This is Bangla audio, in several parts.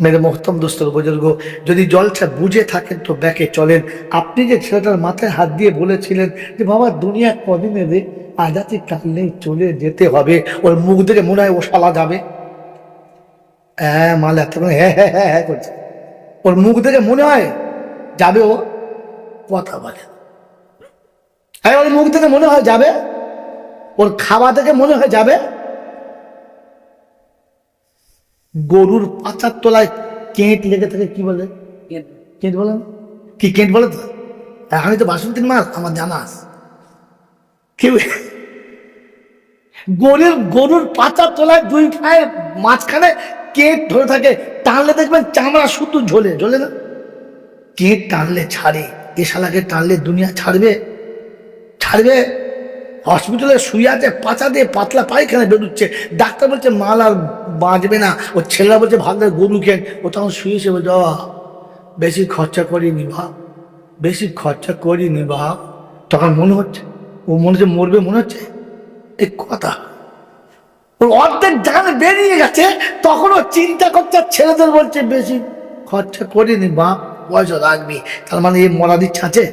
মেরে মোহতম দোস্তর বুজুর্গ, যদি জলসা বুঝে থাকেন তো ব্যাকে চলেন। আপনি যে ছেলেটার মাথায় হাত দিয়ে বলেছিলেন যে বাবা দুনিয়া কদিনে রে, আজাতি কাল নেই, চলে যেতে হবে, ওর মুখ দেখে মনে হয় ও শালা যাবে। হ্যাঁ মাল এতক্ষণ হ্যাঁ হ্যাঁ হ্যাঁ হ্যাঁ করছে, ওর মুখ দেখে মনে হয় যাবে, ও কথা বলে। হ্যাঁ ওর মুখ দেখে মনে হয় যাবে, ওর খাওয়া দেখে মনে হয় যাবে। গরুর পাচার তলায় কেঁট লেগে থাকে, কি বলে? কেঁট বলে না? কি কেঁট বলে তো? এখনই তো বাসন্তীর মাস, আমার জানা আছে। কেউ গরুর পাচার তলায় দুই পায়ের মাঝখানে কেঁট ধরে থাকে, টানলে দেখবেন চামড়া শুধু ঝোলে ঝোলে না। কেঁট টানলে ছাড়ে, এ শালাকে টানলে দুনিয়া ছাড়বে? ছাড়বে? হসপিটালে শুয়ে আছে, পাচা দিয়ে পাতলা পায়খানা বেরোচ্ছে, ডাক্তার বলছে মাল আর বাঁচবে না, ও ছেলেরা বলছে ভাগলে গরু কেন, ও তখন শুয়েছে, বলছে বাবা বেশি খরচা করিনি বাপ, বেশি খরচা করিনি বাপ। তখন মনে হচ্ছে, ও মনে হচ্ছে মরবে, মনে হচ্ছে এই কথা, ওর অর্ধেক জান বেরিয়ে গেছে, তখন ও চিন্তা করছে, ছেলেদের বলছে বেশি খরচা করিনি বাপ, পয়সা রাখবি। তার মানে এই মরার ইচ্ছা আছে?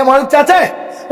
মরার ইচ্ছা আছে?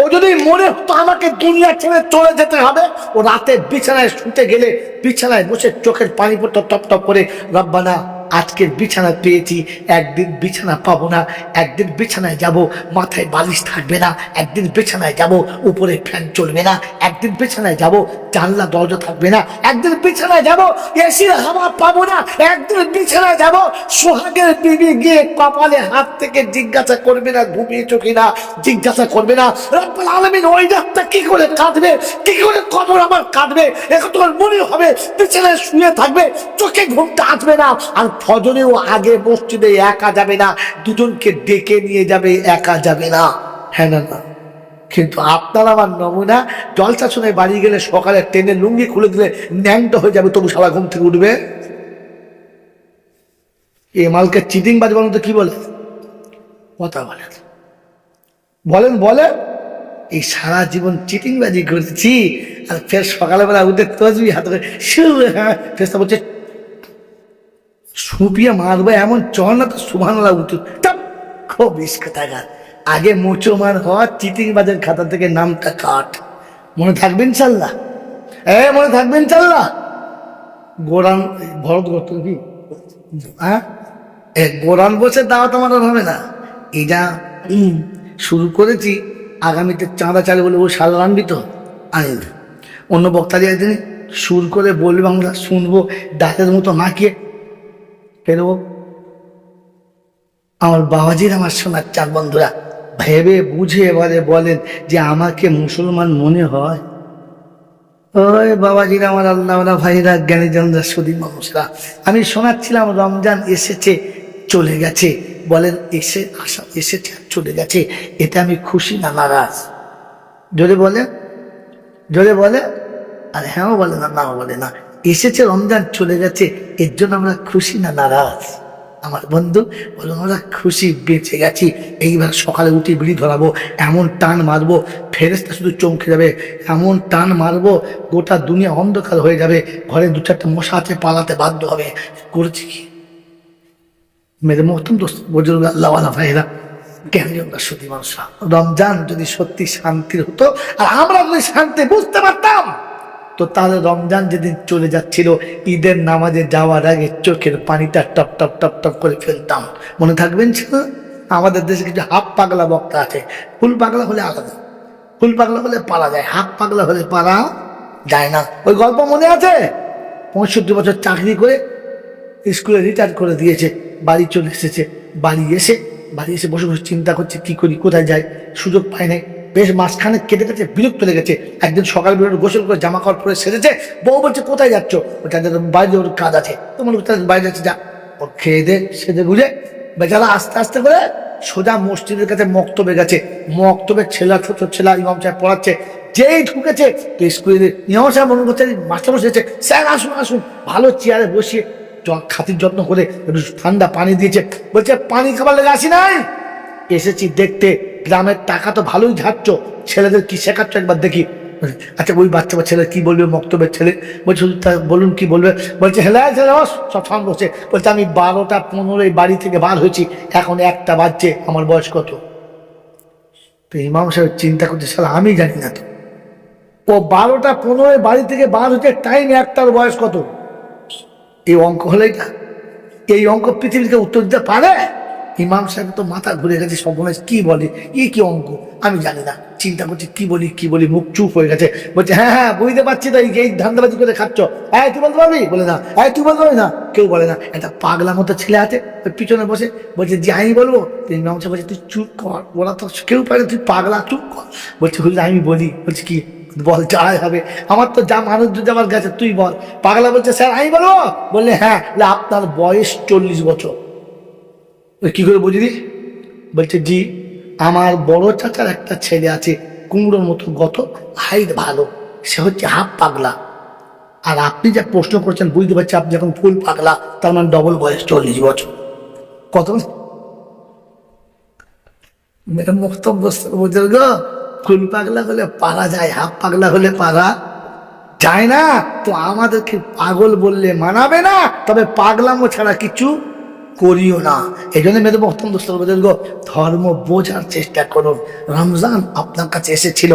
ও যদি মনে হতো আমাকে দুনিয়া ছেড়ে চলে যেতে হবে, ও রাতে বিছানায় শুতে গেলে বিছানায় বসে চোখের পানি পড়তো টপ টপ করে, রব্বানা আজকের বিছানা পেয়েছি, একদিন বিছানা পাবো না, একদিন বিছানায় যাব মাথায় বালিশ থাকবে না, একদিন বিছানায় যাব উপরে ফ্যান চলবে না, একদিন বিছানায় যাব জানলা দরজা থাকবে না, একদিন বিছানায় যাব এসির হাওয়া পাবো না, একদিন বিছানায় যাব সোহাগের বিবি গিয়ে কপালে হাত থেকে জিজ্ঞাসা করবে না ঘুমিয়েছো কিনা, জিজ্ঞাসা করবে না রব্বুল আলামিন ওই রাতটা কি করে কাঁদবে, কি করে কবর আমার কাঁদবে, এখন তোমার মনে হবে বিছানায় শুয়ে থাকবে, চোখে ঘুমটা আসবে না। আর ফজরেও আগে মসজিদে একা যাবে না, দুজনকে ডেকে নিয়ে যাবে, একা যাবে না। হ্যাঁ না না? কিন্তু আপনার আমার নমুনা, জলসা শুনে বাড়ি গেলে সকালে ট্রেনে লুঙ্গি খুলে দিলে ন্যাংটা হয়ে যাবে, তবু সারা ঘুম থেকে উঠবে। এ মালকে চিটিং বাজ বলেন তো কি বলে? কথা বলেন, বলেন বলেন। এই সারা জীবন চিটিং বাজি করেছি, আর ফের সকালবেলা উঠে তসবি হাতে ফেরস্তা বলছে সুপিয়া মারবে এমন চল না তো সুবহানাল্লাহ উঠে খুব ইস্কতাগার। আগে মুচো মার হওয়া চিটিং বাজের খাতা থেকে নামটা কাট। মনে থাকবেন ইনশাল্লাহ? মনে থাকবেন ইনশাল্লাহ? গোরান ভরত করত কি হ্যাঁ, গোরান বসে দাওয়াত আমার আর হবে না। এটা শুরু করেছি, আগামীতে চাঁদা চালে বলে ও সাল আনবি তো আনি না। অন্য বক্তা দিয়ে একদিন সুর করে বলবে, আমরা শুনবো, দাঁতের মতো মাখিয়ে ফেরবো। আমার বাবাজির, আমার সোনার চার বন্ধুরা, ভেবে বুঝে এবারে বলেন যে আমাকে মুসলমান মনে হয়? ওই বাবাজিরা, আমার আল্লাহওয়ালা ভাইরা, জ্ঞানীজনরা, সুদী মানুষরা, আমি শোনাচ্ছিলাম রমজান এসেছে চলে গেছে, বলেন এসে আসা এসেছে চলে গেছে, এতে আমি খুশি না নারাজ? জোরে বলে, জোরে বলে। আর হ্যাঁ বলে না, নাও বলে না। এসেছে রমজান চলে গেছে, এর জন্য আমরা খুশি না নারাজ? আমার বন্ধু বলুন, আমরা খুশি, বেঁচে গেছি। এইবার সকালে উঠে বিড়ি ধরাবো, এমন টান মারবো ফেরেশতা শুধু চমকে যাবে, এমন টান মারবো গোটা দুনিয়া অন্ধকার হয়ে যাবে, ঘরে দু চারটে মশা আছে পালাতে বাধ্য হবে। করেছি কি মেরে মোহতম দোস্ত বুজুর্গ, আল্লাহওয়ালা ভাইরা, জ্ঞানীরা, সত্যি মানুষরা, রমজান যদি সত্যি শান্তির হতো আর আমরা যদি শান্তি বুঝতে পারতাম, তো তাহলে রমজান যেদিন চলে যাচ্ছিল ঈদের নামাজে যাওয়ার আগে চোখের পানিটা টপ টপ টপ টপ করে ফেলতাম। মনে থাকবেন ছিল? আমাদের দেশে কিছু হাফ পাগলা বক্তা আছে, ফুল পাগলা হলে আলাদা, ফুল পাগলা হলে পারা যায়, হাফ পাগলা হলে পারা যায় না। ওই গল্প মনে আছে? 65 বছর চাকরি করে স্কুলে রিটায়ার করে দিয়েছে, বাড়ি চলে এসেছে, বাড়ি এসে বসে বসে চিন্তা করছে কি করি, কোথায় যাই, সুযোগ পায় নাই। বেশ মাঝখানে কেটে গেছে, বিরক্ত লেগেছে। একদিন সকাল বেরোর গোসল করে জামা কাপড় পরে সেরেছে, বউ বলছে কোথায় যাচ্ছ? ওটা বাইরে ওর কাজ আছে, তোমার বাইরে যাচ্ছে, যা। ওর খেয়ে দে সেদে বুঝে বেচারা আস্তে আস্তে করে সোজা মসজিদের কাছে মক্তবে গেছে। মক্তবের ছেলা, ছোট ছেলা ইমাম সাহেব পড়াচ্ছে, যেই ঢুকেছে তো স্কুলে ইমাম সাহেব মনে করছে মাস্টার বসেছে, স্যার আসুন আসুন, ভালো চেয়ারে বসিয়ে খাতির যত্ন করে একটু ঠান্ডা পানি দিয়েছে। বলছে পানি খাবার লেগে আসি নাই, এসেছি দেখতে গ্রামের টাকা তো ভালোই ঝাড়ছ, ছেলেদের কি শেখাচ্ছ একবার দেখি। আচ্ছা ওই বাচ্চা বা ছেলে কি বলবে, মক্তবের ছেলে বলছে বলুন কি বলবে। বলছে হেলা ছেলে সব সামনে বসে বলছে আমি 12টা 15 বাড়ি থেকে বার হয়েছি, এখন 1টা বাজছে, আমার বয়স কত? তো ইমাম সাহেব চিন্তা করছে শালা আমি জানি না তো, ও 12টা 15 বাড়ি থেকে বার হচ্ছে, টাইম 1টার বয়স কত? এই অঙ্ক হলে এটা, এই অঙ্ক পৃথিবীতে উত্তর দিতে পারে? ইমাম সাহেব তো মাথা ঘুরে গেছে, সর্বনাশ কি বলে, কি অঙ্ক আমি জানি না, চিন্তা করছি কি বলি, মুখ চুপ হয়ে গেছে। বলছে হ্যাঁ হ্যাঁ বুঝতে পারছি তো, এই ধান্দাবাজি করে খাচ্ছ, হ্যাঁ তুই বলতে পারবি? বলে না। হ্যাঁ তুই বলতে পারবি না? কেউ বলে না। একটা পাগলা মতো ছেলে আছে ওই পিছনে বসে, বলছে যে আমি বলবো। ইমাম সাহেব বলছে তুই চুপ কর, ওরা তো কেউ পারে, তুই পাগলা চুপ কর। বলছে হুজুর আমি বলি। বলছে কি বল, যাই হবে, আমার তো যা মানুষ যাবার গেছে, তুই বল। পাগলা বলছে স্যার আমি বলবো? বললে হ্যাঁ। আপনার বয়স 40 বছর। কি করে বুঝলি? বলছে জি, আমার বড় চাচার একটা ছেলে আছে কুমড়োর মতো গত, হাইট ভালো, সে হচ্ছে হাফ পাগলা। আর আপনি যা প্রশ্ন করছেন বুঝতে পারছি আপনি এখন ফুল পাগলা, তার মানে ডবল বয়স 40 বছর। কত মেয়েটা বক্তব্য বুঝল গো, ফুল পাগলা হলে পারা যায়, হাফ পাগলা হলে পারা যায় না। তো আমাদেরকে পাগল বললে মানাবে না, তবে পাগলামো ছাড়া কিছু করিও না। এই জন্য মেয়েদের বক্তব্য বুঝল গো, ধর্ম বোঝার চেষ্টা করুন। রমজান আপনার কাছে এসেছিল,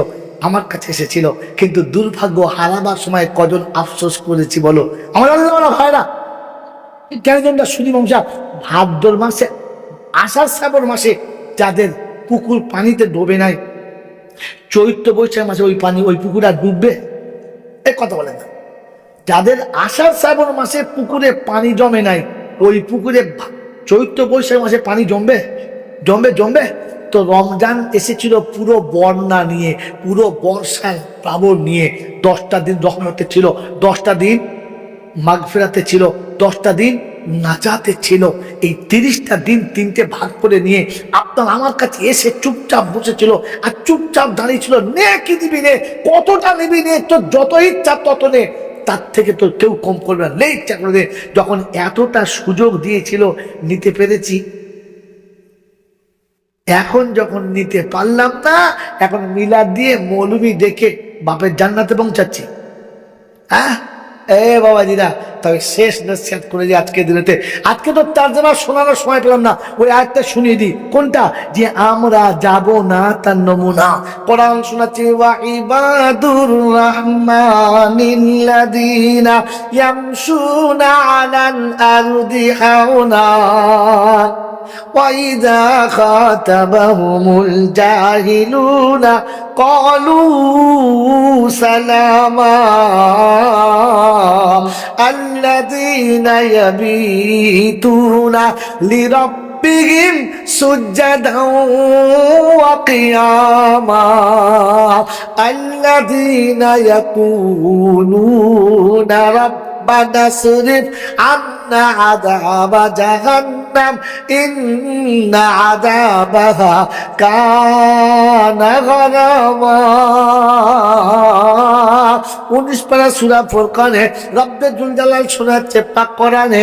আমার কাছে এসেছিল, কিন্তু দুর্ভাগ্য হারাবার সময় কজন আফসোস করেছি বলো? আমার আল্লাহ ভাইরা কেন শুনি বংশা, ভাদ্র মাসে আষাঢ় শ্রাবণ মাসে যাদের পুকুর পানিতে ডোবে নাই, চৈত্র বৈশাখ মাসে ওই পানি ওই পুকুর আর ডুববে? এ কথা বলেন না। যাদের আষাঢ় শ্রাবণ মাসে পুকুরে পানি জমে নাই, ওই পুকুরে চৈত্র বৈশাখ মাসে পানি জমবে? জমবে। তো রমজান এসেছিল পুরো বন্যা নিয়ে, পুরো বর্ষার প্লাবন নিয়ে। 10টা দিন রহমতে ছিল, 10টা দিন মাগফিরাতে ছিল, 10টা দিন নাজাতে ছিল। এই 30টা দিন 3টে ভাগ করে নিয়ে আপনার আমার কাছে এসে চুপচাপ বসেছিল, আর চুপচাপ দাঁড়িয়ে ছিল। নে কি দিবি নে, কতটা নিবি নে, তোর যত ইচ্ছা তত নে, তার থেকে তো কেউ কম করবে না, লে ইচ্ছা করে দে। যখন এতটা সুযোগ দিয়েছিল নিতে পেরেছি, এখন যখন নিতে পারলাম না, এখন মিলাদ দিয়ে মৌলবি দেখে বাপের জান্নাতে পৌঁছাচ্ছি। হ্যাঁ এ বাবাজিরা, তবে শেষ নসিহত করে যে আজকে দিনেতে, আজকে তো তারজমা শোনানোর সময় পেলাম না, ওই আয়াতটা শুনিয়ে দিই। কোনটা? যে আমরা যাব না তার নমুনা। কোরআন শোনাচ্ছি, ওয়া ইবাদুর রাহমানিল্লাযীনা ইয়ামশুনা আলাল আরদি হাওনা وَإِذَا خَاطَبَهُمُ الْجَاهِلُونَ قَالُوا سَلَامًا الَّذِينَ يَبِيتُونَ لِرَبِّهِمْ سُجَّدًا وَقِيَامًا الَّذِينَ يَقُولُونَ رَبَّنَا اصْرِفْ عَنَّا عَذَابَ جَهَنَّمَ إِنَّ عَذَابَهَا كَانَ غَرَامًا। 19 পারা সূরা ফুরকানে রব্বে জুল জালাল শোনাচ্ছে পাক কোরআনে,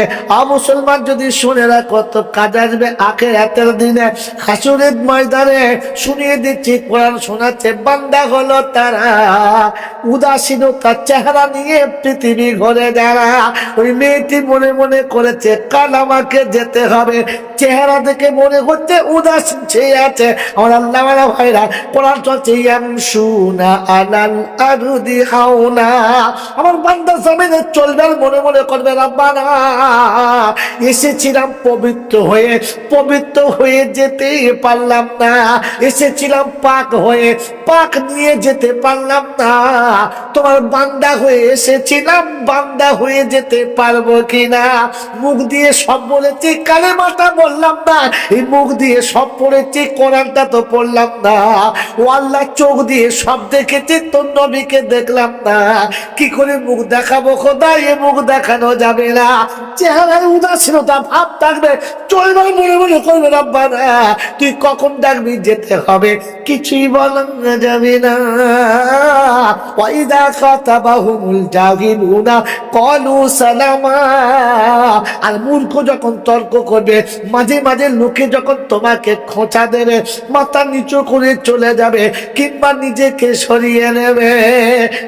মুসলমান যদি শুনে রাখো তো কাজে আসবে আখিরাতের দিনে, হাসরের ময়দানে। শুনিয়ে দিচ্ছি, কোরআন শোনাচ্ছে বান্দা হলো তারা উদাসীনতার চেহারা নিয়ে পৃথিবী ঘুরে যারা। ওই মেয়েটি মনে মনে করেছে কাল আমাকে যেতে হবে, চেহারা দেখে মনে হচ্ছে উদাসীন ছেয়ে আছে। আমার আল্লাহ ভাইরা, কোরআন চলছে ইয়ামশুনা আলাল আরদি হাওনা। আমার বান্দা জমিনে চলবে, মনে মনে করবে রব্বানা এসেছিলাম পবিত্র হয়ে যেতে পারলাম না, এসেছিলাম পাক নিয়ে যেতে পারলাম না। তোমার বান্দা হয়ে এসেছিলাম, বান্দা হয়ে যেতে পারবো কিনা? মুখ দিয়ে সব বলেছি, কালেমাটা বললাম না। এই মুখ দিয়ে সব পড়েছি, কোরআনটা তো পড়লাম না। ও আল্লাহ, চোখ দিয়ে সব দেখেছি, তোর নবীকে দেখলাম না। কি করে মুখ দেখাবো খোদা? এ মুখ দেখানো যাবে না। চেহারায় উদাসীনতা ভাব থাকবে, চলবে মনে মনে করবে রব্বানা তুই কখন ডাকবি, যেতে হবে, কিছুই বলা যাবে না। ওয়াইদা খাতাবাহুমুল জাহিলুনা ক্বালু সালামা। আর মূর্খ যখন তর্ক করবে, মাঝে মাঝে লোকে যখন তোমাকে খোঁচা দেবে, মাথা নিচু করে চলে যাবে কিংবা নিজেকে সরিয়ে নেবে,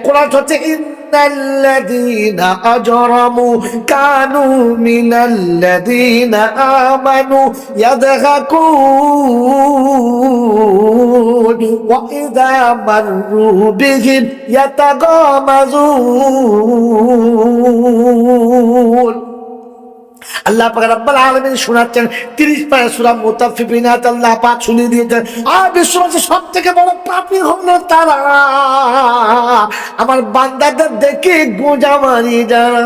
কোরআন হচ্ছে ইন্নাল্লাযীনা আজরামু কানু মিনাল্লাযীনা আমানু ইয়াদহাকুন ওয়া ইযা মাররু বিহিম ইয়াতাগামাযুন। আল্লাহ পাক রব্বুল আলামিন শোনাচ্ছেন 30 পারা সূরা মুতাফফিফিনাত, আল্লাহ পাক শুনিয়ে দিয়েছেন আর বিশ্ববাসী সবথেকে বড় পাপী হলো তারা আমার বান্দাদের দেখে গোঁজা মারি যায়।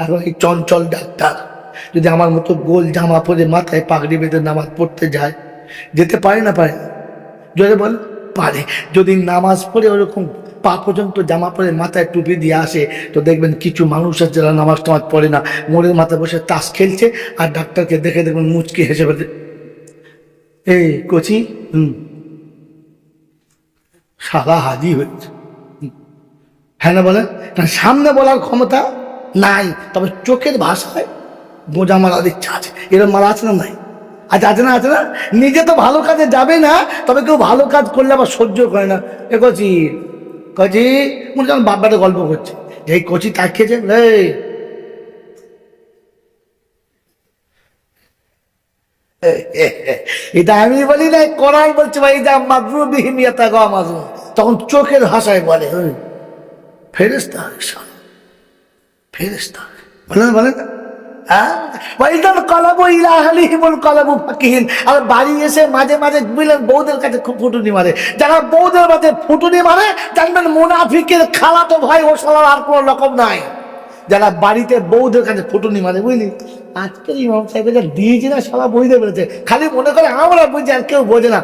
আর ওই চঞ্চল ডাক্তার যদি আমার মতো গোল জামা পরে মাথায় পাগড়ি বেঁধে নামাজ পড়তে যায়, যেতে পারে না? পারে? জোরে বল, পারে। যদি নামাজ পড়ে ওরকম পা পর্যন্ত জামা পরে মাথায় টুপি দিয়ে আসে, তো দেখবেন কিছু মানুষ আছে যারা নামাজ টামাজ পড়ে না, মোড়ের মাথায় বসে তাস খেলছে, আর ডাক্তারকে দেখে দেখবেন মুচকি হেসে ফেলছে, এই কচি সাদা হাজি হয়েছে। হ্যাঁ না বলেন? কারণ সামনে বলার ক্ষমতা নাই, তবে চোখের ভাষায় গোঁজা মারার ইচ্ছা আছে। এরকম মারা আছে না? নাই? আচ্ছা, আছে না? আছে না? নিজে তো ভালো কাজে যাবে না, তবে কেউ ভালো কাজ করলে আবার সহ্য করে না। এ কচি কচি মনে যেন বাব্বাটা গল্প করছে, যে এই কচি তাকিয়েছে, এটা আমি বলি না, কোরআন বলছে ভাই যা মাদরু বিহিম ইয়াতাগামাযুন। তখন চোখের ভাষায় বলে ফেরেশতা, ফেরেশতা বলেন বলেন। আর বাড়ি এসে মাঝে মাঝে বুঝলেন বউদের কাছে খুব ফুটুনি মারে। যারা বউদের মাঝে ফুটুনি মারে জানবেন মুনাফিকের খালাতো ভাই, ও শালার আর কোনো রকম নাই। যারা বাড়িতে বউদের কাছে ফুটুনি মারে, বুঝলি, আজকে ইমাম সাহেব দিয়েছি না শালা বইতে পেরেছে, খালি মনে করে আমরা বুঝছি আর কেউ বোঝে না।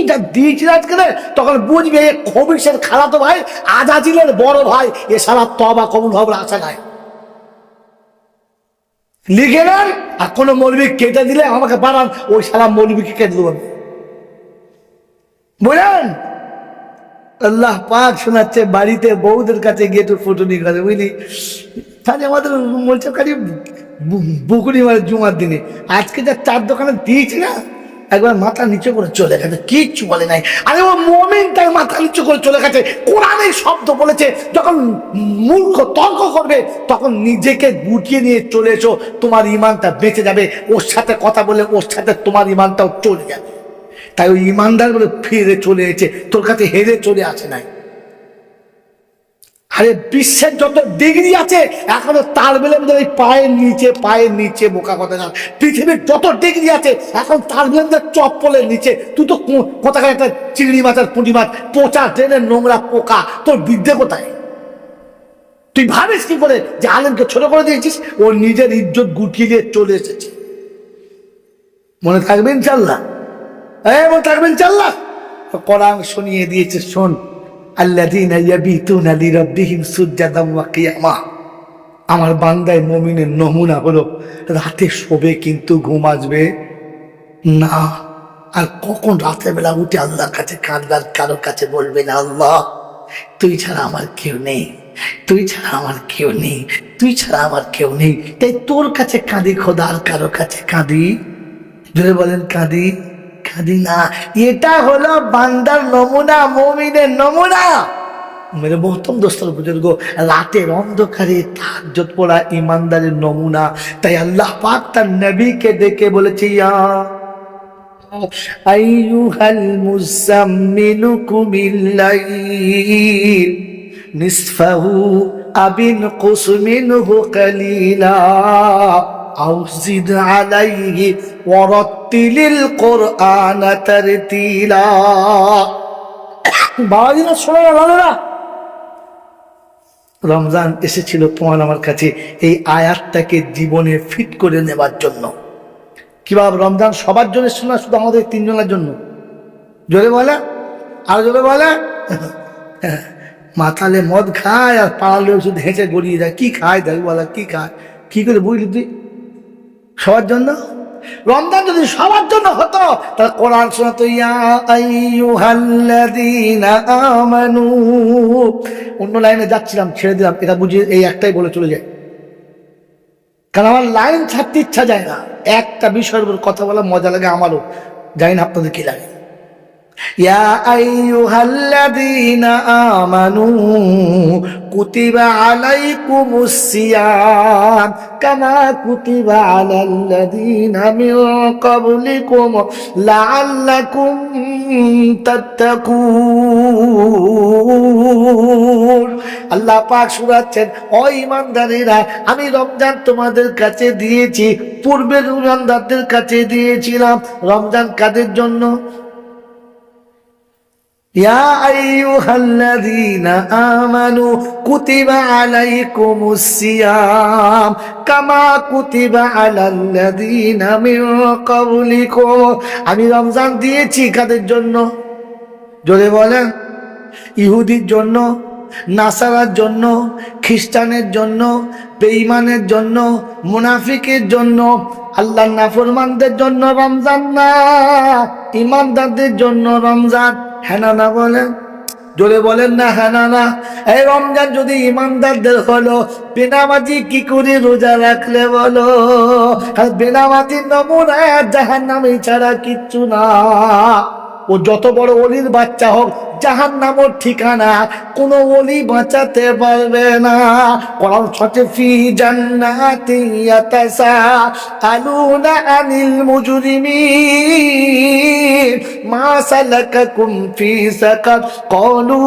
যা দিয়েছি আজকে, তখন বুঝবে খবিসের খালাতো ভাই, আজাজিলের বড় ভাই, এ শালা তওবা কবুল হবার আশা নাই। লিখে নেন, আর কোনো মৌলবি কেটে দিলে আমাকে বানান, ওই শালা মৌলবিকে কেটে দেবেন। বুঝলেন? আল্লাহ পাক শোনাচ্ছে বাড়িতে বউদের কাছে গিয়ে একটু ফুটুনি করে, বুঝলি, তাহলে আমাদের বলছে খালি বুকুনি মারে জুমার দিনে। আজকে যা চার দোকানে দিয়েছি না, একবার মাথা নিচু করে চলে গেছে, কিচ্ছু বলে নাই। আরে ও মুমিন, তাই মাথা নিচু করে চলে গেছে। কোরআনের শব্দ বলেছে, যখন মূর্খ তর্ক করবে তখন নিজেকে গুটিয়ে নিয়ে চলে এসো, তোমার ইমানটা বেঁচে যাবে। ওর সাথে কথা বলে ওর সাথে তোমার ইমানটাও চলে যাবে। তাই ওই ইমানদার বলে ফিরে চলে এসেছে, তোর কাছে হেরে চলে আসে নাই। আরে বিশ্বের যত ডিগ্রি আছে এখনো তার বেলে পায়ের নিচে বোকা কথা না। পৃথিবীর যত ডিগ্রি আছে এখন তার বেলে চপ্পলের নিচে। তুই তো কোথাকার একটা চিংড়ি মাছ আর পুঁটি মাছ, পচা ট্রেনের নোংরা পোকা, তোর বিদ্যে কোথায়? তুই ভাবিস কি করে যে আলেমকে ছোট করে দিয়েছিস? ও নিজের ইজ্জত গুটিয়ে দিয়ে চলে এসেছে। মনে থাকবে ইনশাল্লাহ, মনে থাকবে ইনশাল্লাহ। কোরআন শুনিয়ে দিয়েছে, শোন, আল্লাযীনা ইয়াবিতুনা লিরাব্বিহিম সুজদান ওয়া কিয়ামা। আমার বান্দায় মুমিনের নমুনা হলো রাতে শোবে কিন্তু ঘুম আসবে না। আর কখন রাতের বেলা উঠে আল্লাহর কাছে কাঁদবে, আর কারো কাছে বলবে না আল্লাহ তুই ছাড়া আমার কেউ নেই, তুই ছাড়া আমার কেউ নেই, তুই ছাড়া আমার কেউ নেই। তাই তোর কাছে কাঁদি খোদা, আর কারো কাছে কাঁদি? জোরে বলেন, কাঁদি? কাঁদি না। এটা হলো বান্দার নমুনা, মুমিনের নমুনা। মেরে মোহতরম দোস্তর বুজুর্গ, রাতের অন্ধকারে তাহাজ্জুদ পড়া ইমানদারের নমুনা। তাই আল্লাহ পাক তার নবীকে ডেকে বলেছে, ইয়া আইয়ুহাল মুযাম্মিলু কুমিল লাইল নিসফাহু আবিনকুস মিনহু কালিলা আও জিদ আলাইহি ওয়ারাত্তিলিল কুরআনা তারতিলা। বাবাজিরা শোনো না, রমজান এসেছিল তোমার আমার কাছে এই আয়াতটাকে জীবনে ফিট করে নেবার জন্য। কিভাবে? রমজান সবার জন্য শোনা, শুধু আমাদের তিনজনের জন্য। জোরে বলে, আর জোরে বলে। মাতালে মদ খায় আর পাড়ার লোক শুধু হেঁচে গড়িয়ে যায়। কি খায় দেখ বলা, কি খায়, কি করে বুঝলি তুই? সবার জন্য। রমজান যদি সবার জন্য হতো তাহলে কোরআন শোনাতো, ইয়া আইয়ুহাল্লাযীনা আমানু। অন্য লাইনে যাচ্ছিলাম, ছেড়ে দিলাম, এটা বুঝিয়ে এই একটাই বলে চলে যায়, কারণ আমার লাইন ছাড়তে ইচ্ছা যায় না। একটা বিষয়ের উপর কথা বলা মজা লাগে আমারও, জানি না আপনাদের কি লাগে। ইয়া আইয়ুহাল্লাযীনা আমানু কুতিবা আলাইকুমুস সিয়াম কামা কুতিবা আলাল্লাযীনা মিন ক্বাবলিকুম লাআল্লাকুম তাত্তাকুন। আল্লাহ পাক শোনাচ্ছেন, ও ঈমানদারেরা, আমি রমজান তোমাদের কাছে দিয়েছি, পূর্বের ঈমানদারদের কাছে দিয়েছিলাম। রমজান কাদের জন্য? ইয়া আইয়ুহাল্লাযীনা আমানু কুতিবা আলাইকুমুস সিয়াম কামা কুতিবা আলাল্লাযীনা মিন ক্বাবলিকুম। আমি রমজান দিয়েছি কাদের জন্য? জোরে বলেন। ইহুদির জন্য, নাসারার জন্য, খ্রিস্টানের জন্য, বেঈমানের জন্য, মুনাফিকের জন্য, আল্লাহর নাফরমানদের জন্য রমজান না, ঈমানদারদের জন্য রমজান। হ্যাঁ না বলেন, জোরে বলেন না হ্যাঁ না। এই রমজান যদি ঈমানদারদের হলো, বেনামাজি কি করে রোজা রাখলে বলো? আর বেনামাজির নমুনা জাহান্নামী ছাড়া কিচ্ছু না। ও যত বড় ওলির বাচ্চা হোক, জাহান্নামের ঠিকানা কোনো ওলি বাঁচাতে পারবে না। কোরআন সচে ফি জান্নাতি ইয়াতাসাআলুনা আনিল মুজরিমিন মা সালাকাকুম ফি সাকার ক্বালু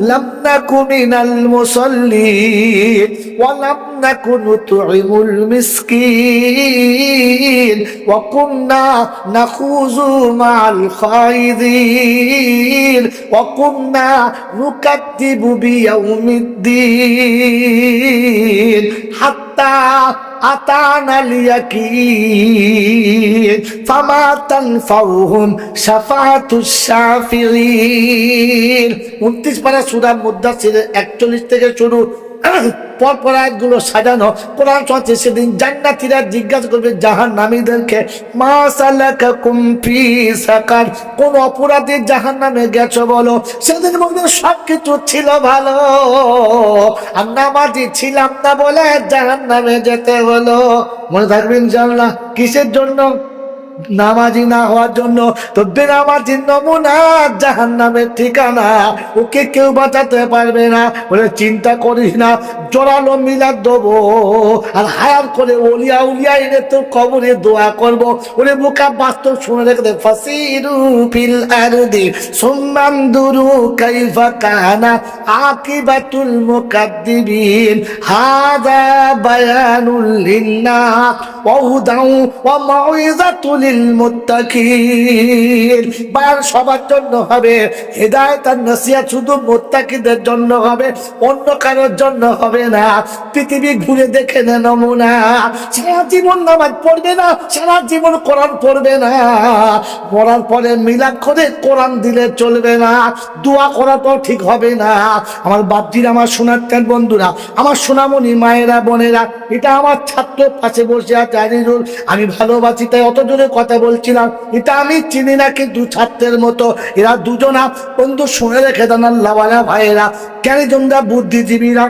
লাম নাকু মিনাল মুসাল্লিন ওয়া লাম নাকু নুতঈমুল মিসকিন ওয়া কুননা নাখুযু মা'আল খাইদিন ওয়া কুননা নুকাদ্দিবু বিয়াউমিদ্দিন হাত্তা আতানাল ইয়াকিন ফামা তানফাউহুম শাফাআতুশ শাফিঈন। 29 পারা সূরা মুদ্দাসির 41 থেকে শুরু পরপর আয়াতগুলো সাজানো। কোরআন চলছে, সেদিন জান্নাতীরা জিজ্ঞাসা করবে জাহান্নামীদেরকে, মা সালাকাকুম ফি সাকার, কোন অপরাধে জাহান্নামে গেছো বলো? সেদিন বলবে সবকিছু ছিল ভালো, আর নামাজি ছিলাম না বলে জাহান্নামে যেতে হলো। মনে থাকবে ইনশাআল্লাহ। কিসের জন্য? নামাজি না হওয়ার জন্য। তো বেনামাজির নমুনা জাহান্নামের ঠিকানা, ওকে কেউ বাঁচাতে পারবে না। বলে চিন্তা করিস না, জোরালো মিলাদ দেবো আর হায়ার করে ওলিয়া উলিয়া এনে তোর কবরে দোয়া করবো। ওরে বোকা, বাস্তব শুনে রেখে দে। ফাসিরু ফিল আরদি সুম্মানদুরু কাইফা কানা আকিবাতুল মুকাদ্দিবিন হাযা বায়ানুল লিন্নাস ওয়া হুদাউ ওয়া মাউইযাতুল মুত্তাকিন। বায়ান সবার জন্য হবে, হেদায়েত আর নসিহত শুধু মুত্তাকিদের জন্য হবে, অন্য কারোর জন্য হবে না। পৃথিবী ঘুরে দেখে না নমুনা। সারা জীবন নামাজ পড়বে না, সারা জীবন কোরআন পড়বে না, পড়ার পরে মিলাদ করে কোরআন দিলে চলবে না, দোয়া করা তো ঠিক হবে না। আমার বাপজির, আমার শোনাচ্ছেন বন্ধুরা, আমার সোনামণি মায়েরা বোনেরা, এটা আমার ছাত্র পাশে বসে আছে আনিরুল, আমি ভালোবাসি তাই অত জোরে কথা বলছিলাম। এটা আমি চিনি না, কিন্তু ছাত্রের মতো এরা দুজনা বন্ধু। শুনে রেখে দেন আল্লাহওয়ালা ভাইয়েরা, জ্ঞানীজনরা, বুদ্ধিজীবীরা,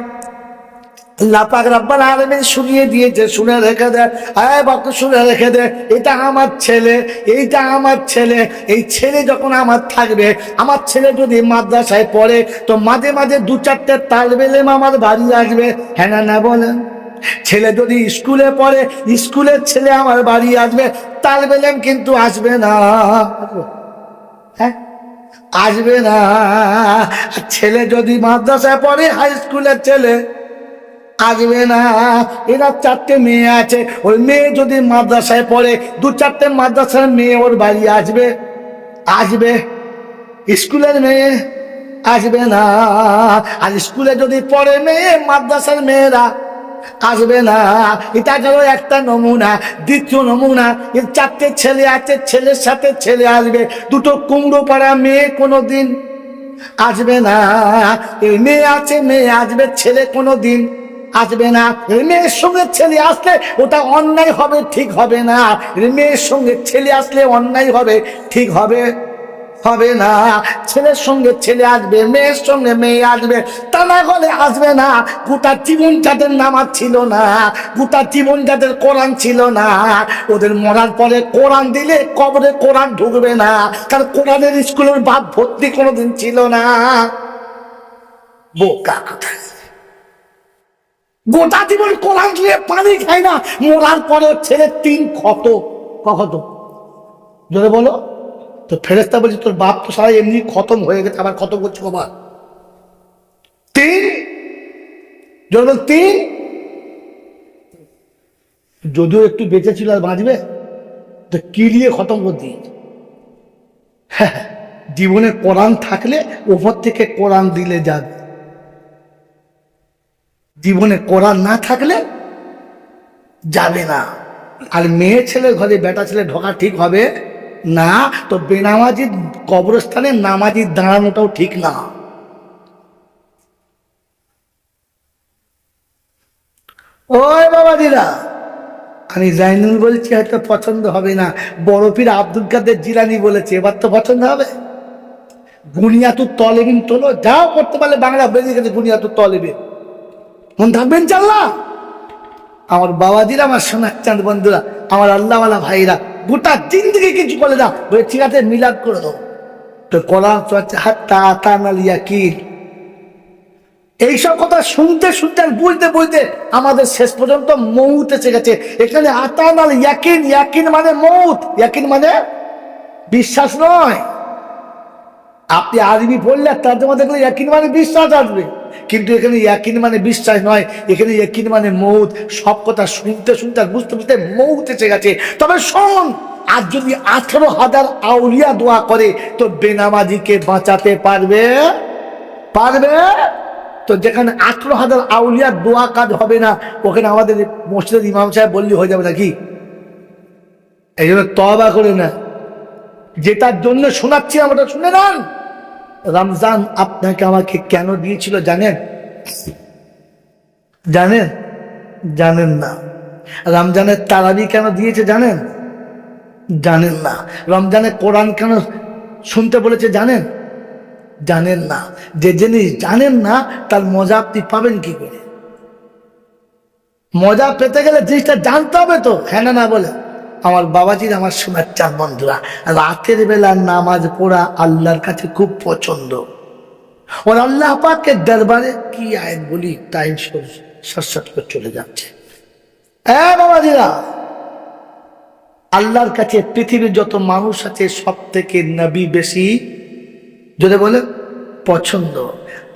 আল্লাহ পাক রব্বুল আলামিন শুনিয়ে দিয়েছে, শুনে রেখে দে। আয় বাপ, শুনে রেখে দে, এটা আমার ছেলে, এইটা আমার ছেলে। এই ছেলে যখন আমার থাকবে, আমার ছেলে যদি মাদ্রাসায় পড়ে, তো মাঝে মাঝে 2-4টে তালবে ইলম আমার বাড়ি আসবে। হ্যাঁ না বলেন? ছেলে যদি স্কুলে পড়ে, স্কুলের ছেলে আমার বাড়ি আসবে, তালবে ইলম কিন্তু আসবে না। হ্যাঁ, আসবে না। ছেলে যদি মাদ্রাসায় পড়ে, হাই স্কুলের ছেলে আসবে না। এরা 4টে মেয়ে আছে, ওই মেয়ে যদি মাদ্রাসায় পড়ে, 2-4টে মাদ্রাসার মেয়ে ওর বাড়ি আসবে, আসবে। স্কুলের মেয়ে আসবে না। আর স্কুলে যদি পড়ে মেয়ে, মাদ্রাসার মেয়েরা আসবে না। এটা গেল একটা নমুনা। দ্বিতীয় নমুনা, এর 4টে ছেলে আছে, ছেলের সাথে ছেলে আসবে। 2টো কুমড়ো পাড়া মেয়ে কোনোদিন আসবে না। এই মেয়ে আছে, মেয়ে আসবে, ছেলে কোনোদিন আসবে না। এই মেয়ের সঙ্গে ছেলে আসলে ওটা অন্যায় হবে, ঠিক হবে না। এই মেয়ের সঙ্গে ছেলে আসলে অন্যায় হবে, ঠিক হবে হবে না। ছেলের সঙ্গে ছেলে আসবে, মেয়ের সঙ্গে মেয়ে আসবে, তা না হলে আসবে না। গোটা জীবন যাদের নামাজ ছিল না, গোটা জীবন যাদের কোরআন ছিল না, ওদের মরার পরে কোরআন দিলে কবরে কোরআন ঢুকবে না, কারণ কোরআনের স্কুলের বাপ ভর্তি কোনোদিন ছিল না। বোকা কথা। গোটা জীবন কোরআন দিয়ে পানি খায় না, মরার পরে ছেলে 3 ক্ষত। কত জোরে বলো তো? ফেরেশতা বলছে তোর বাপ তো সারা এমনি খতম হয়ে গেছে, আবার খতম করছে বাবা। 3 জোরে বল 3। যদিও একটু বেঁচে ছিল আর বাঁচবে তো কিলিয়ে খতম করে দিয়েছে। হ্যাঁ, জীবনে কোরআন থাকলে ওপর থেকে কোরআন দিলে যাবে, জীবনে কোরআন না থাকলে যাবে না। আর মেয়ে ছেলের ঘরে বেটা ছেলে ঢোকা ঠিক হবে না, তো বেনামাজি কবরস্থানে নামাজি দাঁড়ানোটাও ঠিক না। ওই বাবাজিরা, আমি জাইনুল বলছি, হয়তো পছন্দ হবে না। বড় পীর আব্দুল কাদের জিলানী বলেছে, এবার তো পছন্দ হবে। বুনিয়াতুত তলেবিন তোলো, যাও করতে পারলে বাংলা বেরিয়ে গেছে বুনিয়াতুত তলেবিন, মন থাকবেন চাল্লা। আমার বাবাজিরা, আমার সোনার চাঁদ বন্ধুরা, আমার আল্লাহওয়ালা ভাইরা, গোটা জিন্দগি কিছু বলে না, বলে ঠিক আছে মিলাদ করে দাও। তো কোরআন চলছে হাত্তা আতানাল ইয়াকিন। এইসব কথা শুনতে শুনতে আর বুঝতে বুঝতে আমাদের শেষ পর্যন্ত মৌত এসে গেছে। এখানে আতানাল ইয়াকিন, ইয়াকিন মানে মৌত, ইয়াকিন মানে বিশ্বাস নয়। আপনি আরবি পড়লে তর্জমা দেখলে ইয়াকিন মানে বিশ্বাস আসবে, কিন্তু এখানে ইয়াকিন মানে বিশ্বাস নয়, এখানে ইয়াকিন মানে মৌত। সব কথা শুনতে শুনতে আর বুঝতে বুঝতে মৌত এসে গেছে। তবে শোন, আর যদি 18,000 আউলিয়া দোয়া করে তো বেনামাজিকে বাঁচাতে পারবে? পারবে তো? যেখানে 18,000 আউলিয়ার দোয়া কাজ হবে না, ওখানে আমাদের মসজিদের ইমাম সাহেব বললে হয়ে যাবে নাকি? এই জন্য তওবা করে না। যেটার জন্য শোনাচ্ছি আমরা শুনে নেন। রমজান আপনাকে আমাকে কেন দিয়েছিল জানেন? জানেন? জানেন না। রমজানের তারাবি কেন দিয়েছে জানেন? জানেন না। রমজানে কোরআন কেন শুনতে বলেছে জানেন? জানেন না। যে জিনিস জানেন না তার মজা আপনি পাবেন কি করে? মজা পেতে গেলে জিনিসটা জানতে হবে তো, হ্যাঁ না বলে। আমার বাবাজির, আমার সোনার চাঁদ বন্ধুরা, রাতের বেলা নামাজ পড়া আল্লাহর কাছে খুব পছন্দ। ওর আল্লাহ পাকের দরবারে কি আয়াত বলি, টাইম শর্ট করে চলে যাচ্ছে। হ্যাঁ বাবাজিরা, আল্লাহর কাছে পৃথিবীর যত মানুষ আছে সব থেকে নবী বেশি, যদি বলে, পছন্দ।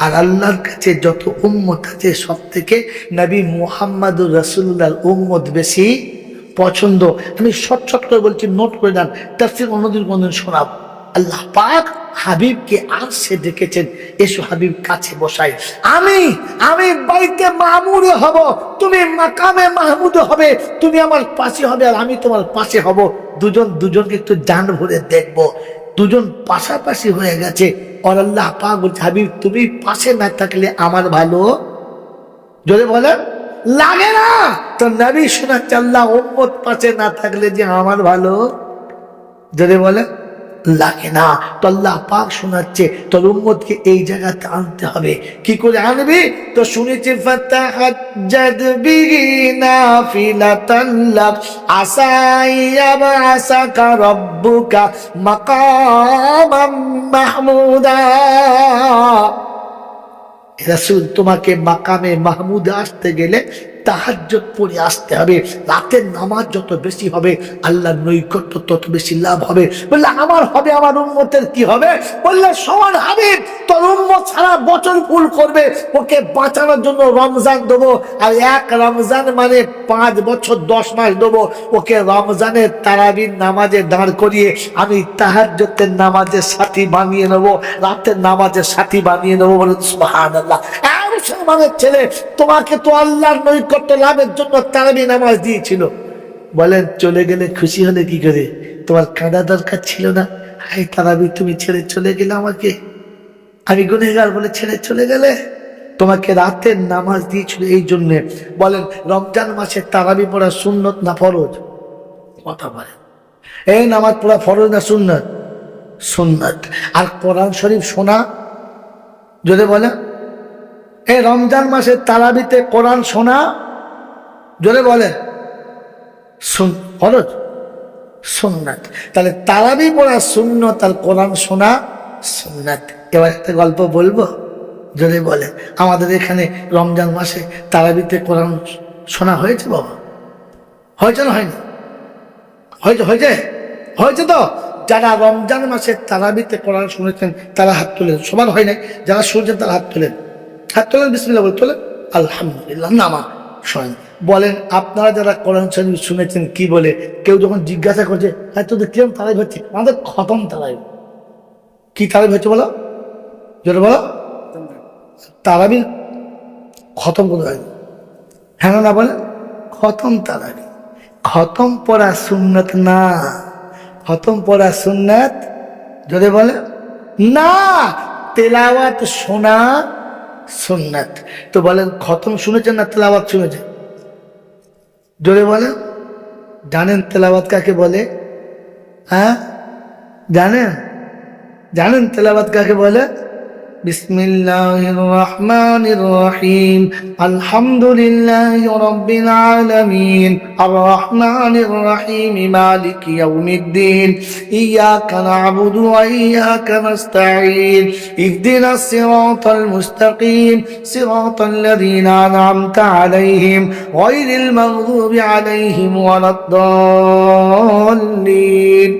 আর আল্লাহর কাছে যত উম্মত আছে সব থেকে নবী মুহাম্মদুর রাসূলুল্লাহর উম্মত বেশি পছন্দ। আমি শর্ট করে বলছি, নোট করে নেন, তাফসীর অন্যদিন কোনদিন শোনাব। আল্লাহ পাক হাবিবকে আরশে ডেকেছেন, এসো হাবিব কাছে বসাই। আমি বাইতে মামুরে হব, তুমি মাকামে মাহমুদে হবে। তুমি আমার পাশে হবে আর আমি তোমার পাশে হব। দুজন দুজনকে একটু জান ভরে দেখবো। দুজন পাশাপাশি হয়ে গেছে। আর আল্লাহ পাক বলছে, হাবিব তুমি পাশে না থাকলে আমার ভালো যদি বলে লাগে না। তো নবী শোনাচ্ছে, আল্লাহ উম্মত পাশে না থাকলে যে আমার ভালো যদি বলে লাগে না। তো আল্লাহ পাক শোনাচ্ছে, তোর উম্মতকে এই জায়গাতে আনতে হবে। কি করে আনবি? তো শুনেছি, ফাতাহাজ্জাদ বিহি নাফিলাতান লাক আসা ইয়াবআসাকা রাব্বুকা মাকামাম মাহমুদা। রাসূল, তোমাকে মাকামে মাহমুদে আসতে গেলে তাহাজ্জুদ পড়ে আসতে হবে। রাতের নামাজ যত বেশি হবে আল্লাহর নৈকট্য তত বেশি লাভ হবে। বললে আমার হবে, আমার উম্মতের কি হবে? বললে সমান হাবিব, তোর উম্মত সারা বছর ভুল করবে, ওকে বাঁচানোর জন্য রমজান দেবো। আর এক রমজান মানে 5 বছর 10 মাস দেবো। ওকে রমজানের তারাবির নামাজে দাঁড় করিয়ে আমি তাহাজ্জুদের নামাজের সাথী বানিয়ে নেবো, রাতের নামাজের সাথী বানিয়ে নেবো। বলে সুবহানাল্লাহ। মুসলমানের ছেলে, তোমাকে তো আল্লাহর নৈকট্য লাভের জন্য তারাবি নামাজ দিয়েছিল। বলেন চলে গেলে খুশি হলে কি করে? তোমার কাঁদা দরকার ছিল না? হাই তারাবি, তুমি ছেড়ে চলে গেলে আমাকে। আমি গুনেহগার বলে ছেড়ে চলে গেলে? তোমাকে রাতের নামাজ দিয়েছিল এই জন্যে। বলেন রমজান মাসে তারাবি পড়া সুন্নত না ফরজ? কথা বলেন, এই নামাজ পড়া ফরজ না সুন্নত? সুন্নত। আর কোরআন শরীফ শোনা, যদি বলে এই রমজান মাসের তারাবিতে কোরআন শোনা, যদি বলে ফরজ সুন্নাত। তাহলে তারাবি পড়া সুন্নত আর কোরআন শোনা সুন্নাত। এবার একটা গল্প বলবো, যদি বলে আমাদের এখানে রমজান মাসে তারাবিতে কোরআন শোনা হয়েছে বাবা? হয়েছে না হয়নি? হয়েছে হয়েছে হয়েছে তো। যারা রমজান মাসে তারাবিতে কোরআন শুনেছেন তারা হাত তোলেন। সবার হয় নাই, যারা শুনছেন তারা হাত তোলেন। হাত তোলেন, বিসমিল্লাহ বলে তোলেন, আলহামদুলিল্লাহ। নামা শোনেন। বলেন আপনারা যারা কোরআন শরীফ শুনেছেন কি বলে? কেউ যখন জিজ্ঞাসা করছে হ্যাঁ তোদের কিরম তারাবি হচ্ছে? আমাদের খতম তারাবি। কি তারাবি হচ্ছে বলো, যেটা বলো তারাবি খতম করে হয়। হ্যাঁ না বলে খতম তারাবি। খতম পড়া সুন্নাত না, খতম পড়া সুন্নাত যদি বলে না, তেলাওয়াত শোনা সুন্নাত। তো বলেন খতম শুনেছেন না তেলাওয়াত শুনেছেন? যদি বলেন জানেন তেলাওয়াত কাকে বলে? হ্যাঁ জানেন? জানেন তেলাওয়াত কাকে বলে? বিসমিল্লাহির রহমানির রহিম, আলহামদুলিল্লাহি রাব্বিল আলামিন, আর রহমানির রহিম, মালিকি ইয়াউমিদ্দিন, ইয়াকা না'বুদু ওয়া ইয়াকা নাস্তাঈন, ইহদিনাস সিরাতাল মুস্তাকিম, সিরাতাল লাযীনা আন'আমতা আলাইহিম, গায়রিল মাগযুবি আলাইহিম ওয়ালাদ-দাল্লিন।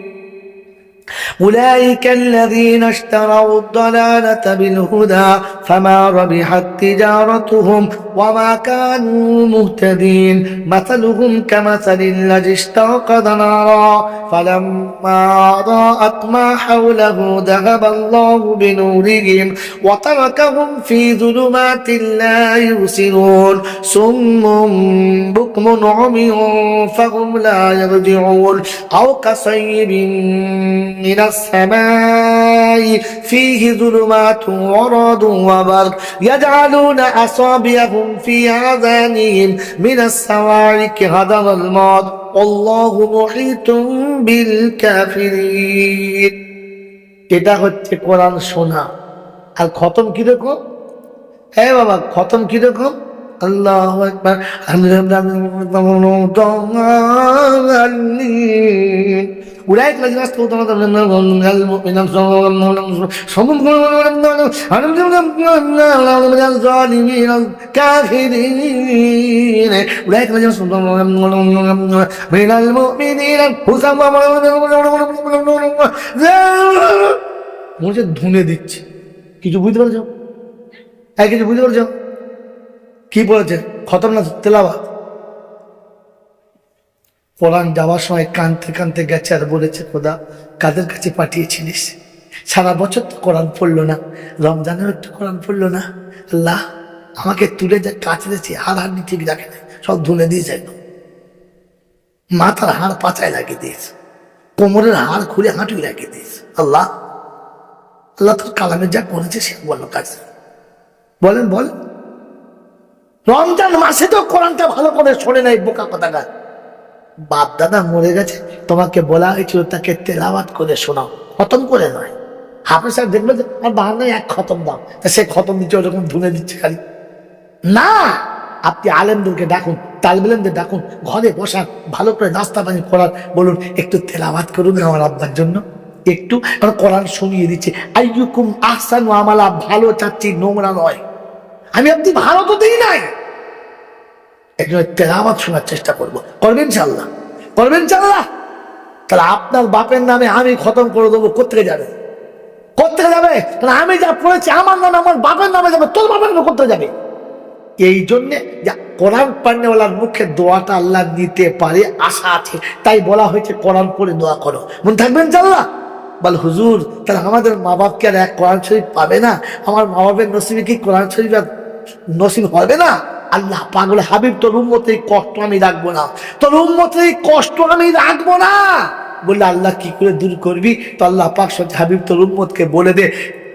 أولئك الذين اشتروا الضلالة بالهدى فما ربحت تجارتهم وما كانوا مهتدين. مثلهم كمثل الذي استوقد نارا فلما أضاءت ما حوله ذهب الله بنورهم وتركهم في ظلمات لا يبصرون صم بكم عمي فهم لا يرجعون. أو كصيب من السماء فيه ظلمات ورعد وبرق يجعلون أصابعهم في آذانهم من الصواعق حذر الموت والله محيط بالكافرين. এটা হচ্ছে কোরআন শোনা। আর খতম কিরকম? হ্যাঁ বাবা, খতম কিরকম? আল্লাহু আকবার, أولئك الذين استوطنوا من الظالمين الكافرين. أولئك الذين استوطنوا من المؤمنين মনে ধুনে দিচ্ছে। কিছু বুঝতে পারছো? হ্যাঁ কিছু বুঝতে পারছো? কি বলেছে? খতম না তেলাওয়াত? কোরআন যাওয়ার সময় কানতে কানতে গেছে আর বলেছে খোদা কাদের কাছে পাঠিয়েছিলিস? সারা বছর তো কোরআন পড়লো না, রমজানেও একটু কোরআন পড়লো না। আল্লাহ আমাকে তুলে যা কাছে দিয়েছি, হাড় হাড় ঠিক রাখে না, সব ধুলে দিয়ে যায়। মাথার হাড় পাচায় লাগিয়ে দিয়েছে, কোমরের হাড় খুলে হাঁটুই লাগিয়ে দিয়েছে। আল্লাহ আল্লাহ তোর কালামে যা করেছে সে বললো কাজ। বলেন বলেন, রমজান মাসে তো কোরআনটা ভালো করে শোনে নাই বোকা কথাটা। বাপ দাদা মরে গেছে, তোমাকে বলা হয়েছিল তাকে তেলাওয়াত করে শোনাও, খতম করে নয়। হাফেজ সাহেব দেখবে যে আর বাহানায় এক খতম দাও, তা সে খতম দিচ্ছে ওরকম ধুনে দিচ্ছে খালি না। আপনি আলেমদেরকে ডাকুন, তালবেলেমদের ডাকুন, ঘরে বসান, ভালো করে নাস্তা পানি করার বলুন একটু তেলাওয়াত করুন আমার আব্বার জন্য একটু। কোরআন শুনিয়ে দিচ্ছে আইয়ুকুম আহসানু আমালা, ভালো চাচ্ছি, নোংরা নয়। আমি আপনি ভালো তো দিই নাই, একজন তেলাওয়াত শোনার চেষ্টা করবো। করবেন ইনশাআল্লাহ? করবেন ইনশাআল্লাহ? তাহলে আপনার বাপের নামে আমি খতম করে দেবো। কোথেকে যাবে? কোথেকে যাবে? তাহলে আমি যা পড়েছি আমার নামে আমার বাপের নামে যাবে, তোর বাপের নামে কোথেকে যাবে? এই জন্যে কোরআন পড়নেওয়ালার মুখে দোয়াটা আল্লাহ নিতে পারে, আশা আছে, তাই বলা হয়েছে কোরআন পড়ে দোয়া করো। মনে থাকবেন ইনশাআল্লাহ? বল হুজুর তাহলে আমাদের মা বাপকে আর এক কোরআন শরীফ পাবে না? আমার মা বাপের নসিবে কি কোরআন শরীফ আর নসিব হবে না? আল্লাহ পাগল হাবিব তোর উম্মতের কষ্ট আমি রাখবো না, তোর উম্মতের কষ্ট আমি রাখবো না বললে আল্লাহ কি করে দূর করবি? তো আল্লাহ পাক হাবিব তোর উম্মতকে বলে দে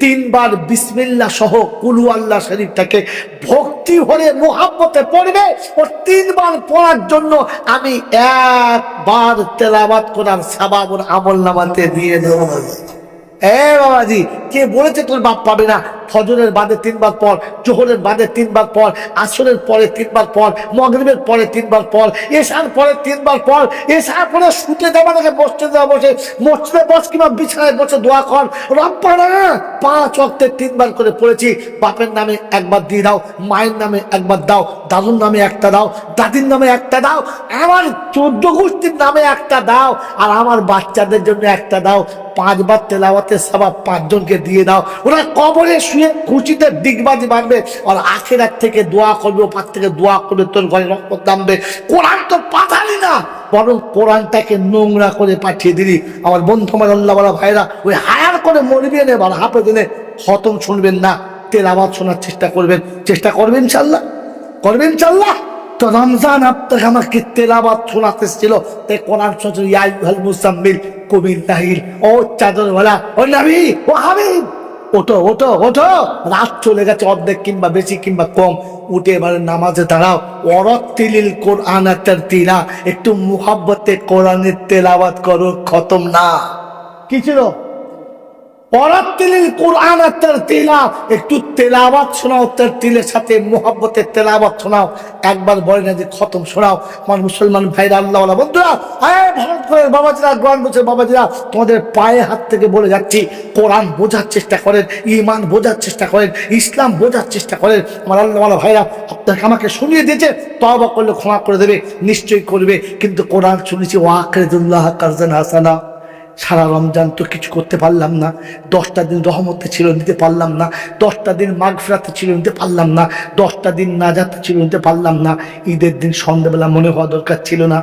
তিনবার বিসমিল্লাহ সহ কুলু আল্লাহ শরীফটাকে ভক্তি ভরে মোহাব্বতে পড়বে, ও তিনবার পড়ার জন্য আমি একবার তেলাওয়াত করার সওয়াব ওর আমলনামাতে দিয়ে দেব। বাবাজি, কে বলেছে তোর বাপ পাবে না? ফজরের বাদে তিনবার পর, জোহরের বাদে তিনবার পর, আসরের পরে তিনবার পর, মাগরিবের পরে তিনবার পর, এশার পরে তিনবার পর, এশার পরে শুতে যাওয়ার আগে মসজিদে বসে, মসজিদে বস কিংবা বিছানায় বসে দোয়া কর, রব্বানা 5 ওয়াক্তে তিনবার করে পড়েছি। বাপের নামে একবার দিয়ে দাও, মায়ের নামে একবার দাও, দাদুর নামে একটা দাও, দাদির নামে একটা দাও, আমার 14 গোষ্ঠীর নামে একটা দাও, আর আমার বাচ্চাদের জন্য একটা দাও। 5 বার তেলাওয়াতের সওয়াব 5 জনকে দিয়ে দাও। ওরা কবরে শুয়ে খুশিতে ডিগবাজি মারবে, আর আখিরাত থেকে দোয়া করবে, ওপার থেকে দোয়া করবে, তোর ঘরে রহমত নামবে। কোরআন তো পাঠালি না, বরং কোরআনটাকে নোংরা করে পাঠিয়ে দিলি। আমার বন্ধু, আমার আল্লাহওয়ালা ভাইরা, ওই হায়ার করে মরবি এনে বা হাফে দিনে খতম শুনবেন না, তেলাওয়াত শোনার চেষ্টা করবেন। চেষ্টা করবেন ইনশাআল্লাহ, করবেন ইনশাআল্লাহ। তো রমজান আপনাকে আমাকে তেলাওয়াত শোনাতে ছিল, তাই কোরআন শুনছিল, ইয়া আইয়ুহাল মুজাম্মিল কুমিল লাইল, ও চাদরওয়ালা, ও নবী, ও হাবিব, ওঠো ওঠো ওঠো। রাত চলে গেছে অর্ধেক কিংবা বেশি কিংবা কম, উঠে এবারে নামাজে দাঁড়াও। ওয়ারাত্তিলিল কোরআন তারতিলা, একটু মুহাব্বতে কোরআনের তেলাওয়াত করো। খতম না, কি ছিল? ওয়ারাত্তিলিল কোরআন তারতিলা, একটু তেলাওয়াত শোনাও, তারতিলের সাথে মুহাব্বতের তেলাওয়াত শোনাও। একবার বলে না যে খতম শোনাও। আমার মুসলমান ভাইরা, আল্লাহওয়ালা বন্ধুরা, ভারত করে বাবাজিরা, গ্রাম বছর বাবাজিরা, তোমাদের পায়ে হাত থেকে বলে যাচ্ছি, কোরআন বোঝার চেষ্টা করেন, ঈমান বোঝার চেষ্টা করেন, ইসলাম বোঝার চেষ্টা করেন। আমার আল্লাহওয়ালা ভাইরা, আপনাকে আমাকে শুনিয়ে দিয়েছে, তওবা করলে ক্ষমা করে দেবে, নিশ্চয়ই করবে। কিন্তু কোরআন শুনেছি, ওয়াকরিদুল্লাহ কারজান হাসানা। সারা রমজান তো কিছু করতে পারলাম না, 10টা দিন রহমতে ছিল, নিতে পারলাম না, 10টা দিন মাগফিরাতে ছিল, নিতে পারলাম না, 10টা দিন নাজাতে ছিল, নিতে পারলাম না। ঈদের দিন সন্ধ্যাবেলা মনে হওয়া দরকার ছিল না?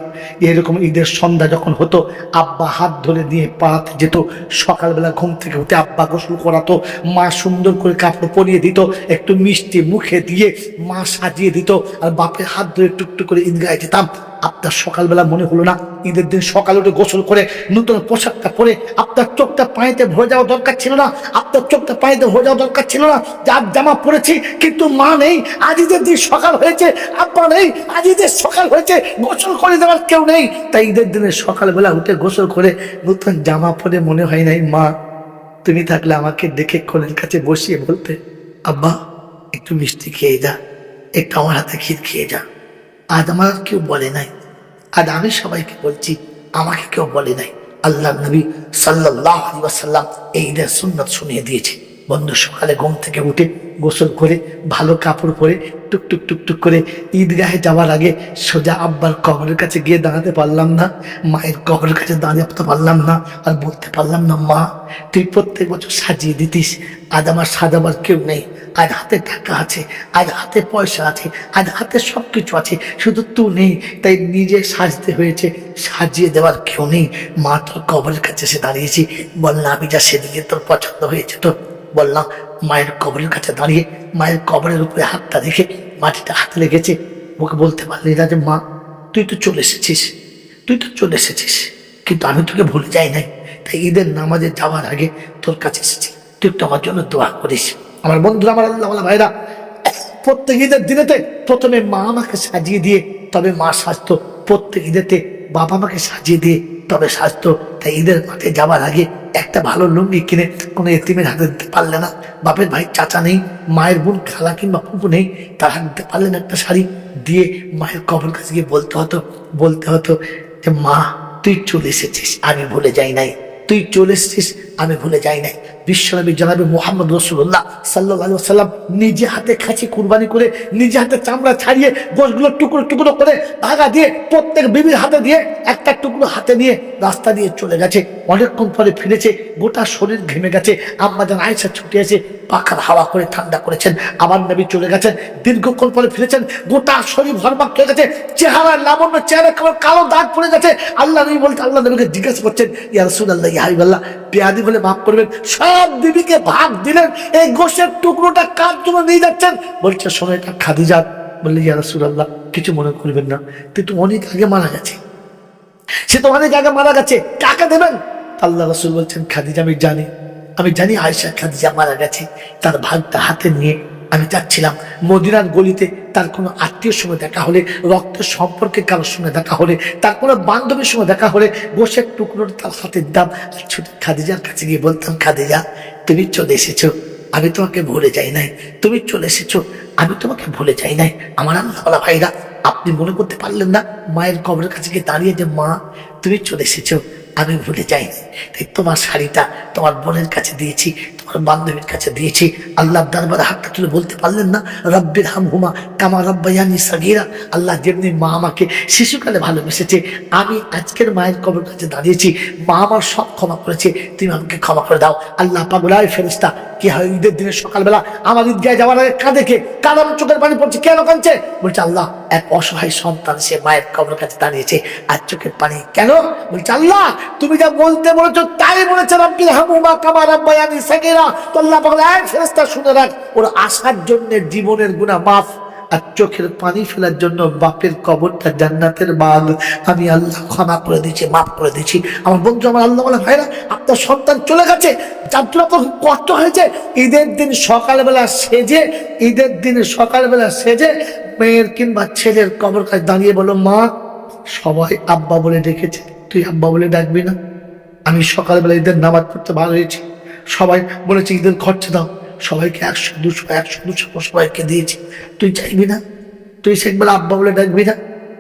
এরকম ঈদের সন্ধ্যা যখন হতো, আব্বা হাত ধরে দিয়ে পাড়াতে যেত, সকালবেলা ঘুম থেকে উঠে আব্বা গোসল করাতো, মা সুন্দর করে কাপড় পরিয়ে দিত, একটু মিষ্টি মুখে দিয়ে মা সাজিয়ে দিত, আর বাপের হাত ধরে টুকটুক করে ঈদগাহে যেতাম। আপনার সকালবেলা মনে হলো না ঈদের দিন সকালে উঠে গোসল করে নতুন পোশাকটা পরে আপনার চোখটা পানিতে ভরে যাওয়া দরকার ছিল না? আপনার চোখটা পানিতে ভরে যাওয়া দরকার ছিল না? যার জামা পরেছি, কিন্তু মা নেই, আজ ঈদের দিন সকাল হয়েছে, আব্বা নেই, আজ ঈদের সকাল হয়েছে, গোসল করে দেওয়ার কেউ নেই। তাই ঈদের দিনের সকালবেলা উঠে গোসল করে নতুন জামা পরে মনে হয় নাই, মা তুমি থাকলে আমাকে দেখে কোলের কাছে বসিয়ে বলতে, আব্বা একটু মিষ্টি খেয়ে যা, একটু আমার হাতে ক্ষীর খেয়ে যা। আজ আমার কেউ বলে নাই, আজ আমি সবাইকে বলছি, আমাকে কেউ বলে নাই। আল্লাহ নবী সাল্লাল্লাহু আলাইহি ওয়াসাল্লাম এই ঈদের সুন্নাত শুনিয়ে দিয়েছে। বন্ধু, সকালে ঘুম থেকে উঠে গোসল করে ভালো কাপড় পরে টুকটুক টুকটুক করে ঈদগাহে যাওয়ার আগে সোজা আব্বার কবরের কাছে গিয়ে দাঁড়াতে পারলাম না, মায়ের কবরের কাছে দাঁড়াতে পারলাম না, আর বলতে পারলাম না, মা তুই প্রত্যেক বছর সাজিয়ে দিতিস, আজ আমার সাজাবার কেউ নেই, আজ হাতে টাকা আছে, আজ হাতে পয়সা আছে, আজ হাতে সব কিছু আছে, শুধু তুই নেই, তাই নিজে সাজতে হয়েছে, সাজিয়ে দেওয়ার কেউ নেই। মা তোর কবরের কাছে এসে দাঁড়িয়েছি, বললাম আমি যা সেদিকে তোর পছন্দ হয়েছে তো? বললাম মায়ের কবরের কাছে দাঁড়িয়ে মায়ের কবরের উপরে হাতটা রেখে মাটিটা হাতে লেগেছে। ওকে বলতে পারলি না যে মা তুই তো চলে এসেছিস, তুই তো চলে এসেছিস, কিন্তু আমি তোকে ভুলে যাই নাই, তাই ঈদের নামাজে যাওয়ার আগে তোর কাছে এসেছি, তুই একটু আমার জন্য দোয়া করিস। আমার বন্ধুরা, আমার আল্লাহওয়ালা ভাইরা, প্রত্যেক ঈদের দিনেতে প্রথমে মা আমাকে সাজিয়ে দিয়ে তবে মা সাজতো, প্রত্যেক ঈদেতে বাবা আমাকে সাজিয়ে দিয়ে তবে সাজতো। তাই ঈদের মাঠে যাওয়ার আগে একটা ভালো লুঙ্গি কিনে কোনো এতিমের হাতে দিতে পারলে না, বাপের ভাই চাচা নেই, মায়ের বোন খালা কিংবা ফুপু নেই, তার হাতে দিতে পারলেন একটা শাড়ি দিয়ে মায়ের কবর কাছে গিয়ে বলতে হতো যে মা তুই চলে এসেছিস, আমি ভুলে যাই নাই, তুই চলে এসেছিস, আমি ভুলে যাই নাই। বিশ্বনবী জনাবে মুহাম্মদ রাসূলুল্লাহ সাল্লাল্লাহু আলাইহি ওয়াসাল্লাম নিজে হাতে খাসি কুরবানি করে, নিজে হাতে চামড়া ছাড়িয়ে গোশগুলো টুকরো টুকরো করে ভাগা দিয়ে প্রত্যেক বিবির হাতে দিয়ে একটা টুকরো হাতে নিয়ে রাস্তা দিয়ে চলে গেছে। অনেকক্ষণ পরে ফিরেছে, গোটা শরীর ঘেমে গেছে। আম্মা জান আয়েশা ছুটে এসে পাখার হাওয়া করে ঠান্ডা করেছেন। আমার নবী চলে গেছেন, দীর্ঘক্ষণ পরে ফিরেছেন, গোটা শরীর ভরমাক হয়ে গেছে, চেহারা লাবণ্য, চেহারা কেমন কালো দাগ পড়ে গেছে। আল্লাহ নবী বলতে আল্লাহ নবীকে জিজ্ঞাসা করছেন, ইয়া রাসূলুল্লাহ, ইয়া হাবিবাল্লাহ, বেয়াদবি বলে মাফ করবেন। সব বিবিকে ভাগ দিলেন, এই গোশের টুকরোটা কার জন্য নিয়ে যাচ্ছেন? বলছে শোনো, এটা খাদিজা। বললে ইয়া রাসূলুল্লাহ কিছু মনে করবেন না, কিন্তু অনেক আগে মারা গেছে, সে তো অনেক আগে মারা গেছে, কাকে দেবেন? আল্লাহ রাসূল বলছেন, খাদিজা আমি জানি আমি জানি আয়েশা খাদিজা মারা গেছে, তার ভাগটা হাতে নিয়ে আমি যাচ্ছিলাম মদিনার গলিতে। তার কোনো আত্মীয়র সঙ্গে দেখা হলে, রক্তের সম্পর্কে কারোর সঙ্গে দেখা হলে, তার কোনো বান্ধবীর সঙ্গে দেখা হলে গোশের টুকরোটা তার হাতে দিতাম। ছোট খাদিজার কাছে গিয়ে বলতাম, খাদিজা তুমি চলে এসেছো, আমি তোমাকে ভুলে যাই নাই। তুমি চলে এসেছো, আমি তোমাকে ভুলে যাই নাই। আমার আল্লাহওয়ালা ভাইরা, আপনি মনে করতে পারলেন না মায়ের কবরের কাছে গিয়ে দাঁড়িয়ে যে মা তুমি চলে এসেছো, আমি ভুলে যাই। তাই তোমার শাড়িটা তোমার বোনের কাছে দিয়েছি, তোমার বান্ধবীর কাছে দিয়েছি। আল্লাহ দরবারে হাতটা তুলে বলতে পারলেন না, রব্বির হামহুমা কামা রাব্বায়ানি সাগীরা। আল্লাহ যেমনি মা আমাকে শিশুকালে ভালোবেসেছে, আমি আজকের মায়ের কবরের কাছে দাঁড়িয়েছি, মা আমার সব ক্ষমা করেছে, তুমি আমাকে ক্ষমা করে দাও। আল্লাহ পাগলায় ফেরেশতা কি হয় ঈদের দিনের সকালবেলা আমার ঈদগাহে যাওয়ার আগে কাঁদে কে? কারণ চোখের পানি পড়ছে, কেন কাঁদছে? বলছে আল্লাহ এক অসহায় সন্তান সে মায়ের কবরের কাছে দাঁড়িয়েছে আর চোখের পানি কেন? বলছে আল্লাহ তুমি যা বলতে বলেছো তাই বলেছে, রব্বির হামহুমা কামা রাব্বায়ানি সাগীরা। তো আল্লাহ পাগলায় ফেরেশতা শুনে রাখ, ওর আসার জন্য জীবনের গুনাহ মাফ আর চোখের পানি ফেলার জন্য বাপের কবরটা জান্নাতের বাগ আমি আল্লাহ ক্ষমা করে দিয়েছি, মাফ করে দিয়েছি। আমার বন্ধু, আমার আল্লাহ বলে ভাইরা, আপনার সন্তান চলে গেছে, যার জন্য খুব কষ্ট হয়েছে। ঈদের দিন সকালবেলা সেজে, ঈদের দিন সকালবেলা সেজে মেয়ের কিংবা ছেলের কবর কাছে দাঁড়িয়ে বলো, মা সবাই আব্বা বলে ডেকেছে, তুই আব্বা বলে ডাকবি না? আমি সকালবেলা ঈদের নামাজ পড়তে ভালো হয়েছি, সবাই বলেছে ঈদের খরচা দাও, সবাইকে 100-200 সবাইকে দিয়েছি, তুই চাইবি না? তুই সেগুলো আব্বা বলে ডাকবি না?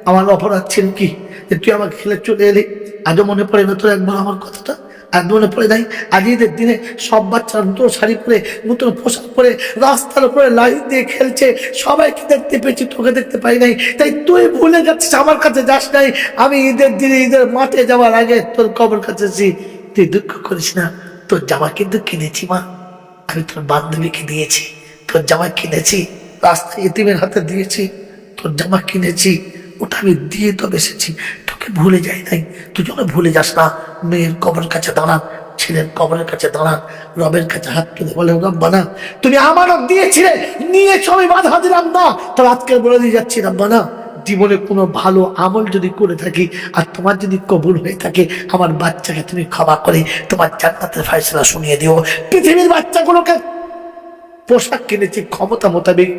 আমার অপরাধ ছিল কি যে তুই আমাকে খেলে চলে এলি? আজও মনে পড়ে না তোর একবার আমার কথাটা? আর মনে পড়ে নাই আজ ঈদের দিনে সব বাচ্চারা নতুন শাড়ি পরে, নতুন পোশাক পরে রাস্তার উপরে লাইন দিয়ে খেলছে, সবাইকে দেখতে পেয়েছি, তোকে দেখতে পাই নাই। তাই তুই ভুলে যাচ্ছিস, আমার কাছে যাস নাই। আমি ঈদের দিনে ঈদের মাঠে যাওয়ার আগে তোর কবর কাছে, তুই দুঃখ করিস না, তোর জামা কিন্তু কিনেছি মা, আমি তোর বান্ধবীকে দিয়েছি, তোর জামা কিনেছি, রাস্তায় এতিমের হাতে দিয়েছি, তোর জামা কিনেছি, ওটা আমি দিয়ে তো বেসেছি, তোকে ভুলে যাই নাই। তুই যখন ভুলে যাস না, মেয়ের কবরের কাছে দাঁড়ান, ছেলের কবরের কাছে দাঁড়ান, রবের কাছে হাত তুলে বলে, রব্বানা তুমি আমানত দিয়েছিলে, নিয়েছো, আমি বাধা দিলাম না, তবে আজকে বলে দিয়ে যাচ্ছি, রব্বানা জীবনে কোনো ভালো আমল যদি করে থাকি আর তোমার যদি কবুল হয়ে থাকে, আমার বাচ্চাকে তুমি ক্ষমা করে তোমার জান্নাতের ফয়সালা শুনিয়ে দিও। পৃথিবীর বাচ্চাগুলোকে পোশাক কিনেছি ক্ষমতা মোতাবেক,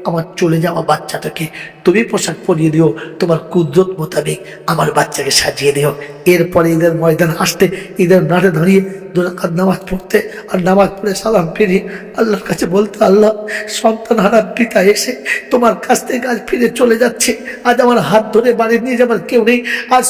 আমার চলে যাওয়া বাচ্চাটাকে তুমি পোশাক পরিয়ে দিও তোমার কুদরত মোতাবেক, আমার বাচ্চাকে সাজিয়ে দিও। এরপরে ঈদের ময়দান আসতে, ঈদের মাঠে দাঁড়িয়ে 2 রাকাত নামাজ পড়তে, আর নামাজ পড়ে সালাম ফিরিয়ে আল্লাহর কাছে বলতে, আল্লাহ সন্তান হারা পিতা এসে তোমার কাছ থেকে আজ ফিরে চলে যাচ্ছে, আজ আমার হাত ধরে বাড়ি নিয়ে যাবার কেউ নেই, আজ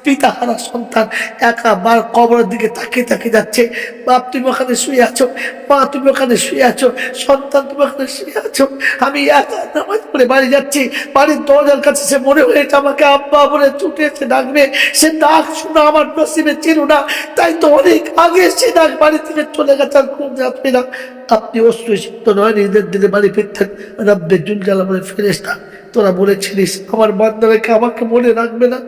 পিতা হারা সন্তান একা বার কবরের দিকে তাকিয়ে তাকিয়ে যাচ্ছে। বাপ তুমি ওখানে শুয়ে আছো, মা তুমি ওখানে শুয়ে আছো, সন্তান তুমি ওখানে শুয়ে আছো, আমি একা নামাজ পড়ে বাড়ি যাচ্ছি, বাড়ির দরজার কাছে সে মনে হয়েছে আমাকে আব্বা বলে ছুটে এসে ডাকবে, সে ডাক শুনে আমার নসিবে ছিল না, তাই তো অনেক আগে সে ডাক বাড়ি থেকে চলে গেছে, আর কোন যাচ্ছে না। আপনি অশ্রুসিক্ত নয়, ঈদের দিনে বাড়ি ফিরতেন, রব্বে জুল জালালের ফেরেশতা তোরা বলেছিলিস আমার বান্দারাকে আমাকে মনে রাখবে না,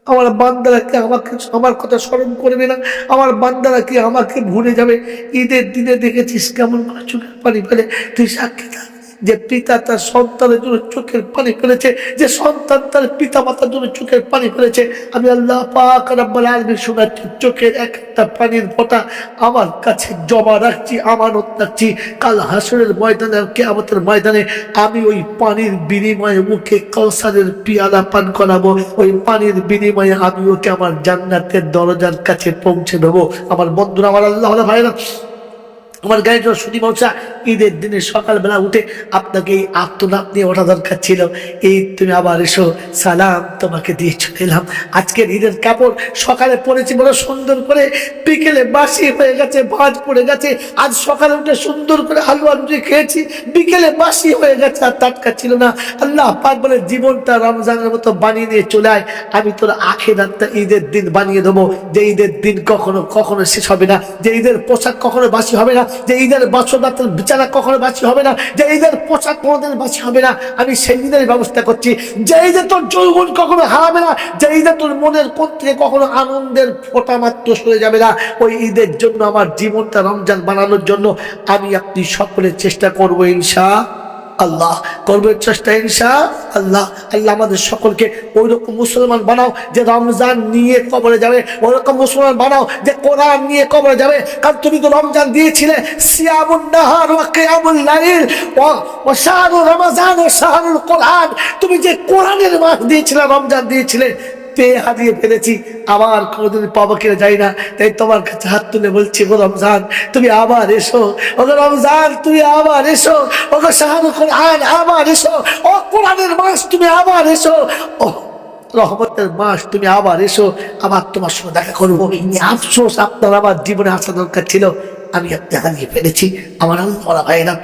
আমার বান্দারা কি আমাকে আমার কথা স্মরণ করবে না, আমার বান্দারা কি আমাকে ভুলে যাবে? ঈদের দিনে দেখেছিস কেমন করে চোখের পানি ফেলে? তুই সাক্ষী থাক যে পিতা তার সন্তানের জন্য চোখের পানি ফেলেছে, যে সন্তান তার পিতা মাতার জন্য চোখের পানি ফেলেছে। আমি আল্লাহ পাক রব্বুল আলামিন শোনাচ্ছি, চোখের একটা পানির ফোঁটা আমার কাছে জমা রাখছি, আমানত রাখছি, কাল হাসরের ময়দানে, কিয়ামতের ময়দানে আমি ওই পানির বিনিময়ে মুখে কাউসারের পিয়ালা পান করাবো, ওই পানির বিনিময়ে আমি ওকে আমার জান্নাতের দরজার কাছে পৌঁছে দেবো। আমার বন্ধুরা, আমার আল্লাহ ভাইরা, আমার গায়ে শুনি মৌসা, ঈদের দিনে সকালবেলা উঠে আপনাকে এই আত্মনাপ নিয়ে ওঠা দরকার ছিল। এই তুমি আবার এসো, সালাম তোমাকে দিয়ে চলে এলাম। আজকের ঈদের কাপড় সকালে পরেছি বড় সুন্দর করে, বিকেলে বাসি হয়ে গেছে, ভাঁজ পড়ে গেছে। আজ সকালে উঠে সুন্দর করে হালুয়া রুটি খেয়েছি, বিকেলে বাসি হয়ে গেছে, আর টাটকা ছিল না। আল্লাহ পাক বলে জীবনটা রমজানের মতো বানিয়ে নিয়ে চলে আয়, আমি তোর আখিরাতটা ঈদের দিন বানিয়ে দেবো, যে ঈদের দিন কখনো কখনো শেষ হবে না, যে ঈদের পোশাক কখনো বাসি হবে না, যে ঈদের বাসনাতের বিচারা কখনো বাসি হবে না, যে ঈদের পোশাক কোনোদিন বাসি হবে না। আমি সেই ঈদের ব্যবস্থা করছি, যে ঈদে তোর যৌবন কখনো হারাবে না, যে ঈদে তোর মনের কোণ থেকে কখনো আনন্দের ফোঁটা মাত্র সরে যাবে না। ওই ঈদের জন্য আমার জীবনটা রমজান বানানোর জন্য আমি আপনি সকলে চেষ্টা করবো ইনশাআল্লাহ। আল্লাহ করবে চেষ্টা ইনশাআল্লাহ। আল্লাহ আমাদের সকলকে ওই রকম মুসলমান বানাও যে রমজান নিয়ে কবরে যাবে, ওই রকম মুসলমান বানাও যে কোরআন নিয়ে কবরে যাবে। কারণ তুমি তো রমজান দিয়েছিলে সিয়ামুন নাহার ওয়া কিয়ামুল লাইল ওয়া শাহরু রমজান ওয়া শাহরুল কোরআন, তুমি যে কোরআনের মাস দিয়েছিলে, রমজান দিয়েছিলে, পেয়ে হারিয়ে ফেলেছি, আবার কোনোদিন পাবো কিনা যাই না। তাই তোমার কাছে হাত তুলে বলছি, গো রমজান তুমি আবার এসো, ওগো রমজান তুমি আবার এসো, ওগো শাহরুল কোরআন আবার এসো, ও কোরআনের মাস তুমি আবার এসো, ও রহমতের মাস তুমি আবার এসো, আবার তোমার সঙ্গে দেখা করবো। আফসোস আপনার আমার জীবনে আসা দরকার ছিল, আমি আপনি হারিয়ে ফেলেছি। আমার আল্লাহ ভাইরা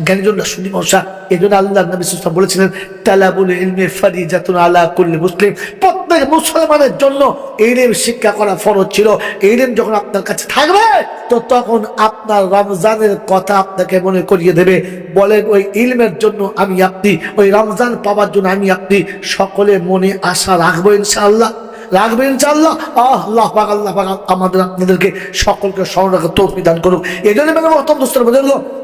জ্ঞানীজনরা শুনি মশা, এই জন্য আল্লাহ নবী সাল্লাল্লাহু আলাইহি ওয়াসাল্লাম বলেছিলেন তালাবুল ইলমি ফারিজাতুন আলা কুল্লি মুসলিম, প্রত্যেক মুসলমানের জন্য ইলম শিক্ষা করা ফরজ ছিল। ইলম যখন আপনার কাছে থাকবে তো তখন আপনার রমজানের কথা আপনাকে মনে করিয়ে দেবে। বলেন ওই ইলমের জন্য আমি আপনি, ওই রমজান পাওয়ার জন্য আমি আপনি সকলে মনে আশা রাখবো ইনশাআল্লাহ, রাখবেন ইনশাআল্লাহ। আল্লাহ পাক আমাদের আপনাদেরকে সকলকে স্মরণ রাখার তৌফিক দান করুক। এই জন্য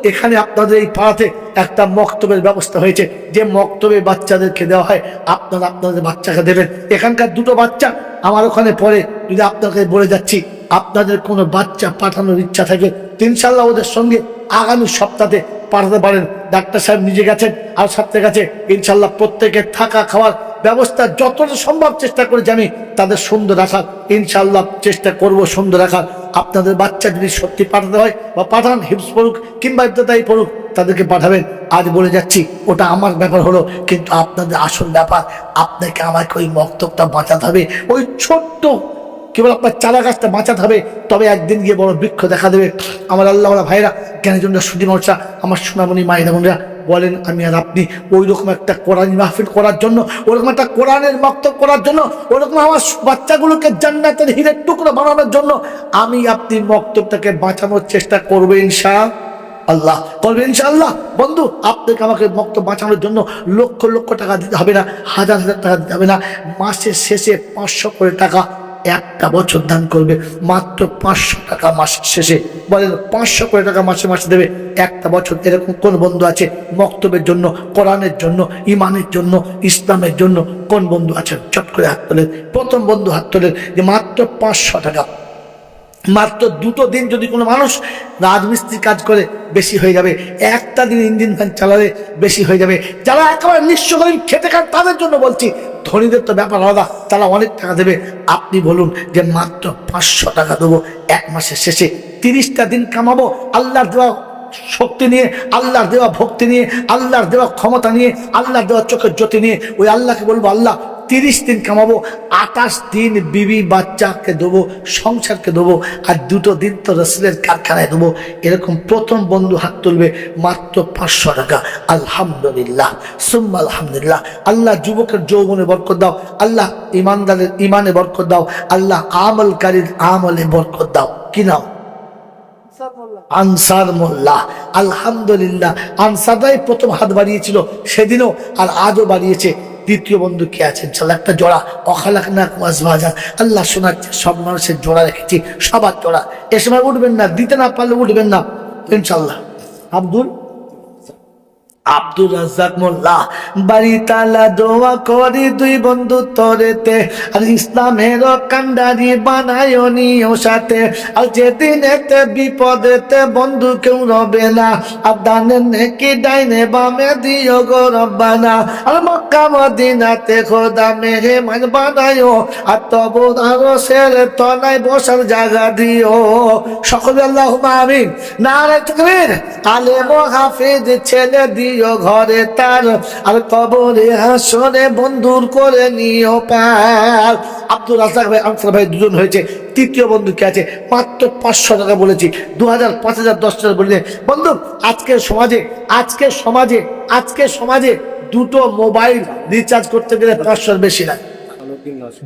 এখানে আপনাদের এই পাড়াতে একটা মক্তবের ব্যবস্থা হয়েছে, যে মক্তবে বাচ্চাদেরকে দেওয়া হয়, আপনারা আপনাদের বাচ্চাকে দেবেন। এখানকার দুটো বাচ্চা আমার ওখানে পড়ে, যদি আপনাকে বলে যাচ্ছি আপনাদের কোনো বাচ্চা পাঠানোর ইচ্ছা থাকে ইনশাআল্লাহ ওদের সঙ্গে আগামী সপ্তাহে পাঠাতে পারেন। ডাক্তার সাহেব নিজে গেছেন আর সাথে গেছে, ইনশাআল্লাহ প্রত্যেকের থাকা খাওয়ার ব্যবস্থা যতটা সম্ভব চেষ্টা করেছি আমি তাদের সুন্দর রাখার, ইনশাআল্লাহ চেষ্টা করব সুন্দর রাখার। আপনাদের বাচ্চা যদি সত্যি পাঠাতে হয় বা পাঠান, হিফজ পড়ুক কিংবা ইবতেদায়ী পড়ুক, তাদেরকে পাঠাবেন। আজ বলে যাচ্ছি ওটা আমার ব্যাপার হলো, কিন্তু আপনাদের আসল ব্যাপার, আপনাকে আমাকে ওই মক্তবটা বাঁচাতে হবে, ওই ছোট্ট কেবল আপনার চারা গাছটা বাঁচাতে হবে, তবে একদিন গিয়ে বড় বৃক্ষ দেখা দেবে। আমার আল্লাহ ভাইরা জ্ঞানীজনরা সুদী মর্চা, আমার সোনামণি মায়েরা বোনেরা, বলেন আমি আর আপনি ওই রকম একটা কোরআনী মাহফিল করার জন্য, ওরকম একটা কোরআনের মক্তব করার জন্য, ওরকম আমার বাচ্চাগুলোকে জান্নাতের হীরের টুকরো বানানোর জন্য আমি আপনি মক্তবটাকে বাঁচানোর চেষ্টা করবো ইনশাআল্লাহ, করবে ইনশাআল্লাহ। বন্ধু আপনাকে আমাকে মক্তব বাঁচানোর জন্য লক্ষ লক্ষ টাকা দিতে হবে না, হাজার হাজার টাকা দিতে হবে না, মাসের শেষে 500 করে টাকা একটা বছর দান করবে, মাত্র 500 টাকা মাসের শেষে। বলেন 500 করে টাকা মাসে মাসে দেবে একটা বছর। এরকম কোন বন্ধু আছে মক্তবের জন্য, কোরআনের জন্য, ইমানের জন্য, ইসলামের জন্য কোন বন্ধু আছেন? চট করে হাত তোলেন। প্রথম বন্ধু হাত তোলেন যে মাত্র 500 টাকা। মাত্র 2টো দিন যদি কোনো মানুষ রাজমিস্ত্রি কাজ করে বেশি হয়ে যাবে, একটা দিন ইঞ্জিন ফ্যান চালালে বেশি হয়ে যাবে। যারা একেবারে নিঃস্ব করে খেতে খান তাদের জন্য বলছি, ধনীদের তো ব্যাপার আলাদা, তারা অনেক টাকা দেবে। আপনি বলুন যে মাত্র 500 টাকা দেবো, এক মাসের শেষে 30টা দিন কামাবো, আল্লাহর দেওয়া শক্তি নিয়ে, আল্লাহর দেওয়া ভক্তি নিয়ে, আল্লাহর দেওয়া ক্ষমতা নিয়ে, আল্লাহর দেওয়া চোখের জ্যোতি নিয়ে। ওই আল্লাহকে বলবো আল্লাহ 30 দিন কামাবো, 28 দিন বিবি বাচ্চাকে দেবো, সংসারকে দেবো, আর 2টো দিন তো রসুলের কারখানায় দেবো। এরকম প্রথম বন্ধু হাত তুলবে মাত্র 500 টাকা। আলহামদুলিল্লাহ সুম্মা আলহামদুলিল্লাহ। আল্লাহ যুবকের যৌবনে বরকত দাও, আল্লাহ ইমানদারের ইমানে বরকত দাও, আল্লাহ আমলকারীর আমলে বরকত দাও। কি নাও? আনসার মোল্লা। আলহামদুলিল্লাহ, আনসাররাই প্রথম হাত বাড়িয়েছিল সেদিনও, আর আজও বাড়িয়েছে। দ্বিতীয় বন্ধু কে আছেন? ইনশাআল্লাহ একটা জোড়া, অখালাকনাকুম আজওয়াজা। আল্লাহ শোনাচ্ছে সব মানুষের জোড়া রেখেছি, সবার জোড়া। এ সময় উঠবেন না, দিতে না পারলে উঠবেন না ইনশাআল্লাহ। আব্দুর রাজ্জাক মোল্লা। বাড়ি তালা দোয়া করি দুই বন্ধু তরেতে, আর ইসলামের কান্ডারি বানায় নিও সাথে। আর যেদিনেতে বিপদেতে বন্ধু কেউ রবে না, আর দানের নেকি ডাইনে বামে দিও গো রব্বানা। আর মক্কা মদিনাতে খোদা মেহমান বানায়ও, আর তবু আরশের তলায় বসার জায়গা দিও। সকলে আল্লাহুম্মা আমিন। নারায়ে তাকবীর। আলেম ও হাফেজ ছেলে দিও ঘরে তার, আর কবরে হাসরে বন্ধুর করে নিও পার। আব্দুর রাজ্জাক ভাই, আনসার ভাই দুজন হয়েছে। তৃতীয় বন্ধু কে আছে? মাত্র 500 টাকা বলেছি, 2000, 5000, 10,000 বললে বন্ধু। আজকের সমাজে 2টো মোবাইল রিচার্জ করতে গেলে 500 বেশি না।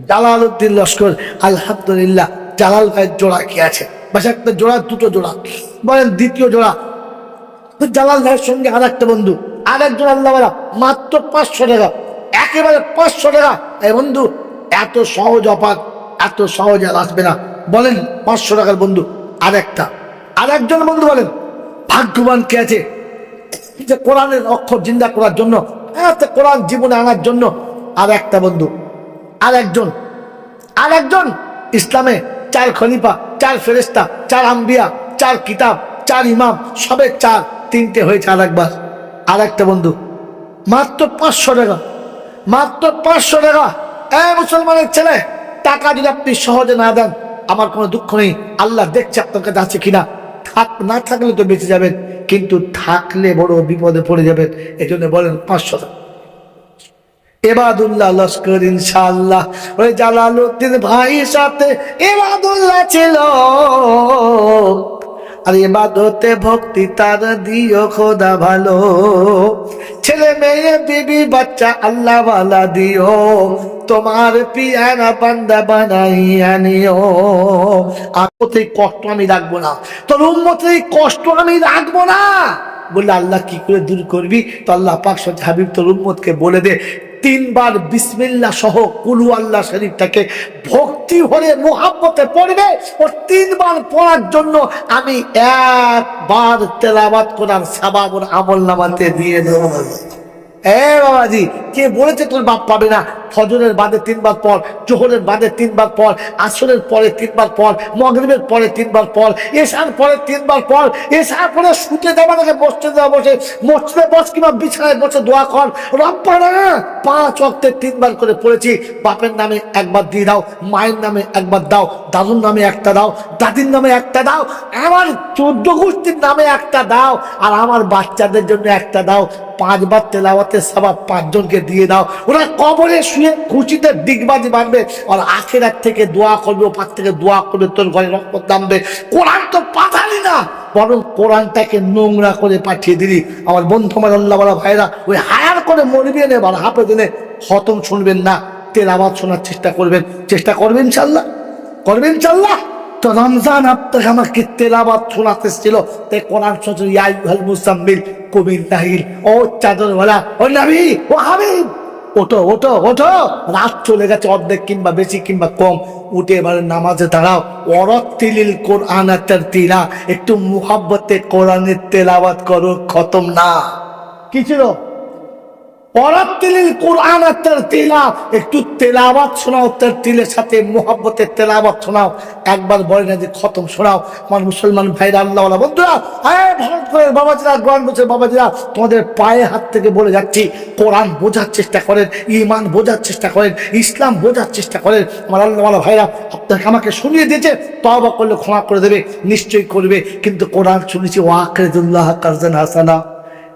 জালালউদ্দিন লস্কর। আলহামদুলিল্লাহ। জালাল ভাইয়ের জোড়া কি আছে? বাস একটা জোড়া, 2টো জোড়া। বলেন দ্বিতীয় জোড়া জালাল ভাইয়ের সঙ্গে আর একটা বন্ধু, আর একজন আল্লাহ মাত্র 500 টাকা, একেবারে 500 টাকা। এই বন্ধু এত সহজ অপাত, এত সহজ আর আসবে না। বলেন 500 টাকার বন্ধু আর একজন বন্ধু। বলেন ভাগ্যবান কে আছে? যে কোরআনের অক্ষর জিন্দা করার জন্য, কোরআন জীবনে আনার জন্য। আর একটা বন্ধু, আর একজন ইসলামে 4 খলিফা, 4 ফেরেশতা, 4 আম্বিয়া, 4 কিতাব, 4 ইমাম, সবে 4, 3টে হয়েছে আর একবার। আর একটা বন্ধু মাত্র 500 টাকা, মাত্র 500 টাকা। মুসলমানের ছেলে, টাকা যদি আপনি সহজে না দেন, আমার কোনো দুঃখ নেই, আল্লাহ দেখছে আপনার কাছে আছে কিনা। না থাকলে তো বেঁচে যাবেন, কিন্তু থাকলে বড় বিপদে পড়ে যাবেন। এই জন্য বলেন 500 টাকা। এবাদুল্লাহ লস্কর ইনশাআল্লাহ, ওই জালালউদ্দিন ভাই সাথে এবাদুল্লাহ ছিল। আর ইবাদতে ভক্তি তার দিও খোদা ভালো, ছেলে মেয়ে বিবি বাচ্চা আল্লাহ ওয়ালা দিও, তোমার পিয়ারা বান্দা বানাইয়া নিও। উম্মতের কষ্ট আমি রাখবো না, তোর উম্মতের কষ্ট আমি রাখবো না। বললে আল্লাহ কি করে দূর করবি? তো আল্লাহ পাক হাবিব তোর উম্মতকে বলে দে 3 বার বিসমিল্লাহ সহ কুলু আল্লাহ শরীফটাকে ভক্তি ভরে মুহাব্বতে পড়বে। ও 3 বার পড়ার জন্য আমি 1 বার তেলাওয়াত করার সওয়াব ওর আমলনামাতে দিয়ে দেব। বাবাজি, কে বলেছে তোর বাপ পাবে না? ফজরের বাদে 3 বার পর, জোহরের বাদে 3 বার পর, আসরের পরে 3 বার পর, মাগরিবের পরে 3 বার পর, এশার পরে 3 বার পর। এশার পরে শুতে যাবার আগে মসজিদে বসে, মসজিদে বস কিংবা বিছানায় বসে দোয়া কর, রব্বানা 5 ওয়াক্তে 3 বার করে পড়েছি। বাপের নামে 1 বার দিয়ে দাও, মায়ের নামে 1 বার দাও, দাদুর নামে 1টা দাও, দাদির নামে 1টা দাও, আমার 14 গোষ্ঠীর নামে 1টা দাও, আর আমার বাচ্চাদের জন্য 1টা দাও। 5 বার তেলাওয়াতের সওয়াব 5 জনকে দিয়ে দাও। ওরা কবরে শুয়ে খুশিতে ডিগবাজি বাঁধবে, আর আখিরাত থেকে দোয়া করবে, ওপার থেকে দোয়া করবে, তোর ঘরে রহমত নামবে। কোরআন তো পাঠালি না, বরং কোরআনটাকে নোংরা করে পাঠিয়ে দিলি। আমার বন্ধু, আমার আল্লাহ ওয়ালা ভাইরা, ওই হায়ার করে মরবি এনে বা হাফেজ এনে খতম শুনবেন না, তেলাওয়াত শোনার চেষ্টা করবেন ইনশাআল্লাহ, করবেন ইনশাআল্লাহ। তো রমজান আপনাকে আমাকে তেলাওয়াত শোনাতে ছিল, তাই কোরআন শুনছে, ইয়া আইয়ুহাল মুজাম্মিল কুমিল লাইল, ও চাদরওয়ালা, ও নবী, ও হাবিব, ওঠো ওঠো ওঠো, রাত চলে গেছে অর্ধেক কিংবা বেশি কিংবা কম, উঠে এবারে নামাজে দাঁড়াও। ওয়ারাত্তিলিল কোরআন তারতিলা, একটু মুহাব্বতে কোরআনের তেলাওয়াত করো, খতম না। কি ছিল? ওয়ারাত্তিলিল কোরআন তারতিলা, একটু তেলাওয়াত শোনাও, তারতিলের সাথে মুহাব্বতের তেলাওয়াত শোনাও। একবার বলে না যে খতম শোনাও। আমার মুসলমান ভাইরা, আল্লাহ ওয়ালা বন্ধুরা, ভারত করে বাবাজিরা, গ্রাম বছর বাবাজিরা, তোমাদের পায়ে হাত থেকে বলে যাচ্ছি, কোরআন বোঝার চেষ্টা করেন, ঈমান বোঝার চেষ্টা করেন, ইসলাম বোঝার চেষ্টা করেন। আমার আল্লাহ ওয়ালা ভাইরা, আপনাকে আমাকে শুনিয়ে দিয়েছে, তওবা করলে ক্ষমা করে দেবে, নিশ্চয়ই করবে। কিন্তু কোরআন শুনেছি, ওয়াকরিদুল্লাহ কারজান হাসানা।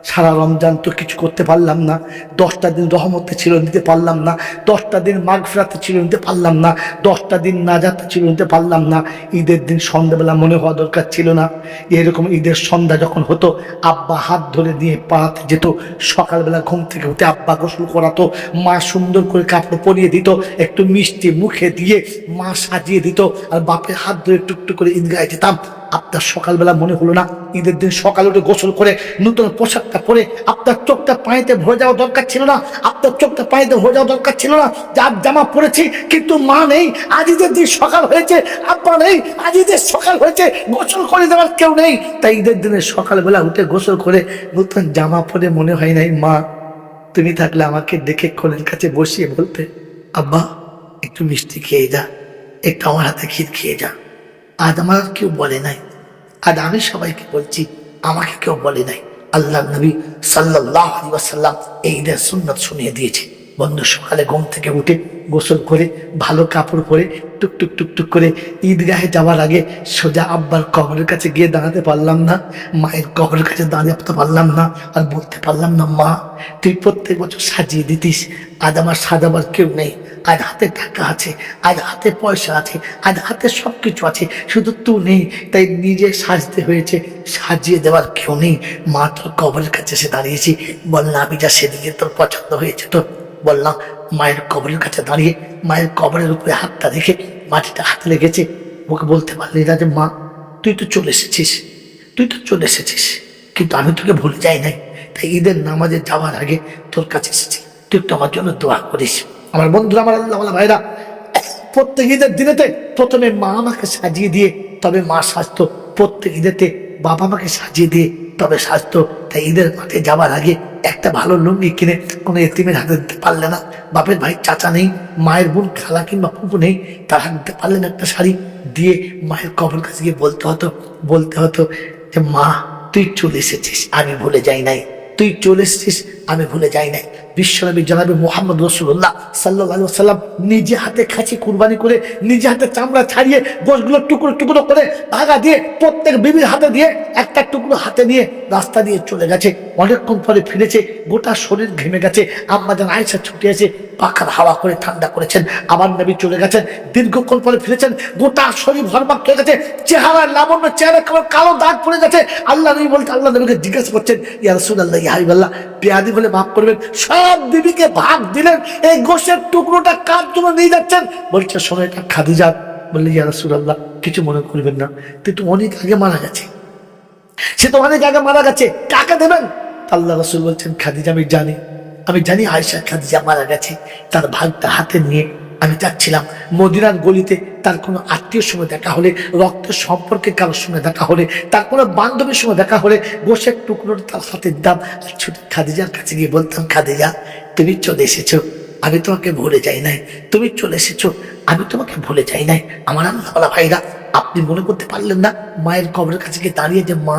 সারা রমজান তো কিছু করতে পারলাম না, 10টা দিন রহমতে ছিল, নিতে পারলাম না, 10টা দিন মাগফিরাতে ছিল, নিতে পারলাম না, 10টা দিন নাজাতে ছিল, নিতে পারলাম না। ঈদের দিন সন্ধ্যাবেলা মনে হওয়া দরকার ছিল না? এরকম ঈদের সন্ধ্যা যখন হতো, আব্বা হাত ধরে দিয়ে পাড়াতে যেত, সকালবেলা ঘুম থেকে উঠে আব্বা গোসল করাতো, মা সুন্দর করে কাপড় পরিয়ে দিত, একটু মিষ্টি মুখে দিয়ে মা সাজিয়ে দিত, আর বাপের হাত ধরে টুকটুক করে ঈদগাহে যেতাম। আপনার সকালবেলা মনে হলো না ঈদের দিন সকালে উঠে গোসল করে নতুন পোশাকটা পরে আপনার চোখটা পানিতে ভরে যাওয়া দরকার ছিল না? আপনার চোখটা পানিতে ভরে যাওয়া দরকার ছিল না? যার জামা পরেছি, কিন্তু মা নেই, আজ ঈদের দিন সকাল হয়েছে, আব্বা নেই, আজ ঈদের সকাল হয়েছে, গোসল করে দেওয়ার কেউ নেই। তাই ঈদের দিনে সকালবেলা উঠে গোসল করে নতুন জামা পরে মনে হয় নাই, মা তুমি থাকলে আমাকে ডেকে কোলের কাছে বসিয়ে বলতে, আব্বা একটু মিষ্টি খেয়ে যা, একটু আমার হাতে ক্ষীর খেয়ে যা। আজ আমার কেউ বলে নাই, আজ আমি সবাইকে বলছি, আমাকে কেউ বলে নাই। আল্লাহ নবী সাল্লাল্লাহু আলাইহি ওয়াসাল্লাম এই ঈদের সুন্নাত শুনিয়ে দিয়েছে। বন্ধু, সকালে ঘুম থেকে উঠে গোসল করে ভালো কাপড় পরে টুকটুক টুকটুক করে ঈদগাহে যাওয়ার আগে সোজা আব্বার কবরের কাছে গিয়ে দাঁড়াতে পারলাম না, মায়ের কবরের কাছে দাঁড়াতে পারলাম না, আর বলতে পারলাম না, মা তুই প্রত্যেক বছর সাজিয়ে দিতিস, আজ আমার সাজাবার কেউ নেই, আজ হাতে টাকা আছে, আজ হাতে পয়সা আছে, আজ হাতে সব কিছু আছে, শুধু তুই নেই, তাই নিজে সাজতে হয়েছে, সাজিয়ে দেওয়ার কেউ নেই। মা তোর কবরের কাছে এসে দাঁড়িয়েছি, বললাম আমি যা সেদিকে তোর পছন্দ হয়েছে তো? বললাম মায়ের কবরের কাছে দাঁড়িয়ে মায়ের কবরের উপরে হাতটা রেখে মাটিটা হাতে লেগেছে। ওকে বলতে পারলি না যে মা তুই তো চলে এসেছিস, তুই তো চলে এসেছিস, কিন্তু আমি তোকে ভুলে যাই নাই, তাই ঈদের নামাজে যাওয়ার আগে তোর কাছে এসেছি, তুই একটু আমার জন্য দোয়া করিস। আমার বন্ধুরা, আমার আল্লাহ ওয়ালা ভাইরা, প্রত্যেক ঈদের দিনেতে প্রথমে মা আমাকে সাজিয়ে দিয়ে তবে মা সাজতো। প্রত্যেক ঈদেতে বাবা মাকে সাজিয়ে দিয়ে তবে সাজতো। তাই ঈদের মাঠে যাওয়ার আগে একটা ভালো লুঙ্গি কিনে কোনো এতিমের হাতে দিতে পারলে না, বাপের ভাই চাচা নেই, মায়ের বোন খালা কিংবা ফুপু নেই, তার হাতে দিতে পারলেন একটা শাড়ি দিয়ে মায়ের কবর কাছে গিয়ে বলতে হতো যে মা তুই চলে এসেছিস, আমি ভুলে যাই নাই, তুই চলে এসেছিস, আমি ভুলে যাই নাই। বিশ্বনবী জনাবে মুহাম্মদ রাসূলুল্লাহ সাল্লাল্লাহু আলাইহি ওয়াসাল্লাম নিজে হাতে খাসি কুরবানি করে, নিজে হাতে চামড়া ছাড়িয়ে গোশগুলো টুকরো টুকরো করে ভাগা দিয়ে প্রত্যেক বিবির হাতে দিয়ে একটা টুকরো হাতে নিয়ে রাস্তা দিয়ে চলে গেছে। অনেকক্ষণ পরে ফিরেছে, গোটা শরীর ঘেমে গেছে। আম্মাজান আয়েশা ছুটে এসে পাখার হাওয়া করে ঠান্ডা করেছেন। আবার নবী চলে গেছেন, দীর্ঘক্ষণ পরে ফিরেছেন, গোটা শরীর ভরমাক হয়ে গেছে, চেহারা লাবণ্য, চেহারা কেমন কালো দাগ পড়ে গেছে। আল্লাহ নবী বলতে আল্লাহ নবীকে জিজ্ঞাসা করছেন, ইয়া রাসূলুল্লাহ, ইয়া হাবিবাল্লাহ, বেয়াদবি বলে মাফ করবেন। সব বিবিকে ভাগ দিলেন, এই গোশের টুকরোটা কার জন্য নিয়ে যাচ্ছেন? বলছে শোনো, এটা খাদিজা। বললে ইয়া রাসূলুল্লাহ, কিছু মনে করবেন না, কিন্তু অনেক আগে মারা গেছে, সে তো অনেক আগে মারা গেছে, কাকে দেবেন? আল্লাহ রাসূল বলছেন, খাদিজা, আমি জানি আয়েশা খাদিজা মারা গেছে। তার ভাগটা হাতে নিয়ে আমি যাচ্ছিলাম মদিনার গলিতে, তার কোনো আত্মীয়র সঙ্গে দেখা হলে, রক্তের সম্পর্কে কারোর সঙ্গে দেখা হলে, তার কোনো বান্ধবীর সঙ্গে দেখা হলে গোশের টুকরোটা তার হাতে দিতাম, আর ছুটে খাদিজার কাছে গিয়ে বলতাম, খাদিজা তুমি চলে এসেছো, আমি তোমাকে ভুলে যাই নাই, তুমি চলে এসেছো, আমি তোমাকে ভুলে যাই নাই। আমার আল্লাহওয়ালা ভাইরা, আপনি মনে করতে পারলেন না মায়ের কবরের কাছে গিয়ে দাঁড়িয়ে যে মা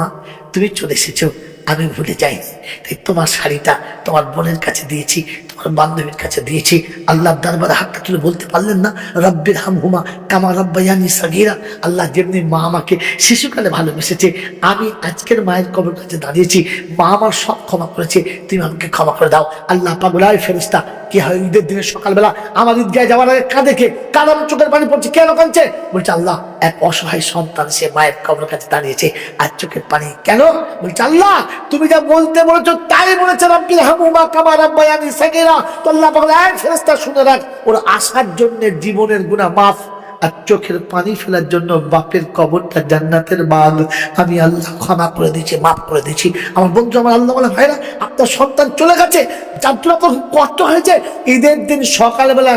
তুমি চলে এসেছো, আমি ভুলে যাইনি। তাই তোমার শাড়িটা তোমার বোনের কাছে দিয়েছি, তোমার বান্ধবীর কাছে দিয়েছি। আল্লাহর দরবারে হাতটা তুলে বলতে পারলেন না, রব্বির হামহুমা কামা রব্বায়ানি সাগীরা। আল্লাহ যেমনি মা আমাকে শিশুকালে ভালোবেসেছে, আমি আজকের মায়ের কবরের কাছে দাঁড়িয়েছি, মা আমার সব ক্ষমা করেছে, তুমি আমাকে ক্ষমা করে দাও। আল্লাহ পাগলায় ফেরেশতা কি হয় ঈদের দিনের সকালবেলা আমার ঈদগাহে যাওয়ার আগে কাঁদে কে, কারণ চোখের পানি পড়ছে, কেন কাঁদছে? বলছে আল্লাহ, এক অসহায় সন্তান সে মায়ের কবরের কাছে দাঁড়িয়েছে, আর চোখের পানি কেন? বলছে আল্লাহ তুমি যা বলতে বলেছো তাই বলেছে, রব্বির হামহুমা কামা রব্বায়ানি সাগীরা। তো আল্লাহ পাগলায় ফেরেশতা শুনে রাখ, ওর আসার জন্য জীবনের গুনাহ মাফ, আর চোখের পানি ফেলার জন্য বাপের কবরটা জান্নাতের বাগ আমি আল্লাহ ক্ষমা করে দিয়েছি, মাফ করে দিয়েছি। আমার বন্ধু, আমার আল্লাহ বলে ভাইরা, আপনার সন্তান চলে গেছে, যার জন্য আপনার কষ্ট হয়েছে, ঈদের দিন সকালবেলা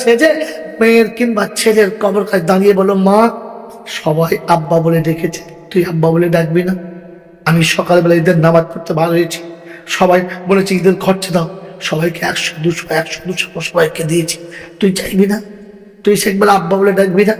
সেজে মেয়ের কিংবা ছেলের কবর কাছে দাঁড়িয়ে বলো, মা সবাই আব্বা বলে ডেকেছে, তুই আব্বা বলে ডাকবি না? আমি সকালবেলা ঈদের নামাজ পড়তে ভালো হয়েছি, সবাই বলেছে ঈদের খরচা দাও, সবাইকে 100-200 সবাইকে দিয়েছি, তুই চাইবি না? তুই সেগুলো আব্বা বলে ডাকবি না?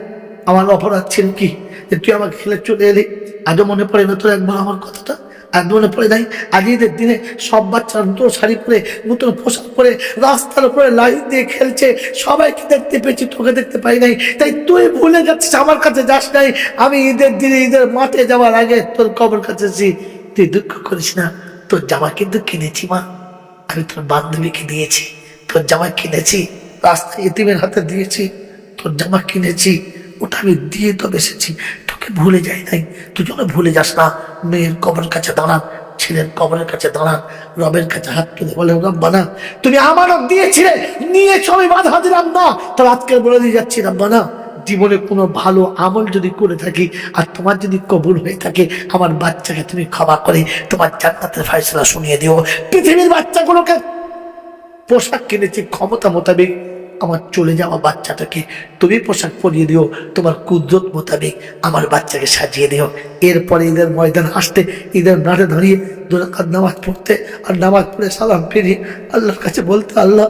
আমার অপরাধ ছিল কি যে তুই আমাকে খেলে চলে এলি? আজও মনে পড়ে না তোর একবার আমার কথাটা? আর মনে পড়ে নাই আজ ঈদের দিনে সব বাচ্চারা নতুন শাড়ি পরে, নতুন পোশাক পরে রাস্তার উপরে লাইন দিয়ে খেলছে, সবাইকে দেখতে পেয়েছি, তোকে দেখতে পাই নাই। তাই তুই ভুলে যাচ্ছিস, আমার কাছে যাস নাই। আমি ঈদের দিনে ঈদের মাঠে যাওয়ার আগে তোর কবর কাছে তুই দুঃখ করিস না, তোর জামা কিন্তু কিনেছি মা, আমি তোর বান্ধবীকে দিয়েছি, তোর জামা কিনেছি, রাস্তায় এতিমের হাতে দিয়েছি, তোর জামা কিনেছি, ওটা আমি দিয়ে তো বেসেছি, তোকে ভুলে যাই নাই। তুই যেন ভুলে যাস না। মেয়ের কবরের কাছে দাঁড়ান, ছেলের কবরের কাছে দাঁড়ান, রবের কাছে হাত তুলে বলে, রব্বানা তুমি আমানত দিয়েছিলে, নিয়েছো, আমি বাধা দিলাম না, তোর আজকে বলে দিয়ে যাচ্ছি, রব্বানা জীবনে কোনো ভালো আমল যদি করে থাকি আর তোমার যদি কবুল হয়ে থাকে, আমার বাচ্চাকে তুমি ক্ষমা করে তোমার জান্নাতের ফয়সালা শুনিয়ে দিও। পৃথিবীর বাচ্চাগুলোকে পোশাক কিনেছি ক্ষমতা মোতাবেক, আমার চলে যাওয়া বাচ্চাটাকে তুমি পোশাক পরিয়ে দিও, তোমার কুদরত মোতাবেক আমার বাচ্চাকে সাজিয়ে দিও। এরপরে ঈদের ময়দান আসতে, ঈদের মাঠে দাঁড়িয়ে 2 রাকাত নামাজ পড়তে, আর নামাজ পড়ে সালাম ফিরিয়ে আল্লাহর কাছে বলতে, আল্লাহ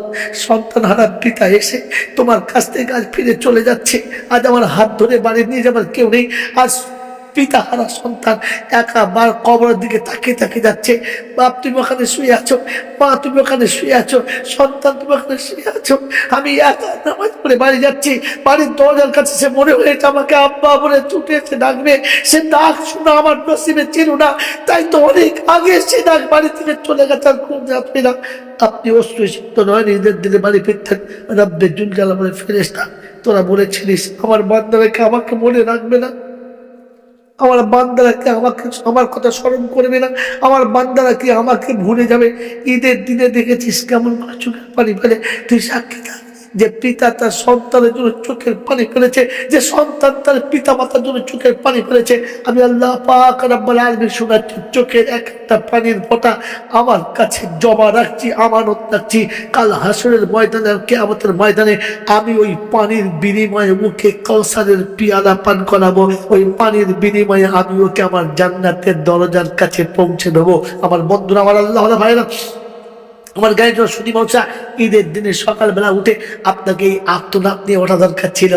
সন্তান হারা পিতা এসে তোমার কাছ থেকে আজ ফিরে চলে যাচ্ছে, আজ আমার হাত ধরে বাড়ি নিয়ে যাবার কেউ নেই, আজ পিতা হারা সন্তান একা বার কবরের দিকে তাকিয়ে তাকিয়ে যাচ্ছে। বাপ তুমি ওখানে শুয়ে আছো, মা তুমি ওখানে শুয়ে আছো, সন্তান তুমি ওখানে শুয়ে আছো, আমি একা নামাজ পড়ে বাড়ি যাচ্ছি, বাড়ির দরজার কাছে সে মনে হয়েছে আমাকে আব্বা বলে ছুটে এসে ডাকবে, সে ডাক শুনে আমার নসিবে ছিল না, তাই তো অনেক আগে সে ডাক বাড়ি থেকে চলে গেছে, আর কোন যাবে না। আপনি অস্ত্রসিদ্ধ নয়, ঈদের দিনে বাড়ি ফিরতেন, রব্বে জুল জালাল বলে, ফেরেশতা তোরা বলেছিলিস আমার বান্দাকে আমাকে মনে রাখবে না, আমার বান্দারা কি আমাকে আমার কথা স্মরণ করবে না, আমার বান্দারা কি আমাকে ভুলে যাবে? ঈদের দিনে দেখেছিস কেমন করে চোখের পানি ফেলে, তুই সাক্ষী থাক, যে পিতা তার সন্তানের জন্য চোখের পানি ফেলেছে, যে সন্তান তার পিতা মাতার জন্য চোখের পানি ফেলেছে, আমি আল্লাহ পাক রব্বুল আলামিন শোনাচ্ছি, চোখের একটা পানির ফোঁটা আমার কাছে জমা রাখছি, আমানত রাখছি। কাল হাসরের ময়দানে আর কিয়ামতের ময়দানে আমি ওই পানির বিনিময়ে মুখে কাউসারের পিয়ালা পান করাবো। ওই পানির বিনিময়ে আমি ওকে আমার জান্নাতের দরজার কাছে পৌঁছে দেবো। আমার বন্ধুরা, আমার আল্লাহ ভাইরা, আমার গায়ে জোর সুদী মৌসা, ঈদের দিনে সকালবেলা উঠে আপনাকে এই আত্মনাপ নিয়ে ওঠা দরকার ছিল।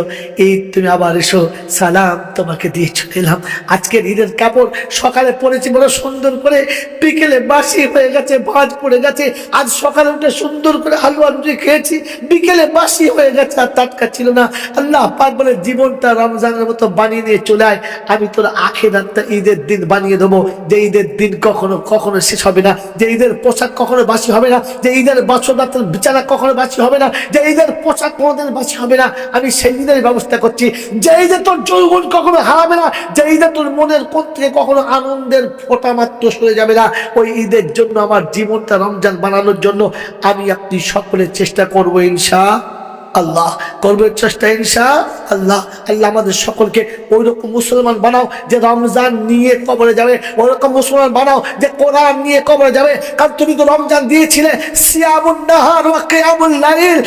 ঈদ তুমি আবার এসো, সালাম তোমাকে দিয়ে চলে এলাম। আজকের ঈদের কাপড় সকালে পরেছি বড় সুন্দর করে, বিকেলে বাসি হয়ে গেছে, ভাঁজ পড়ে গেছে। আজ সকালে উঠে সুন্দর করে হালুয়া রুটি খেয়েছি, বিকেলে বাসি হয়ে গেছে, আর টাটকা ছিল না। আল্লাহ পাক বলে জীবনটা রমজানের মতো বানিয়ে নিয়ে চলে আয়, আমি তোর আখিরাতটা ঈদের দিন বানিয়ে দেবো। যে ঈদের দিন কখনো কখনো শেষ হবে না, যে ঈদের পোশাক কখনো বাসি হবে না, যে ঈদের বাচ্চাদের বিচারা কখনো বাসি হবে না, যে ঈদের পোশাক কোনোদিন বাসি হবে না। আমি সেই ঈদের ব্যবস্থা করছি, যে ঈদে তোর যৌবন কখনো হারাবে না, যে ঈদে তোর মনের কোণ থেকে কখনো আনন্দের ফোঁটা মাত্র সরে যাবে না। ওই ঈদের জন্য আমার জীবনটা রমজান বানানোর জন্য আমি আপনি সকলে চেষ্টা করবো ইনশাআল্লাহ, করবে চেষ্টা ইনশাআল্লাহ। আল্লাহ আমাদের সকলকে ওই রকম মুসলমান বানাও যে রমজান নিয়ে কবরে যাবে, ওই রকম মুসলমান বানাও যে কোরআন নিয়ে কবরে যাবে। কারণ তুমি তো রমজান দিয়েছিলে সিয়ামুন নাহার ওয়া কিয়ামুল লাইল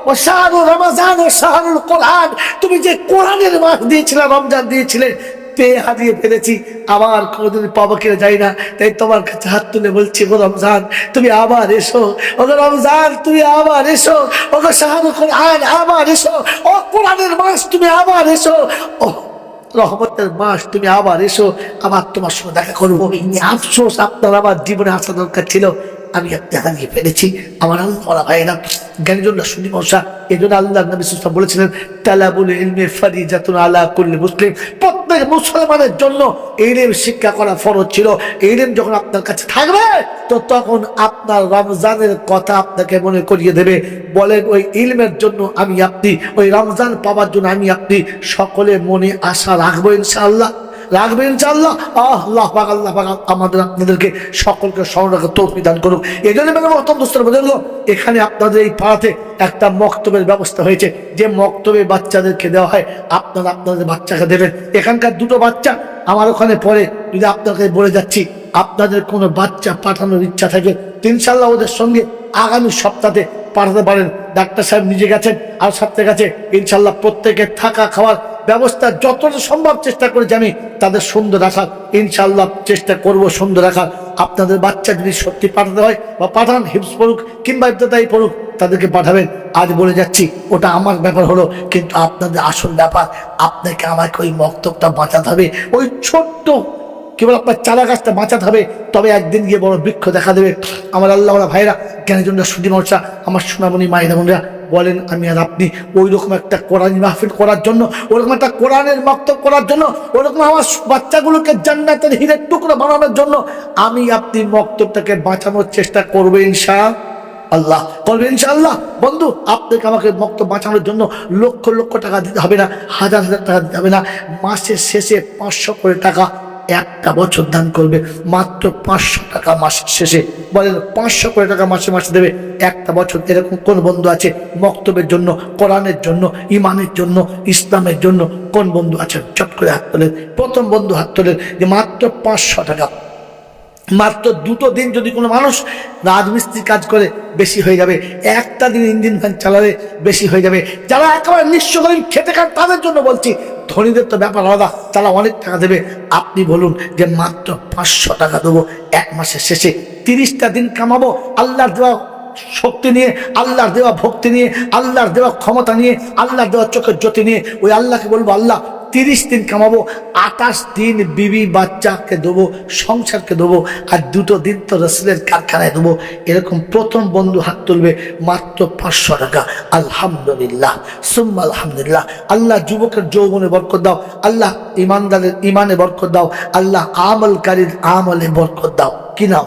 ওয়া শাহরু রমজান ওয়া শাহরুল কোরআন, তুমি যে কোরআনের মাস দিয়েছিলে, রমজান দিয়েছিলে, পেয়ে হারিয়ে ফেলেছি, আবার কোনোদিন পাবো কিনা যাই না। তাই তোমার কাছে হাত তুলে বলছি, ও রমজান তুমি আবার এসো, ও রমজান তুমি আবার এসো, ও শাহরুল কোরআন আবার এসো, ও কোরআনের মাস তুমি আবার এসো, ও রহমতের মাস তুমি আবার এসো, আবার তোমার সঙ্গে দেখা করবো। আফসোস আপনার আমার জীবনে আসা দরকার ছিল, আমি আপনি হারিয়ে ফেলেছি। আমার আল্লাহ ভাইরা, জ্ঞানীজনরা শুনি মশা, এই জন্য আল্লাহ নবী সাল্লাল্লাহু আলাইহি ওয়াসাল্লাম বলেছিলেন তালাবুল ইলমি ফারিজাতুন আলা কুল্লি মুসলিম, প্রত্যেক মুসলমানের জন্য ইলম শিক্ষা করা ফরজ ছিল। ইলম যখন আপনার কাছে থাকবে তো তখন আপনার রমজানের কথা আপনাকে মনে করিয়ে দেবে। বলেন ওই ইলমের জন্য আমি আপনি, ওই রমজান পাওয়ার জন্য আমি আপনি সকলে মনে আশা রাখবো ইনশাআল্লাহ, রাখবে ইনশাআল্লাহ। আল্লাহ পাক আমাদের আপনাদেরকে সকলকে স্মরণ রাখার তৌফিক দান করুক। এই জন্য এখানে আপনাদের এই পাড়াতে একটা মক্তবের ব্যবস্থা হয়েছে, যে মক্তবে বাচ্চাদেরকে দেওয়া হয়, আপনারা আপনাদের বাচ্চাকে দেবেন। এখানকার দুটো বাচ্চা আমার ওখানে পড়ে, যদি আপনাকে বলে যাচ্ছি আপনাদের কোনো বাচ্চা পাঠানোর ইচ্ছা থাকে ইনশাআল্লাহ ওদের সঙ্গে আগামী সপ্তাহে পাঠাতে পারেন। ডাক্তার সাহেব নিজে গেছেন আর সাথে গেছে, ইনশাআল্লাহ প্রত্যেকের থাকা খাওয়ার ব্যবস্থা যতটা সম্ভব চেষ্টা করেছি আমি তাদের সুন্দর রাখার, ইনশাআল্লাহ চেষ্টা করব সুন্দর রাখার। আপনাদের বাচ্চা যদি সত্যি পাঠাতে হয় বা পাঠান, হিফজ পড়ুক কিংবা ইবতেদায়ী পড়ুক, তাদেরকে পাঠাবেন। আজ বলে যাচ্ছি ওটা আমার ব্যাপার হলো, কিন্তু আপনাদের আসল ব্যাপার, আপনাকে আমাকে ওই মক্তবটা বাঁচাতে হবে, ওই ছোট্ট কেবল আপনার চারা গাছটা বাঁচাতে হবে, তবে একদিন গিয়ে বড় বৃক্ষ দেখা দেবে। আমার আল্লাহ ভাইরা, জ্ঞানের জন্য সুদী মর্চা, আমার সোনামণি মায়েরা বোনেরা, বলেন আমি আর আপনি ওই রকম একটা কোরআনী মাহফিল করার জন্য, ওরকম একটা কোরআনের মক্তব করার জন্য, ওরকম আমার বাচ্চাগুলোকে জান্নাতের হীরের টুকরো বানানোর জন্য আমি আপনি মক্তবটাকে বাঁচানোর চেষ্টা করবো ইনশাআল্লাহ, করবে ইনশাআল্লাহ। বন্ধু, আপনাকে আমাকে মক্তব বাঁচানোর জন্য লক্ষ লক্ষ টাকা দিতে হবে না, হাজার হাজার টাকা দিতে হবে না। মাসের শেষে 500 করে টাকা একটা বছর দান করবে, মাত্র 500 টাকা মাসের শেষে। বলেন 500 করে টাকা মাসে মাসে দেবে একটা বছর। এরকম কোন বন্ধু আছে মক্তবের জন্য, কোরআনের জন্য, ইমানের জন্য, ইসলামের জন্য কোন বন্ধু আছেন? চট করে হাত তোলেন। প্রথম বন্ধু হাত তোলেন যে মাত্র 500 টাকা। মাত্র 2টো দিন যদি কোনো মানুষ রাজমিস্ত্রি কাজ করে বেশি হয়ে যাবে, একটা দিন ইঞ্জিন ফ্যান চালালে বেশি হয়ে যাবে। যারা একেবারে নিঃস্ব করেন খেতে খান তাদের জন্য বলছি, ধনীদের তো ব্যাপার আলাদা, তারা অনেক টাকা দেবে। আপনি বলুন যে মাত্র 500 টাকা দেবো, এক মাসের শেষে 30টা দিন কামাবো, আল্লাহর দেওয়া শক্তি নিয়ে, আল্লাহর দেওয়া ভক্তি নিয়ে, আল্লাহর দেওয়া ক্ষমতা নিয়ে, আল্লাহর দেওয়া চোখের জ্যোতি নিয়ে। ওই আল্লাহকে বলবো আল্লাহ 30 দিন কামাবো, 28 দিন বিবি বাচ্চাকে দেবো, সংসারকে দেবো, আর 2টো দিন তো রসুলের কারখানায় দেবো। এরকম প্রথম বন্ধু হাত তুলবে, মাত্র 500 টাকা। আলহামদুলিল্লাহ, সুম্মা আলহামদুলিল্লাহ। আল্লাহ যুবকের যৌবনে বরকত দাও, আল্লাহ ইমানদারের ইমানে বরকত দাও, আল্লাহ আমলকারীর আমলে বরকত দাও। কি নাম?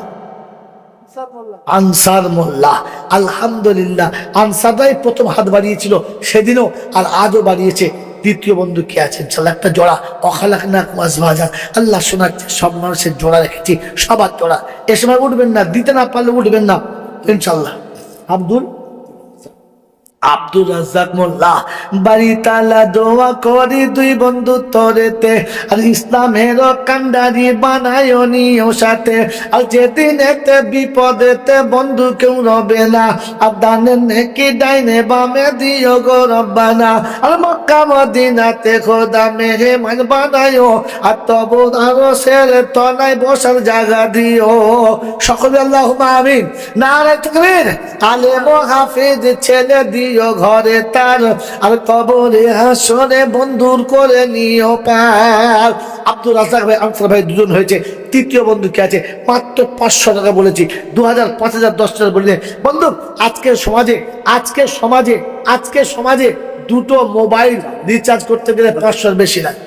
আনসার মোল্লা। আলহামদুলিল্লাহ, আনসাররাই প্রথম হাত বাড়িয়েছিল সেদিনও, আর আজও বাড়িয়েছে। দ্বিতীয় বন্ধু কে আছেন? একটা জোড়া, অখালাকনা মাঝবাজার। আল্লাহ শোনাচ্ছে সব মানুষের জোড়া রেখেছি, সবার জোড়া। এ সময় উঠবেন না, দিতে না পারলে উঠবেন না ইনশাল্লাহ। আব্দুল আব্দুর রাজ্জাক মোল্লা বাড়ি তালা দোয়া করি দুই বন্ধু তরেতে, আর ইসলামের কান্ডারি বানায় নিও সাথে, আর যেদিনেতে বিপদেতে বন্ধু কেউ রবে না, আর দানের নেকি ডাইনে বামে দিও গো রব্বানা, আর মক্কা মদিনাতে খোদা মেহমান বানায়ো, আর তবু আরশের তলায় বসার জায়গা দিও। সকলে আল্লাহুম্মা আমিন। নারে তাকবীর। আলেম ও হাফেজ ছেলে দিও ঘরে তার, আর কবরে হাসরে বন্ধুর করে নিও পার। আব্দুর রাজ্জাক ভাই, আনসার ভাই দুজন হয়েছে। তৃতীয় বন্ধু কে আছে? মাত্র 500 টাকা বলেছি, 2000, 5000, 10,000 বললে বন্ধু। আজকের সমাজে দুটো মোবাইল রিচার্জ করতে গেলে 500 বেশি লাগে।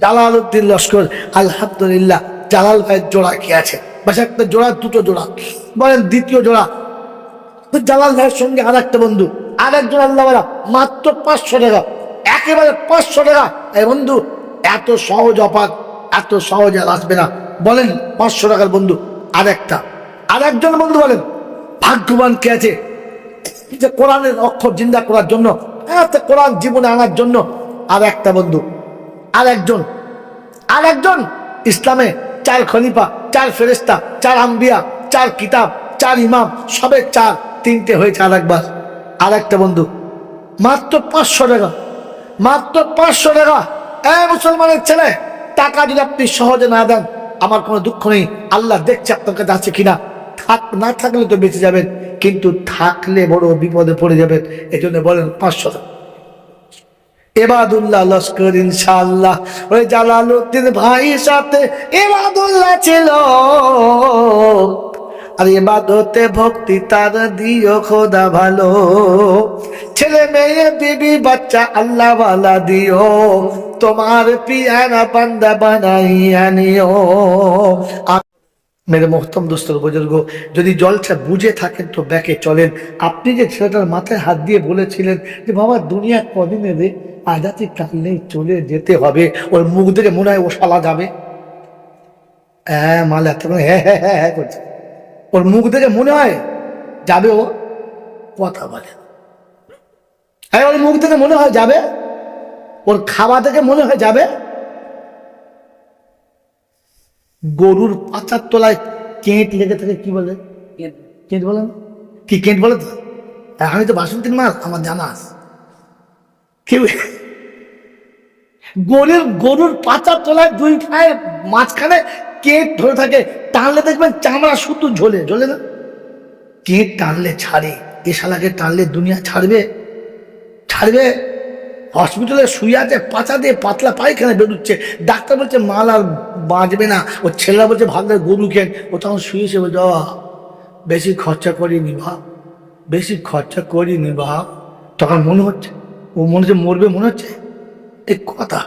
জালালউদ্দিন লস্কর, আলহামদুলিল্লাহ জালাল ভাইয়ের জোড়া কি আছে? বাস একটা জোড়া, দুটো জোড়া বলেন। দ্বিতীয় জোড়া জালাল ভাইয়ের সঙ্গে আর একটা বন্ধু, আর একজন আল্লাহ মাত্র 500 টাকা, একেবারে 500 টাকা। এই বন্ধু এত সহজ অপাত, এত সহজে আসবে না। বলেন 500 টাকার বন্ধু আর একজন বন্ধু বলেন ভাগ্যবান কে আছে যে কোরআনের অক্ষর জিন্দা করার জন্য, কোরআন জীবনে আনার জন্য আর একটা বন্ধু, আর একজন ইসলামে 4 খলিফা, 4 ফেরেশতা, 4 আম্বিয়া, 4 কিতাব, 4 ইমাম, সবে 4, 3টে হয়েছে আর একবার। আর একটা বন্ধু মাত্র 500 টাকা, মাত্র 500 টাকা। মুসলমানের ছেলে, টাকা যদি আপনি সহজে না দেন আমার কোনো দুঃখ নেই, আল্লাহ দেখছে আপনার কাছে আছে কিনা। না থাকলে তো বেঁচে যাবেন, কিন্তু থাকলে বড় বিপদে পড়ে যাবেন। এই জন্য বলেন 500 টাকা। এবাদুল্লাহ লস্কর ইনশাআল্লাহ, ওই জালালউদ্দিন ভাই সাথে এবাদুল্লাহ ছিল, আর ইবাদতে ভক্তি তার দিও খোদা ভালো, ছেলে মেয়ে বিবি বাচ্চা আল্লাহ ওয়ালা দিও, তোমার পিয়ারা বান্দা বানাইয়া নিও। মেরে মোহতম দোস্তর বুজুর্গ, যদি জলসা বুঝে থাকেন তো ব্যাকে চলেন। আপনি যে ছেলেটার মাথায় হাত দিয়ে বলেছিলেন যে বাবা দুনিয়া কদিনে রে, আজাতি কাটলেই চলে যেতে হবে, ওর মুখ দেখে মনে হয় ও শালা যাবে। মাল এত হ্যাঁ করছে, ওর মুখ দেখে মনে হয় যাবে, ও কথা বলে। হ্যাঁ, ওর মুখ দেখে মনে হয় যাবে, ওর খাওয়া দেখে মনে হয় যাবে। গরুর পাচার তলায় কেঁট লেগে থাকে, কি বলে? কেঁট বলে না কি? কেঁট বলে তো। আমি তো বাসন্তীর মাল, আমার জানা আছে। কেউ গরুর পাচার তলায় 2 পায়ের মাঝখানে কেঁট ধরে থাকে, টানলে দেখবেন চামড়া শুধু ঝোলে না। কেঁট টানলে ছাড়ে, এ শালাকে টানলে দুনিয়া ছাড়বে? হসপিটালে শুয়ে আছে, পাচা দিয়ে পাতলা পায়খানা বেরোচ্ছে, ডাক্তার বলছে মাল আর বাঁচবে না। ও ছেলেরা বলছে ভালো গরু খেন, ও তখন শুয়েছে, বলছে বেশি খরচা করিনি বাপ। তখন মনে হচ্ছে মরবে, মনে হচ্ছে এই কথা।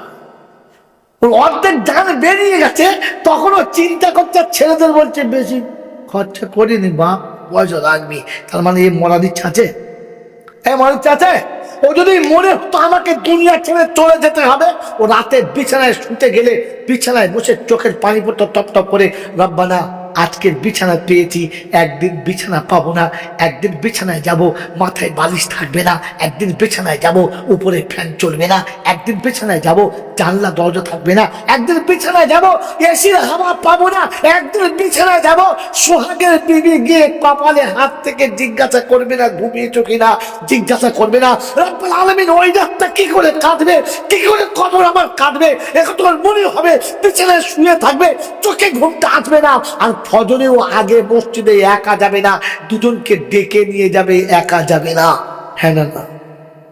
ওর অর্ধেক জান বেরিয়ে গেছে, তখন ও চিন্তা করছে, ছেলেদের বলছে বেশি খরচা করিনি বাপ, পয়সা রাখবি। তার মানে এই মরার ইচ্ছা আছে? ও যদি মনে হতো আমাকে দুনিয়া ছেড়ে চলে যেতে হবে, ও রাতে বিছানায় শুতে গেলে বিছানায় বসে চোখের পানি পড়তো টপ টপ করে, রব্বানা আজকের বিছানা পেয়েছি, একদিন বিছানা পাবো না, একদিন বিছানায় যাব মাথায় বালিশ থাকবে না, একদিন বিছানায় যাব উপরে ফ্যান চলবে না, একদিন বিছানায় যাব জানলা দরজা থাকবে না, একদিন বিছানায় যাব এসির হাওয়া পাবো না, একদিন বিছানায় যাব সোহাগের বিবি গিয়ে কপালে হাত থেকে জিজ্ঞাসা করবে না ঘুমিয়েছো কিনা, জিজ্ঞাসা করবে না। রব্বুল আলামিন ওই রাতটা কি করে কাটবে, কি করে কবর আমার কাটবে, এখন তোমার মনে হবে বিছানায় শুয়ে থাকবে, চোখে ঘুমটা আসবে না। আর ফজরেও আগে মসজিদে একা যাবে না, দুজনকে ডেকে নিয়ে যাবে, একা যাবে না। হ্যাঁ না?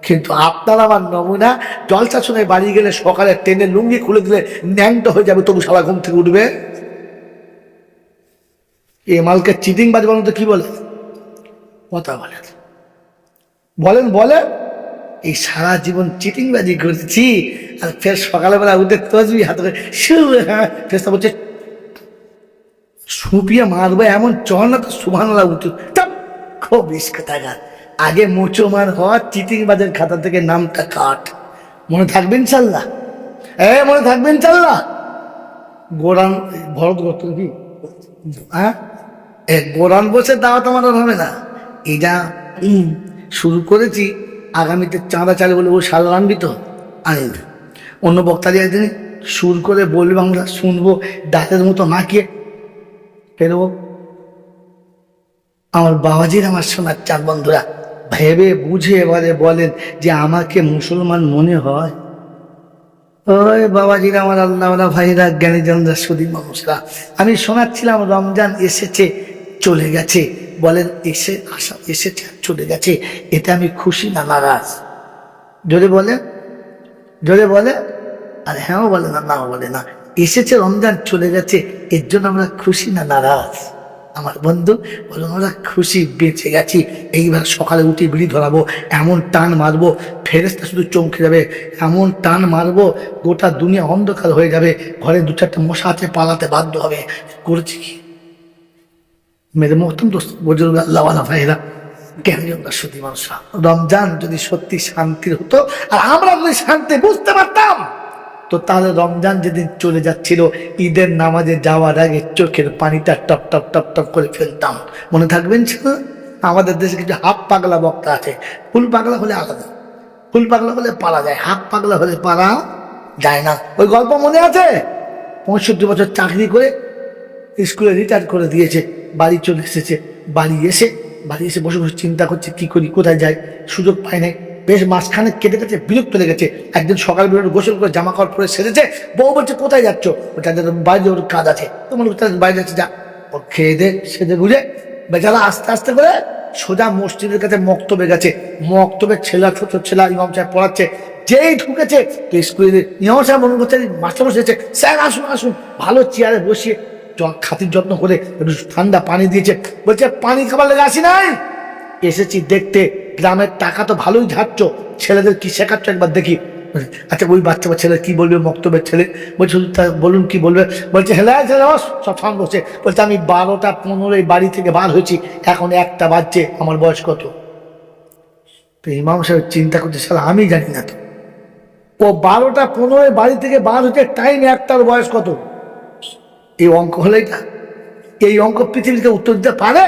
কিন্তু আপনার আমার নমুনা, জলসা শুনে বাড়ি গেলে সকালে ট্রেনে লুঙ্গি খুলে দিলে ন্যাংটা হয়ে যাবে, তবু সারা ঘুম থেকে উঠবে। এ মালকে চিটিং বাজ বলেন তো কি বলে? কথা বলেন এই সারা জীবন চিটিং বাজি করেছি, আর ফের সকালবেলা উঠে তসবি হাতে ফেরস্তা বলছে সুপিয়া মারবে এমন চল না তো সুবহানাল্লাহ উঠু। খুব ইস্কতাগার, আগে মুচোমান হওয়া চিটিং বাজের খাতা থেকে নামটা কাট। মনে থাকবে ইনশাল্লাহ, মনে থাকবে ইনশাল্লাহ। গোরান ভরত করতো কি? গোরান বসে দাওয়াত আমার হবে না, এটা শুরু করেছি, আগামীতে চাঁদা চালে বলে ও সাল আনবি তো আনি না। অন্য বক্তাদের একদিন সুর করে বলবে, আমরা শুনবো, দাঁতের মতো মাখিয়ে ফেরবো। আমার বাবাজির, আমার সোনার চার বন্ধুরা, ভেবে বুঝে এবারে বলেন যে আমাকে মুসলমান মনে হয়? ওই বাবাজির, আমার আল্লাহওয়ালা ভাইরা, জ্ঞানীজনরা, সুদী মানুষরা, আমি শোনাচ্ছিলাম রমজান এসেছে চলে গেছে, বলেন এসেছে চলে গেছে, এতে আমি খুশি না নারাজ? জোরে বলে, জোরে বলে। আর হ্যাঁও বলে না, নাও বলে না। এসেছে রমজান, চলে গেছে, এর জন্য আমরা খুশি না নারাজ? আমার বন্ধু বলুন, আমরা খুশি, বেঁচে গেছি। এইবার সকালে উঠে বিড়ি ধরাবো, এমন টান মারবো ফেরেশতা শুধু চমকে যাবে, এমন টান মারবো গোটা দুনিয়া অন্ধকার হয়ে যাবে, ঘরে দু চারটে মশা আছে, পালাতে বাধ্য হবে। করেছি কি? মেরে মহতম দোস্ত, বুজুর্গ, আল্লাহওয়ালা ভাইরা, জ্ঞানীজনরা, সুদী মানুষরা, রমজান যদি সত্যি শান্তির হতো আর আমরা যদি শান্তি বুঝতে পারতাম, তো তাহলে রমজান যেদিন চলে যাচ্ছিল, ঈদের নামাজে যাওয়ার আগে চোখের পানিটা টপ টপ টপ টপ করে ফেলতাম। মনে থাকবেন ছিল? আমাদের দেশে কিছু হাফ পাগলা বক্তা আছে। ফুল পাগলা হলে আলাদা, ফুল পাগলা হলে পারা যায়, হাফ পাগলা হলে পারা যায় না। ওই গল্প মনে আছে? 65 বছর চাকরি করে স্কুলে রিটায়ার করে দিয়েছে, বাড়ি চলে এসেছে। বাড়ি এসে বসে বসে চিন্তা করছে, কি করি, কোথায় যাই, সুযোগ পাই নাই। বেশ মাঝখানে কেটে গেছে, বিরক্ত লেগেছে। একদিন সকাল বেরোতে গোসল করে জামা কাপড় পরে সেরেছে, বউ বলছে কোথায় যাচ্ছ? ওটা বাইরে ওর কাজ আছে, তোমার বাইরে যাচ্ছে, যা। ও খেয়ে দে সেজে গুজে বেচারা আস্তে আস্তে করে সোজা মসজিদের কাছে মক্তবে গেছে। মক্তবের ছেলে, ছোট ছেলে ইমাম সাহেব পড়াচ্ছে, যেই ঢুকেছে তো স্কুলে ইমাম সাহেব মনে করছে মাস্টার বসেছে, স্যার আসুন আসুন, ভালো চেয়ারে বসিয়ে খাতির যত্ন করে একটু ঠান্ডা পানি দিয়েছে। বলছে পানি খাবার লেগে আসি নাই, এসেছি দেখতে, গ্রামের টাকা তো ভালোই ঝাড়ছ, ছেলেদের কি শেখাচ্ছ একবার দেখি। আচ্ছা ওই বাচ্চা বা ছেলে কি বলবে, মক্তবের ছেলে বলছে বলুন কি বলবে। বলছে হেলা সব ফান বসে, বলছে আমি 12টা 15 বাড়ি থেকে বার হয়েছি, এখন 1টা বাজছে, আমার বয়স কত? তো ইমাম সাহেব চিন্তা করছে, শালা আমি জানি না তো, ও 12টা 15 বাড়ি থেকে বার হচ্ছে, টাইম 1টার বয়স কত? এই অঙ্ক হলে এটা, এই অঙ্ক পৃথিবীতে উত্তর দিতে পারে?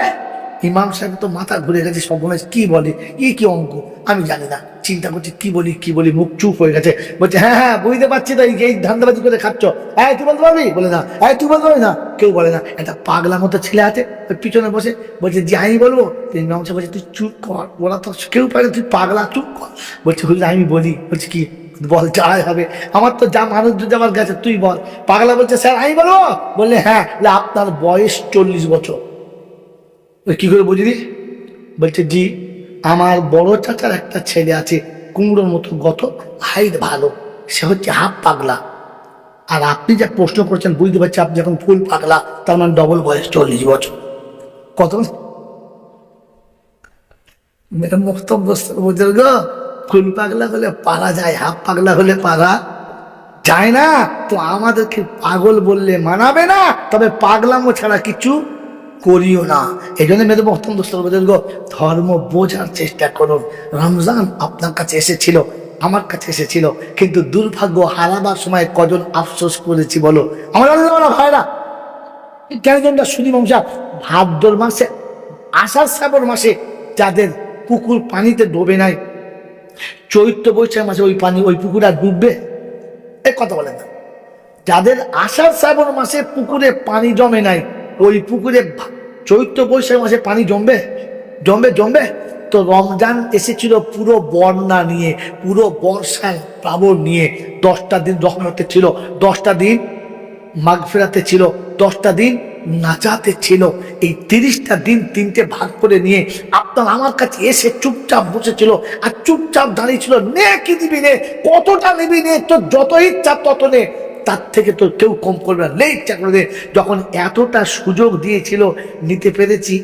ইমাম সাহেব তো মাথা ঘুরে গেছে, সর্বনাশ, কি বলে, কি অঙ্ক আমি জানি না। চিন্তা করছি কি বলি, মুখ চুপ হয়ে গেছে। বলছে হ্যাঁ হ্যাঁ বুঝতে পারছি, তো এই ধান্দাবাজি করে খাচ্ছ, হ্যাঁ তুই বলতে পারবি? বলে না। হ্যাঁ তুই বলতে পারবি না? কেউ বলে না। একটা পাগলা মতো ছেলে আছে ওই পিছনে বসে, বলছে যে আমি বলবো। ইমাম সাহেব বলছে তুই চুপ কর, ওরা তো কেউ পারে, তুই পাগলা, চুপ কর। বলছে হুজুর আমি বলি। বলছে কি বল, যাই হবে, আমার তো যা মানুষ যাবার গেছে, তুই বল। পাগলা বলছে স্যার আমি বলবো? বললে হ্যাঁ। আপনার বয়স 40 বছর। কি করে বুঝলি? বলছে জি, আমার বড় চাচার একটা ছেলে আছে, কুমড়োর মতো গত, হাইট ভালো, সে হচ্ছে হাফ পাগলা। আর আপনি যা প্রশ্ন করছেন বুঝতে পারছি, আপনি যখন ফুল পাগলা, তার মানে ডবল বয়স 40 বছর। কত মেয়ের বক্তব্য বুঝল? ফুল পাগলা হলে পারা যায়, হাফ পাগলা হলে পারা যায় না। তো আমাদেরকে পাগল বললে মানাবে না, তবে পাগলামো ছাড়া কিছু করিও না। এই জন্য মেয়েদের বক্তব্য বুঝল, ধর্ম বোঝার চেষ্টা করুন। রমজান আপনার কাছে এসেছিল, আমার কাছে এসেছিল, কিন্তু দুর্ভাগ্য হারাবার সময় কজন আফসোস করেছি বলো? আমার আল্লাহ ভাইরা, কেন শুনি মমসা, ভাদ্র মাসে, আষাঢ় শ্রাবণ মাসে যাদের পুকুর পানিতে ডোবে নাই, চৈত্র বৈশাখ মাসে ওই পানি, ওই পুকুর আর ডুববে? এই কথা বলেন না। যাদের আষাঢ় শ্রাবণ মাসে পুকুরে পানি জমে নাই, ওই পুকুরে চৈত্র বৈশাখ মাসে পানি জমবে? জমবে। তো রমজান এসেছিল পুরো বন্যা নিয়ে, পুরো বর্ষার প্লাবন নিয়ে। 10টা দিন রহমতে ছিল, 10টা দিন মাগফিরাতে ছিল, 10টা দিন নাজাতে ছিল। এই 30টা দিন 3টে ভাগ করে নিয়ে আপনার আমার কাছে এসে চুপচাপ বসেছিল, আর চুপচাপ দাঁড়িয়ে ছিল, নে কি দিবি নে, কতটা নিবি নে, তোর যত ইচ্ছা তত নে, তার থেকে তোর কেউ কম করবে না, নে ইচ্ছা করে দে। যখন এতটা সুযোগ দিয়েছিল, নিতে পেরেছি।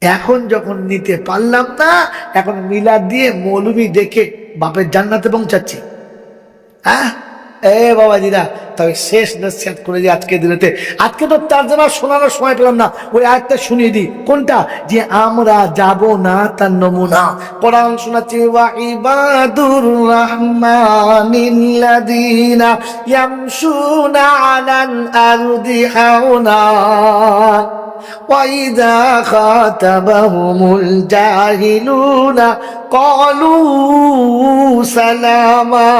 এখন যখন নিতে পারলাম না, এখন মিলাদ দিয়ে মৌলবি ডেকে বাপের জান্নাতে পৌঁছাচ্ছি। হ্যাঁ এ বাবাজিরা, তবে শেষ নসিহত করে দিই আজকে দিনেতে। আজকে তো তরজমা শোনানোর সময় পেলাম না, ওই আয়াতটা শুনিয়ে দিই। কোনটা? যে আমরা যাব না তার নমুনা। কোরআন শোনাচ্ছি, ওয়া ইবাদুর রাহমানিল্লাযীনা ইয়ামশুনা আলাল আরদি হাওনা وَإِذَا خَاطَبَهُمُ الْجَاهِلُونَ قَالُوا سَلَامًا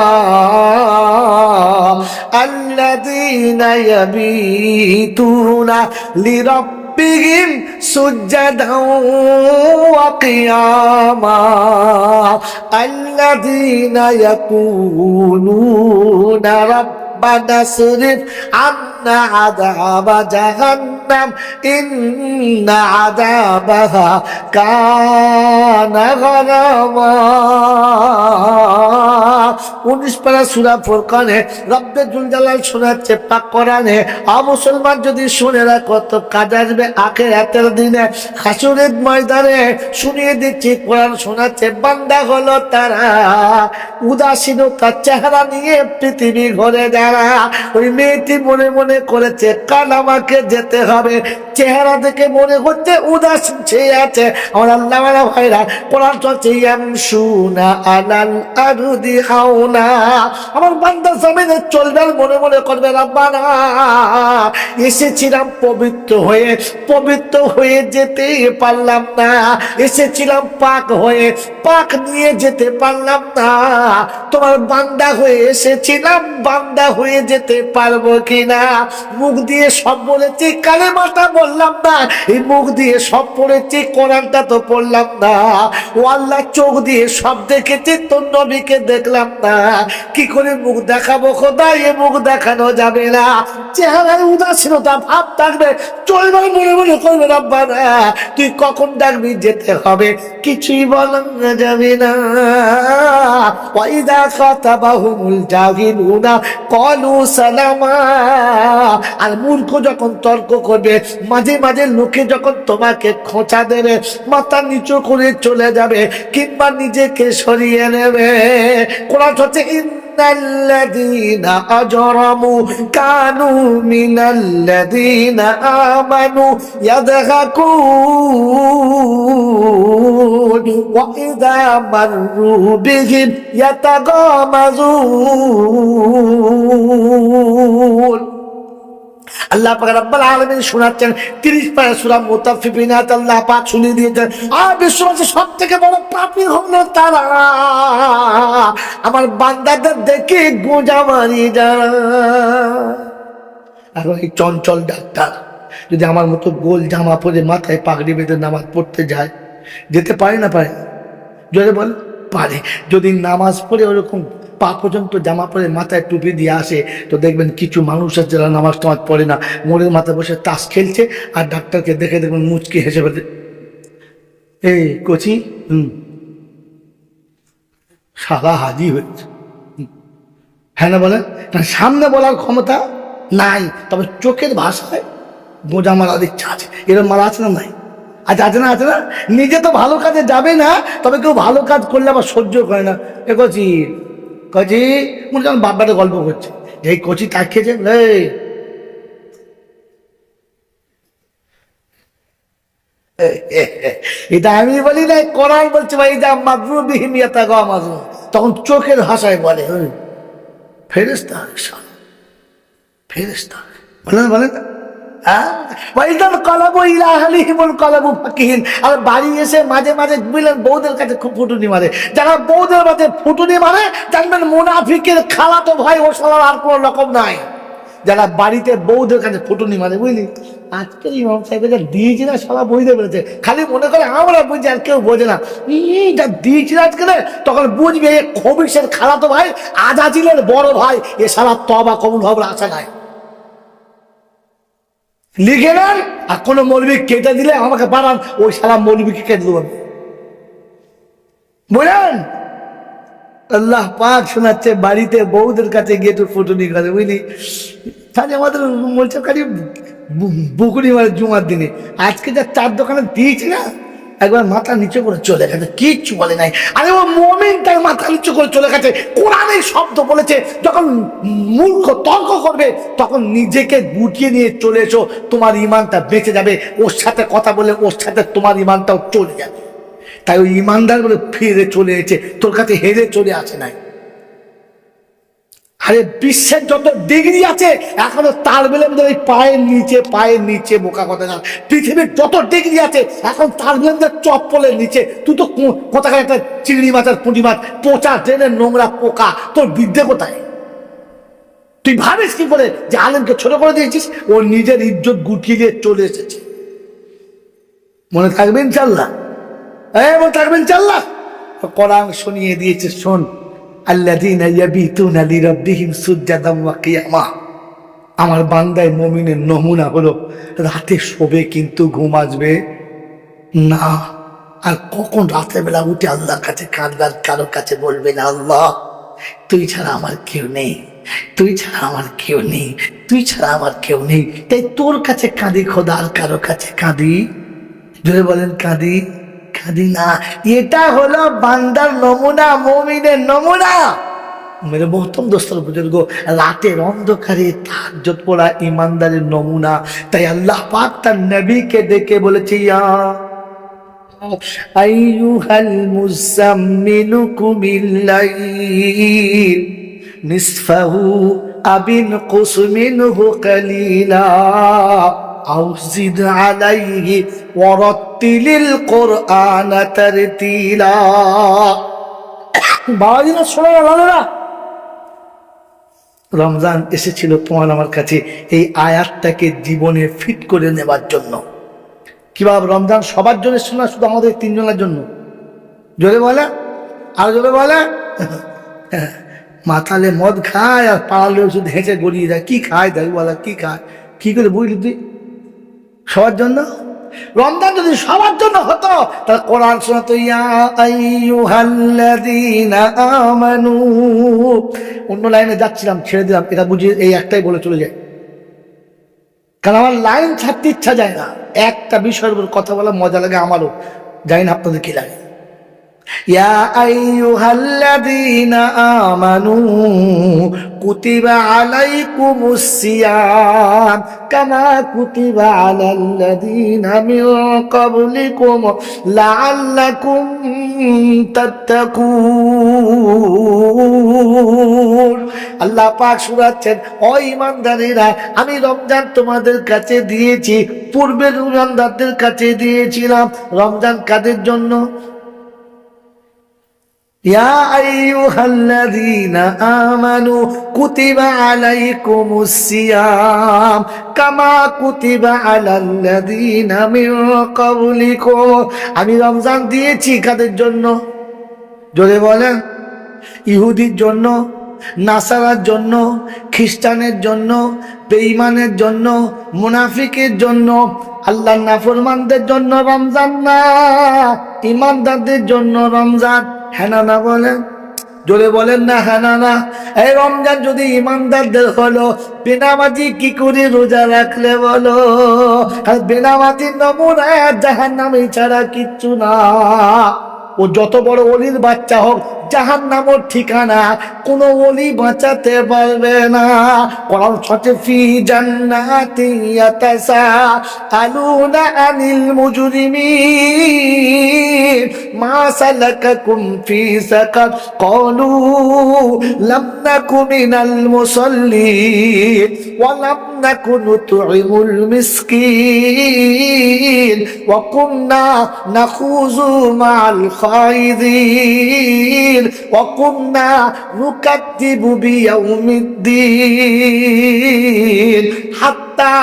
الَّذِينَ يَبِيتُونَ لِرَبِّهِمْ سُجَّدًا وَقِيَامًا الَّذِينَ يَقُولُونَ رَبَّنَا اصْرِفْ عَنَّا عَذَابَ جَهَنَّمَ إِنَّ عَذَابَهَا كَانَ غَرَامًا। 19 পারা সূরা ফুরকানে রব্বে জুল জালাল শোনাচ্ছে পাক কোরআনে, মুসলমান যদি শুনে রাখো তো কাজ আসবে আখিরাতের দিনে, হাসরের ময়দানে। শুনিয়ে দিচ্ছি, কোরআন শোনাচ্ছে বান্দা হলো তারা উদাসীনতার চেহারা নিয়ে পৃথিবী ঘুরে যারা। ওই মেয়েটি মনে মনে করেছে কাল আমাকে যেতে হবে, চেহারা দেখে মনে হচ্ছে উদাসীন ছেয়ে আছে। আমার আল্লাহ ভাইরা, কোরআন চলছে ইয়ামশুনা আলাল আরদি হাওনা। আমার বান্দা জমিনে চলবে আর মনে মনে করবে রব্বানা এসেছিলাম পবিত্র হয়ে যেতে পারলাম না, এসেছিলাম পাক নিয়ে যেতে পারলাম না। তোমার বান্দা হয়ে এসেছিলাম, বান্দা হয়ে যেতে পারবো কিনা? মুখ দিয়ে সব বলেছি, কালেমাটা বললাম না। এই মুখ দিয়ে সব পড়েছি, কোরআনটা তো পড়লাম না। ও আল্লাহ, চোখ দিয়ে সব দেখেছি, তোর নবীকে দেখলাম না। কি করে মুখ দেখাবো খোদা? এ মুখ দেখানো যাবে না। চেহারায় উদাসীনতা ভাব থাকবে, চলবে মনে মনে করবে রব্বানা তুই কখন ডাকবি, যেতে হবে, কিছুই বলা যাবে না। ওয়াইদা খাতাবাহুমুল জাহিলুনা ক্বালু সালামা। আর মূর্খ যখন তর্ক করবে, মাঝে মাঝে লোকে যখন তোমাকে খোঁচা দেবে, মাথা নিচু করে চলে যাবে কিংবা নিজেকে সরিয়ে নেবে, কোরআন হচ্ছে ইন্নাল্লাযীনা আজরামু কানু মিনাল্লাযীনা আমানু ইয়াদহাকুন ওয়া ইযা মাররু বিহিম ইয়াতাগামাযুন। আল্লাহ পাক রব্বুল আলামিন শোনাচ্ছেন 30 পারা সূরা মুতাফফিফিনাত। আল্লাহ পাক শুনিয়ে দিয়েছেন, আর বিশ্ববাসীর সবথেকে বড় পাপী হলো তারা আমার বান্দাদের দেখে গোঁজা মারি যারা। এখন এই চঞ্চল ডাক্তার যদি আমার মতো গোল জামা পরে মাথায় পাগড়ি বেঁধে নামাজ পড়তে যায়, যেতে পারে না? পারে? যদি বল পারে। যদি নামাজ পড়ে ওরকম পা পর্যন্ত জামা পরে মাথায় টুপি দিয়ে আসে, তো দেখবেন কিছু মানুষ আছে যারা নামাজ টামাজ পড়ে না, মোড়ের মাথায় বসে তাস খেলছে, আর ডাক্তারকে দেখে দেখবেন মুচকি হেসে ফেলে, এই কচি সাদা হাজি হয়েছে। হ্যাঁ না বলেন? সামনে বলার ক্ষমতা নাই, তবে চোখের ভাষায় গোঁজা মারার ইচ্ছা আছে। এরকম মারা আছে না? নাই? আচ্ছা, আছে না? আছে না? নিজে তো ভালো কাজে যাবে না, তবে কেউ ভালো কাজ করলে আবার সহ্য করে না। এ কচি কচি মনে যেন বাব্বাটা গল্প করছে, এই কচি তাকিয়েছে, এটা আমি বলি না, কোরআন বলছে ভাই, যা মাদরু বিহিম ইয়াতাগামাযু। তখন চোখের ভাষায় বলে ফেরেশতা, ফেরেশতা বলেন বলেন। আর বাড়ি এসে মাঝে মাঝে বুঝলেন বউদের কাছে খুব ফুটুনি মারে। যারা বউদের মাঝে ফুটুনি মারে জানবেন মুনাফিকের খালাতো ভাই, ও শালার আর কোনো রকম নাই। যারা বাড়িতে বউদের কাছে ফুটুনি মারে, বুঝলি, আজকে ইমাম সাহেব দিয়েছি না শালা বুঝতে পেরেছে, খালি মনে করে আমরা বুঝছি আর কেউ বোঝে না। যা দিয়েছি আজকে, তখন বুঝবে খবিসের খালাতো ভাই, আজাজিলের বড় ভাই, এ শালা তওবা কবুল হবার আশা নাই। লিখে নেন, আর কোনো মৌলবি কেটে দিলে আমাকে বানান, ওই শালা মৌলবিকে কেটে দেবেন, বুঝলেন? আল্লাহ পাক শোনাচ্ছে বাড়িতে বউদের কাছে গিয়ে একটু ফুটুনি করে, বুঝলি। তাহলে আমাদের বলছে খালি বুকুনি মারে জুমার দিনে। আজকে যা চার দোকানে দিয়েছি না, একবার মাথা নিচু করে চলে গেছে, কিচ্ছু বলে নাই। আরে ও মুমিন, তাই মাথা নিচু করে চলে গেছে। কোরআনের শব্দ বলেছে, যখন মূর্খ তর্ক করবে তখন নিজেকে গুটিয়ে নিয়ে চলে এসো, তোমার ইমানটা বেঁচে যাবে। ওর সাথে কথা বলে ওর সাথে তোমার ইমানটাও চলে যাবে। তাই ওই ইমানদার বলে ফিরে চলে এসেছে, তোর কাছে হেরে চলে আসে নাই। আরে বিশ্বের যত ডিগ্রি আছে এখনো তার বেলে পায়ের নিচে বোকা কথা না। পৃথিবীর যত ডিগ্রি আছে এখন তার বেলে চপ্পলের নিচে। তুই তো কোথাকার একটা চিংড়ি মাছ আর পুঁটি মাছ, পচা ট্রেনের নোংরা পোকা, তোর বিদ্যে কোথায়? তুই ভাবিস কি করে যে আলেমকে ছোট করে দিয়েছিস? ও নিজের ইজ্জত গুটিয়ে দিয়ে চলে এসেছে। মনে থাকবেন ইনশাল্লাহ, মনে থাকবেন ইনশাল্লাহ। কোরআন শুনিয়ে দিয়েছে, শোন, আল্লাযীনা ইয়াবিতুনা লিরাব্বিহিম সুজদান ওয়া কিয়ামা। আমার বান্দায় মুমিনের নমুনা হলো রাতে শোবে কিন্তু ঘুম আসবে না। আর কখন রাতের বেলা উঠে আল্লাহর কাছে কাঁদবে, আর কারো কাছে বলবে না আল্লাহ তুই ছাড়া আমার কেউ নেই, তুই ছাড়া আমার কেউ নেই, তুই ছাড়া আমার কেউ নেই। তাই তোর কাছে কাঁদি খোদা, আর কারো কাছে কাঁদি? যদি বলেন কাঁদি, কাঁদি না। এটা হলো বান্দার নমুনা, মুমিনের নমুনা। মেরে মোহতম দোস্তর বুজুর্গ, রাতের অন্ধকারে তাহাজ্জুদ পড়া ইমানদারের নমুনা। তাই আল্লাহ পাক তার নবীকে ডেকে বলেছে, ইয়া আইয়ুহাল মুযাম্মিলু কুমিল লাইল নিসফাহু আবিনকুস মিনহু কালিলা আও জিদ আলাইহি ওয়ারাত্তিলিল কুরআনা তারতিলা। বাবাজিরা শোনো না, রমজান এসেছিল তোমার আমার কাছে এই আয়াতটাকে জীবনে ফিট করে নেবার জন্য। কিভাবে? রমজান সবার জন্য শোনা, শুধু আমাদের তিনজনের জন্য। জোরে বলে, আর জোরে বলে। মাথালে মদ খায় আর পাড়ালে ওষুধ হেঁচে গড়িয়ে যায়। কি খায় তাই বলা, কি খায়, কি করে বুঝলি তুই? সবার জন্য। রমজান যদি সবার জন্য হতো তাহলে কোরআন শোনাতো, ইয়া আইয়ুহাল্লাযীনা আমানু। অন্য লাইনে যাচ্ছিলাম, ছেড়ে দিলাম, এটা বুঝিয়ে এই একটাই বলে চলে যায়, কারণ আমার লাইন ছাড়তে ইচ্ছা যায় না। একটা বিষয়ের উপর কথা বলা মজা লাগে আমারও, জানি না আপনাদের কি লাগে। ইয়া আইয়ুহাল্লাযীনা আমানু কুতিবা আলাইকুমুস সিয়াম কামা কুতিবা আলাল্লাযীনা মিন ক্বাবলিকুম লাআল্লাকুম তাত্তাকুন। আল্লাহ পাক শোনাচ্ছেন, ও ঈমানদারেরা, আমি রমজান তোমাদের কাছে দিয়েছি, পূর্বের ঈমানদারদের কাছে দিয়েছিলাম। রমজান কাদের জন্য? ইয়া আইয়ুহাল্লাযীনা আমানু কুতিবা আলাইকুমুস সিয়াম কামা কুতিবা আলাল্লাযীনা মিন ক্বাবলিকুম। আমি রমজান দিয়েছি কাদের জন্য? জোরে বলেন। ইহুদির জন্য, নাসারার জন্য, খ্রিস্টানের জন্য, বেঈমানের জন্য, মুনাফিকের জন্য, আল্লাহর নাফরমানদের জন্য রমজান না, ঈমানদারদের জন্য রমজান। হ্যাঁ না বলেন, জোরে বলেন না, হ্যাঁ না। এই রমজান যদি ঈমানদারদের হলো, বেনামাজি কি করে রোজা রাখলে বলো? আর বেনামাজির নমুনা জাহান্নামী ছাড়া কিচ্ছু না। ও যত বড় ওলির বাচ্চা হোক, জাহান্নামের ঠিকানা কোন ওলি বাঁচাতে পারবে না। কোরআন ছটে ফি জান্নাতি ইয়াতাসাআলুনা আনিল মুজরিমিন মা সালাকাকুম ফি সাকার ক্বালু লাম নাকু মিনাল মুসাল্লিন ওয়া লাম নাকু নুতঈমুল মিসকিন ওয়া কুননা নাখুযু মা'আল খাইদিন ওয়া কুননা নুকাদ্দিবু বিয়াউমিদ্দিন হাত্তা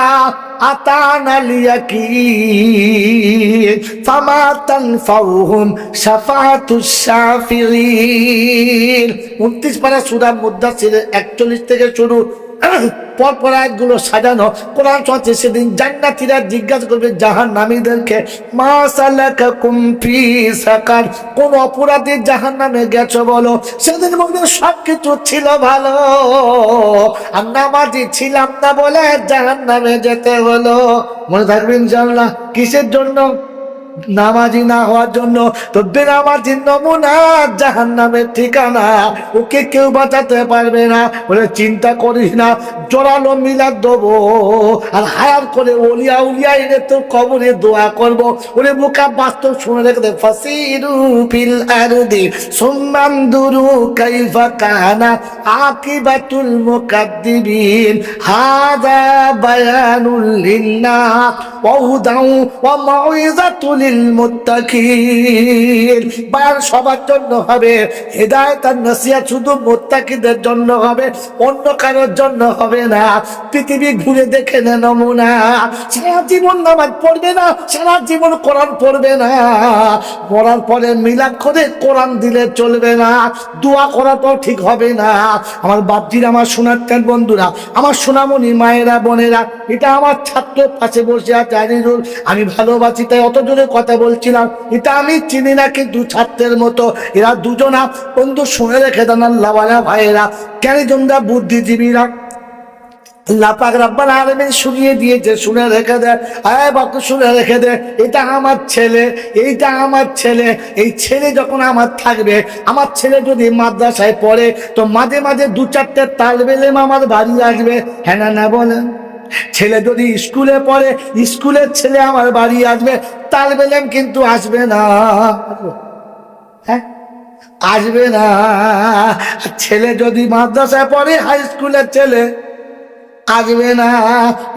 আতানাল ইয়াকিন ফামা তানফাউহুম শাফাআতুশ শাফিঈন। 29 পারা সূরা মুদ্দাসিরের 41 থেকে শুরু পরপর আয়াতগুলো সাজানো। কোরআন চলছে, সেদিন জান্নাতীরা জিজ্ঞাসা করবে জাহান্নামীদেরকে, মা সালাকাকুম ফি সাকার, কোন অপরাধে জাহান্নামে গেছো বলো? সেদিন বলবে সবকিছু ছিল ভালো, আর নামাজি ছিলাম না বলে জাহান্নামে যেতে হলো। মনে থাকবে ইনশাআল্লাহ। কিসের জন্য? নামাজি না হওয়ার জন্য। তো বেনামাজির নমুনা জাহান্নামের ঠিকানা, ওকে কেউ বাঁচাতে পারবে না। বলে চিন্তা করিস না, জোরালো মিলাদ দেবো আর হায়ার করে ওলিয়া উলিয়া এনে তোর কবরে দোয়া করবো। ওরে বোকা, বাস্তব শুনে রেখে দে। ফাসিরু ফিল আরদি সুম্মানদুরু কাইফা কানা আকিবাতুল মুকাদ্দিবিন হাযা বায়ানুল লিন্নাস ওয়া হুদাউ ওয়া মাউইযাতুল লিল মুত্তাকিন। বায়ান সবার জন্য হবে, হেদায়েত আর নসিহত শুধু মুত্তাকিদের জন্য হবে, অন্য কারোর জন্য হবে না। পৃথিবী ঘুরে দেখে নে নমুনা, সারা জীবন নামাজ পড়বে না, সারা জীবন কোরআন পড়বে না, মরার পরে মিলাদ করে কোরআন দিলে চলবে না, দোয়া করাটাও ঠিক হবে না। আমার বাপজির, আমার শোনাচ্ছেন বন্ধুরা, আমার সোনামণি মায়েরা বোনেরা, এটা আমার ছাত্র পাশে বসে আছে আজিজুল, আমি ভালোবাসি তাই অত জোরে কথা বলছিলাম। এটা আমি চিনি না, কিন্তু ছাত্রের মতো এরা দুজনা বন্ধু। শুনে রেখে দেন আল্লাহওয়ালা ভাইয়েরা, জ্ঞানীজনরা, বুদ্ধিজীবীরা, আল্লাহ পাক রব্বুল আলামিন শুনিয়ে দিয়েছে, শুনে রেখে দে। আয় বাপ, শুনে রেখে দে, এটা আমার ছেলে, এইটা আমার ছেলে। এই ছেলে যখন আমার থাকবে, আমার ছেলে যদি মাদ্রাসায় পড়ে, তো মাঝে মাঝে দু চারটে তালবে ইলম আমার বাড়ি আসবে, হ্যাঁ না বলেন? ছেলে যদি স্কুলে পড়ে, স্কুলের ছেলে আমার বাড়ি আসবে, তালবে ইলম কিন্তু আসবে না। হ্যাঁ, আসবে না। ছেলে যদি মাদ্রাসায় পড়ে, হাই স্কুলের ছেলে আসবে না।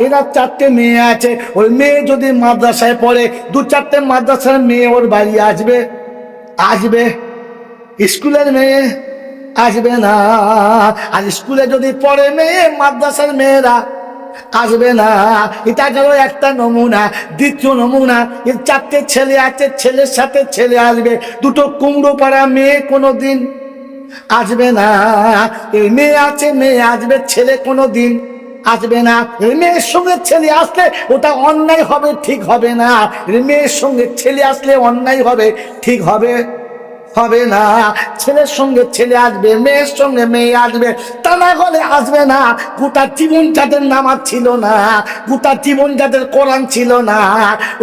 এরা চারটে মেয়ে আছে, ওই মেয়ে যদি মাদ্রাসায় পড়ে, দু চারটে মাদ্রাসার মেয়ে ওর বাড়ি আসবে, আসবে। স্কুলের মেয়ে আসবে না। আর স্কুলে যদি পড়ে মেয়ে, মাদ্রাসার মেয়েরা আসবে না। এটা গেল একটা নমুনা। দ্বিতীয় নমুনা, এর চারটে ছেলে আছে, ছেলের সাথে ছেলে আসবে, দুটো কুমড়ো পাড়া মেয়ে কোনোদিন আসবে না। এই মেয়ে আছে, মেয়ে আসবে, ছেলে কোনোদিন আসবে না। মেয়ের সঙ্গে ছেলে আসলে ওটা অন্যায় হবে, ঠিক হবে না। মেয়ের সঙ্গে ছেলে আসলে অন্যায় হবে, ঠিক হবে হবে না। ছেলের সঙ্গে ছেলে আসবে, মেয়ের সঙ্গে মেয়ে আসবে, তা না হলে আসবে না। গোটা জীবন যাদের নামাজ ছিল না, গোটা জীবন যাদের কোরআন ছিল না,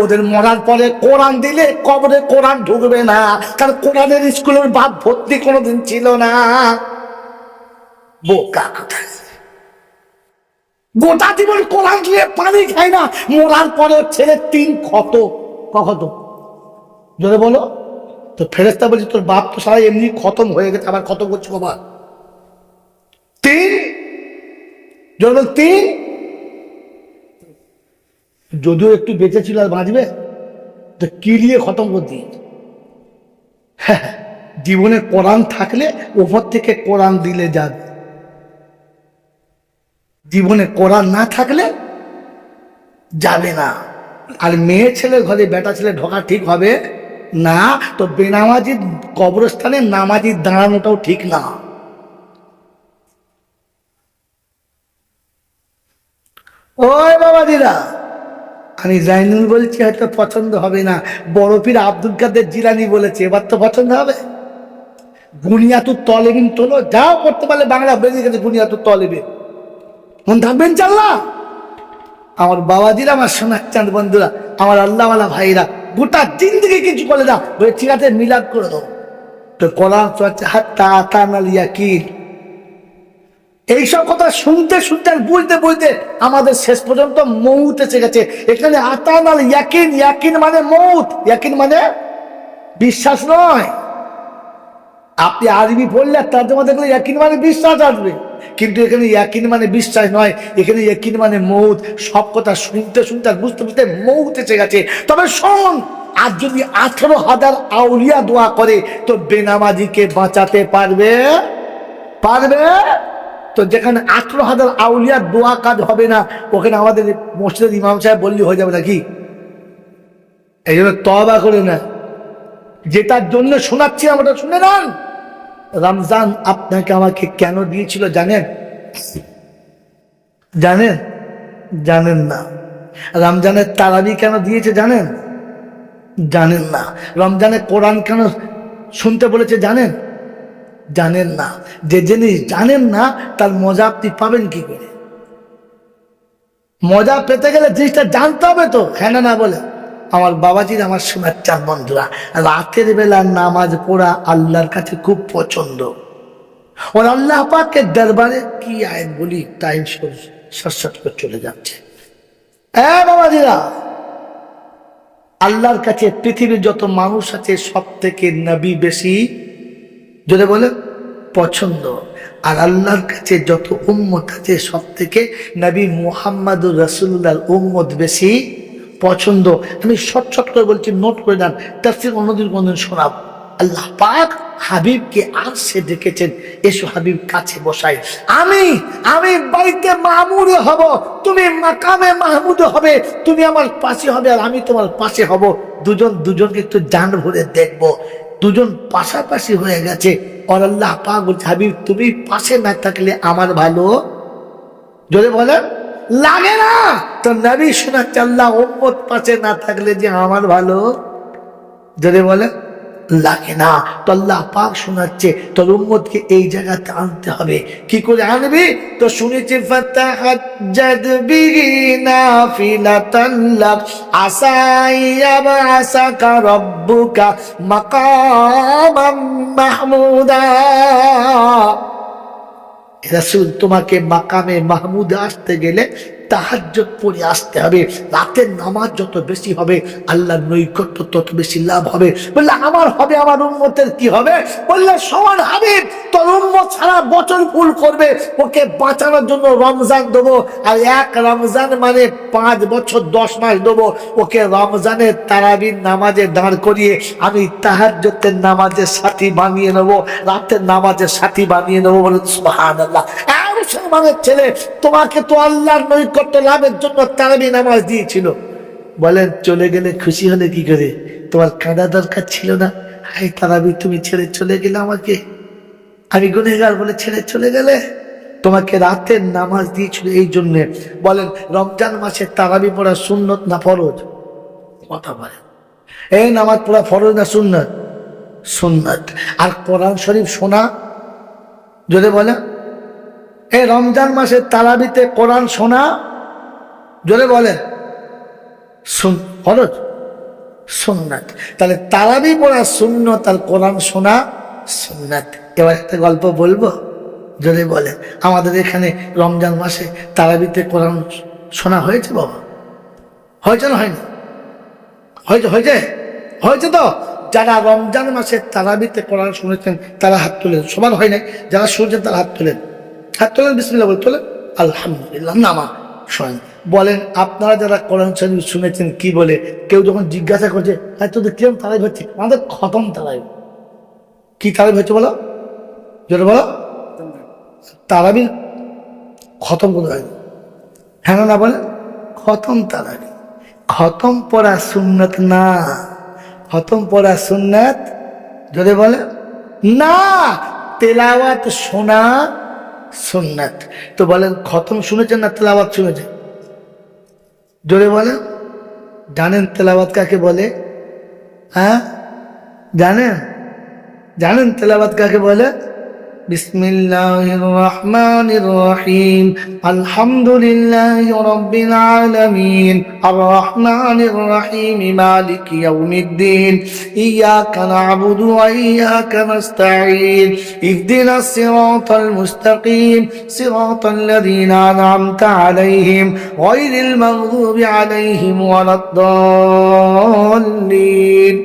ওদের মরার পরে কোরআন দিলে কবরে কোরআন ঢুকবে না, কারণ কোরআনের স্কুলের বাদ ভর্তি কোনোদিন ছিল না। বোকা কোথায়! গোটা জীবন কোরআন দিয়ে পানি খায় না, মরার পরে ছেলে তিন ক্ষত। কত জোরে বলো তো? ফেরেশতা বলছে, তোর বাপ তো সারা এমনি খতম হয়ে গেছে, আবার খতম করছো বাবা। তিন, জোরে বল, তিন। যদিও একটু বেঁচে ছিল, আর বাঁচবে তো কিলিয়ে খতম করে দিয়েছে। জীবনে কোরআন থাকলে ওপর থেকে কোরআন দিলে যাবে, জীবনে কোরআন না থাকলে যাবে না। আর মেয়ে ছেলে ঘরে বেটা ছেলে ঢোকা ঠিক হবে না, তো বেনামাজির কবরস্থানে নামাজি দাঁড়ানোটাও ঠিক না। ওই বাবাজিরা, আমি জাইনুল বলছি, হয়তো পছন্দ হবে না। বড় পীর আব্দুল কাদের জিলানী বলেছে, এবার তো পছন্দ হবে। বুনিয়াতুত তলেবিন তোলো, যাও পড়তে পারলে বাংলা বেরিয়ে গেছে বুনিয়াতুত তলেবিন, মন থাকবেন চাল্লা। আমার বাবাজিরা, আমার সোনার চাঁদ বন্ধুরা, আমার আল্লাহওয়ালা ভাইরা, গোটা জিন্দেগি কিছু বলে না, বলে ঠিক আছে মিলাদ করে দাও। তো কোরআন চলছে হাত্তা আতানাল ইয়াকিন। এইসব কথা শুনতে শুনতে আর বুঝতে বুঝতে আমাদের শেষ পর্যন্ত মৌত এসে গেছে। এখানে আতানাল ইয়াকিন, ইয়াকিন মানে মৌত, ইয়াকিন মানে বিশ্বাস নয়। আপনি আরবি পড়লে তর্জমা দেখলে ইয়াকিন মানে বিশ্বাস আসবে, কিন্তু এখানে ইয়াকিন মানে বিশ্বাস নয়, এখানে ইয়াকিন মানে মৌত। সব কথা শুনতে শুনতে আর বুঝতে বুঝতে মৌত এসে গেছে। তবে শোন, আর যদি 18,000 আউলিয়া দোয়া করে, তো বেনামাজিকে বাঁচাতে পারবে? পারবে তো। যেখানে 18,000 আউলিয়ার দোয়া কাজ হবে না, ওখানে আমাদের মসজিদের ইমাম সাহেব বললি হয়ে যাবে নাকি? এই জন্য তওবা করে না। যেটার জন্য শোনাচ্ছি আমরা শুনে নেন। রমজান আপনাকে আমাকে কেন দিয়েছিল জানেন? জানেন? জানেন না। রমজানের তারাবি কেন দিয়েছে জানেন? জানেন না। রমজানে কোরআন কেন শুনতে বলেছে জানেন? জানেন না। যে জিনিস জানেন না, তার মজা আপনি পাবেন কি করে? মজা পেতে গেলে জিনিসটা জানতে হবে তো, হ্যাঁ না বলে। আমার বাবাজির আমার শোনার চার বন্ধুরা, রাতের বেলা নামাজ পড়া আল্লাহর কাছে খুব পছন্দ। ওর আল্লাহ পাকের দরবারে কি আয়াত বলি, টাইম শর্ট করে চলে যাচ্ছে। হ্যাঁ বাবাজিরা, আল্লাহর কাছে পৃথিবীর যত মানুষ আছে সব থেকে নবী বেশি, যদি বলে, পছন্দ। আর আল্লাহর কাছে যত উম্মত আছে সব থেকে নবী মুহাম্মদুর রাসূলুল্লাহর উম্মত বেশি পছন্দ। আমি শর্ট করে বলছি, নোট করে দেন, তাফসীর অন্যদিন কোনদিন শোনাব। আল্লাহ পাক হাবিবকে আরশে ডেকেছেন, এসো হাবিব কাছে বসাই, আমি বাইতে মামুরে হব, তুমি মাকামে মাহমুদে হবে, তুমি আমার পাশে হবে আর আমি তোমার পাশে হব। দুজনকে একটু জান ভরে দেখবো। দুজন পাশাপাশি হয়ে গেছে। আর আল্লাহ পাক বলছে, হাবিব তুমি পাশে না থাকলে আমার ভালো যদি বলে লাগে না। তো নবী শোনাচ্ছে, আল্লাহ উম্মত পাশে না থাকলে যে আমার ভালো যদি বলে লাগে না। তো আল্লাহ পাক শোনাচ্ছে, তোর উম্মতকে এই জায়গাতে আনতে হবে। কি করে আনবি? তো শুনেছি, ফাতাহাজ্জাদ বিহি নাফিলাতান লাক আসা ইয়াবআসাকা রাব্বুকা মাকামাম মাহমুদা। রাসূল, তোমাকে মাকামে মাহমুদে আসতে গেলে তাহাজ্জুদ পড়ে আসতে হবে। রাতের নামাজ যত বেশি হবে আল্লাহর নৈকট্য তত বেশি লাভ হবে। বললে আমার হবে, আমার উম্মতের কি হবে? বললে সমান হাবিব, তোর উম্মত সারা বছর ভুল করবে, ওকে বাঁচানোর জন্য রমজান দেবো, আর এক রমজান মানে 5 বছর 10 মাস দেবো। ওকে রমজানের তারাবির নামাজে দাঁড় করিয়ে আমি তাহাজ্জুদের নামাজের সাথী বানিয়ে নেবো, রাতের নামাজের সাথী বানিয়ে নেবো। বলে সুবহানাল্লাহ। মুসলমানের ছেলে, তোমাকে তো আল্লাহর নৈকট্য লাভের জন্য তারাবি নামাজ দিয়েছিল। বলেন চলে গেলে খুশি হলে কি করে? তোমার কাঁদা দরকার ছিল না? হাই তারাবি, তুমি ছেড়ে চলে গেলে আমাকে, আমি গুনেহগার বলে ছেড়ে চলে গেলে। তোমাকে রাতের নামাজ দিয়েছিল এই জন্যে। বলেন রমজান মাসে তারাবি পড়া সুন্নত না ফরজ? কথা বলেন, এই নামাজ পড়া ফরজ না সুন্নত? সুন্নত। আর কোরআন শরীফ শোনা যদি বলে, এই রমজান মাসের তারাবিতে কোরআন শোনা যদি বলে ফরজ, সুন্নাত। তাহলে তারাবি পড়া সুন্নত আর কোরআন শোনা সুন্নাত। এবার একটা গল্প বলবো যদি বলে, আমাদের এখানে রমজান মাসে তারাবিতে কোরআন শোনা হয়েছে বাবা? হয়েছে না হয়নি? হয়েছে তো। যারা রমজান মাসে তারাবিতে কোরআন শুনেছেন তারা হাত তুলেন। সবার হয় নাই, যারা শুনছেন তারা হাত তোলেন, বিসমিল্লাহ বলে তোলেন, আলহামদুলিল্লাহ। নামা শোনেন। বলেন আপনারা যারা কোরআন শরীফ শুনেছেন কি বলে? কেউ যখন জিজ্ঞাসা করছে, হ্যাঁ তোদের কিরম তারাবি হচ্ছে? আমাদের খতম তারাবি। কি তারাবি হচ্ছে বলো, যেটা বলো, তারাবি খতম করে হয়। হ্যাঁ না বলে খতম তারাবি। খতম পড়া সুন্নাত না, খতম পড়া সুন্নাত যদি বলে না, তেলাওয়াত শোনা সুন্নাত। তো বলেন খতম শুনেছেন না তেলাওয়াত শুনেছেন? জোরে বলেন। জানেন তেলাওয়াত কাকে বলে? হ্যাঁ জানেন তেলাওয়াত কাকে বলে? বিসমিল্লাহির রহমানির রহিম, আলহামদুলিল্লাহি রাব্বিল আলামিন, আর রহমানির রহিম, মালিকি ইয়াউমিদ্দিন, ইয়াকা না'বুদু ওয়া ইয়াকা নাস্তাঈন, ইহদিনাস সিরাতাল মুস্তাকিম, সিরাতাল লাযীনা আন'আমতা আলাইহিম, গায়রিল মাগযুবি আলাইহিম ওয়ালাদ-দাল্লিন।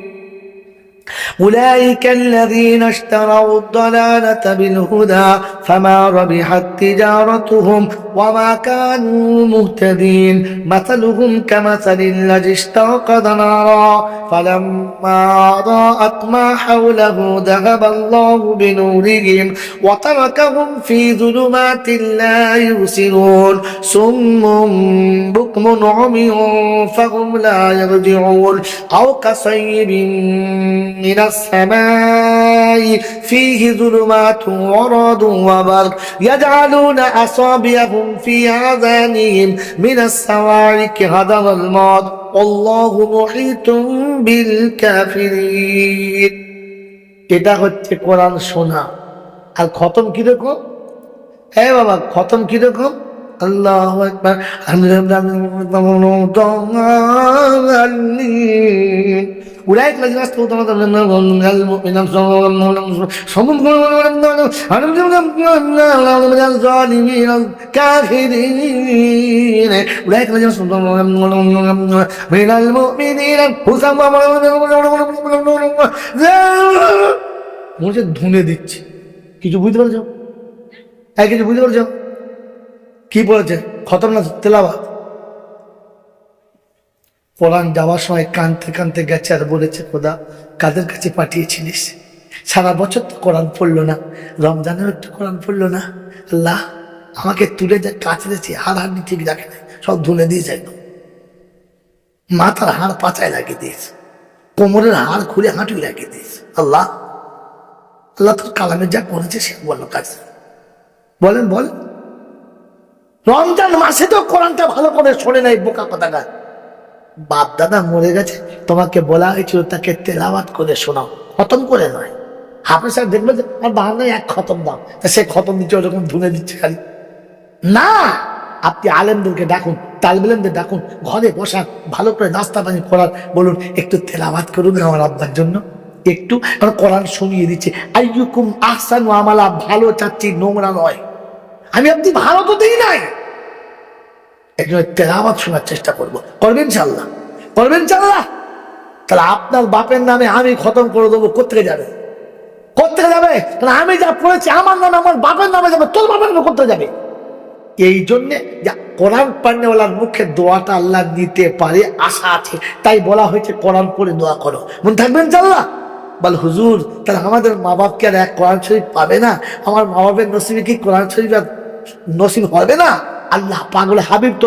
أولئك الذين اشتروا الضلالة بالهدى فما ربحت تجارتهم وما كانوا مهتدين. مثلهم كمثل الذي استوقد نارا فلما أضاءت ما حوله ذهب الله بنورهم وتركهم في ظلمات لا يبصرون صم بكم عمي فهم لا يرجعون. أو كصيب من السماء فيه ظلمات ورعد وبرق يجعلون أصابعهم في آذانهم من الصواعق حذر الموت والله محيط بالكافرين. এটা হচ্ছে কোরআন শোনা। আর খতম কিরকম? হ্যাঁ বাবা, খতম কিরকম? আল্লাহু আকবার أولئك الذين استوطنوا من المؤمنين من الظالمين الكافرين أولئك الذين استوطنوا من المؤمنين মনে ধুনে দিচ্ছে কিছু বুঝতে পারছো কিছু বুঝতে পারছো কি বলেছে খতম না তেলাওয়াত কোরআন যাওয়ার সময় কানতে কানতে গেছে আর বলেছে খোদা কাদের কাছে পাঠিয়েছিলিস সারা বছর তো কোরআন পড়লো না রমজানেও একটু কোরআন পড়লো না আল্লাহ আমাকে তুলে যা কাছে দিয়েছি হাড় ঠিক রাখে নাই সব ধুলে দিয়ে যায় মাথার হাড় পাচায় লাগিয়ে দিয়েছে কোমরের হাড় খুলে হাঁটুই লাগিয়ে দিয়েছে আল্লাহ আল্লাহ তোর কালামে যা করেছে সে বললো কাজ বলেন বলেন রমজান মাসে তো কোরআনটা ভালো করে শোনে নাই বোকা কথাটা বাপ দাদা মরে গেছে তোমাকে বলা হয়েছিল তাকে তেলাওয়াত করে শোনাও খতম করে নয় হাফেজ সাহেব দেখবে যে আর বাহানায় এক খতম দাও তা সে খতম দিচ্ছে ওরকম ধুনে দিচ্ছে খালি না আপনি আলেমদেরকে ডাকুন তালবেলেমদের ডাকুন ঘরে বসান ভালো করে নাস্তা পানি করার বলুন একটু তেলাওয়াত করুন আমার আব্বার জন্য একটু কারণ কোরআন শুনিয়ে দিচ্ছে আইয়ুকুম আহসানু আমালা ভালো চাচ্ছি নোংরা নয় আমি আপনি ভালো তো দিই নাই একজন তেলাওয়াত শোনার চেষ্টা করবো করবেন ইনশাআল্লাহ করবেন ইনশাআল্লাহ তাহলে আপনার বাপের নামে আমি খতম করে দেবো কোথেকে যাবে কোথেকে যাবে তাহলে আমি যা পড়েছি আমার নামে আমার বাপের নামে যাবে তোর বাপের নামে কোথেকে যাবে এই জন্যে যা কোরআন পান্নেওয়ালার মুখে দোয়াটা আল্লাহ নিতে পারে আশা আছে তাই বলা হয়েছে কোরআন পড়ে দোয়া করো মনে থাকবেন ইনশাআল্লাহ বল হুজুর তাহলে আমাদের মা বাপকে আর এক কোরআন শরীফ পাবে না আমার মা বাপের নসিবে কি কোরআন শরীফ আর নসিব হবে না আল্লাহ পাগল হাবিব তো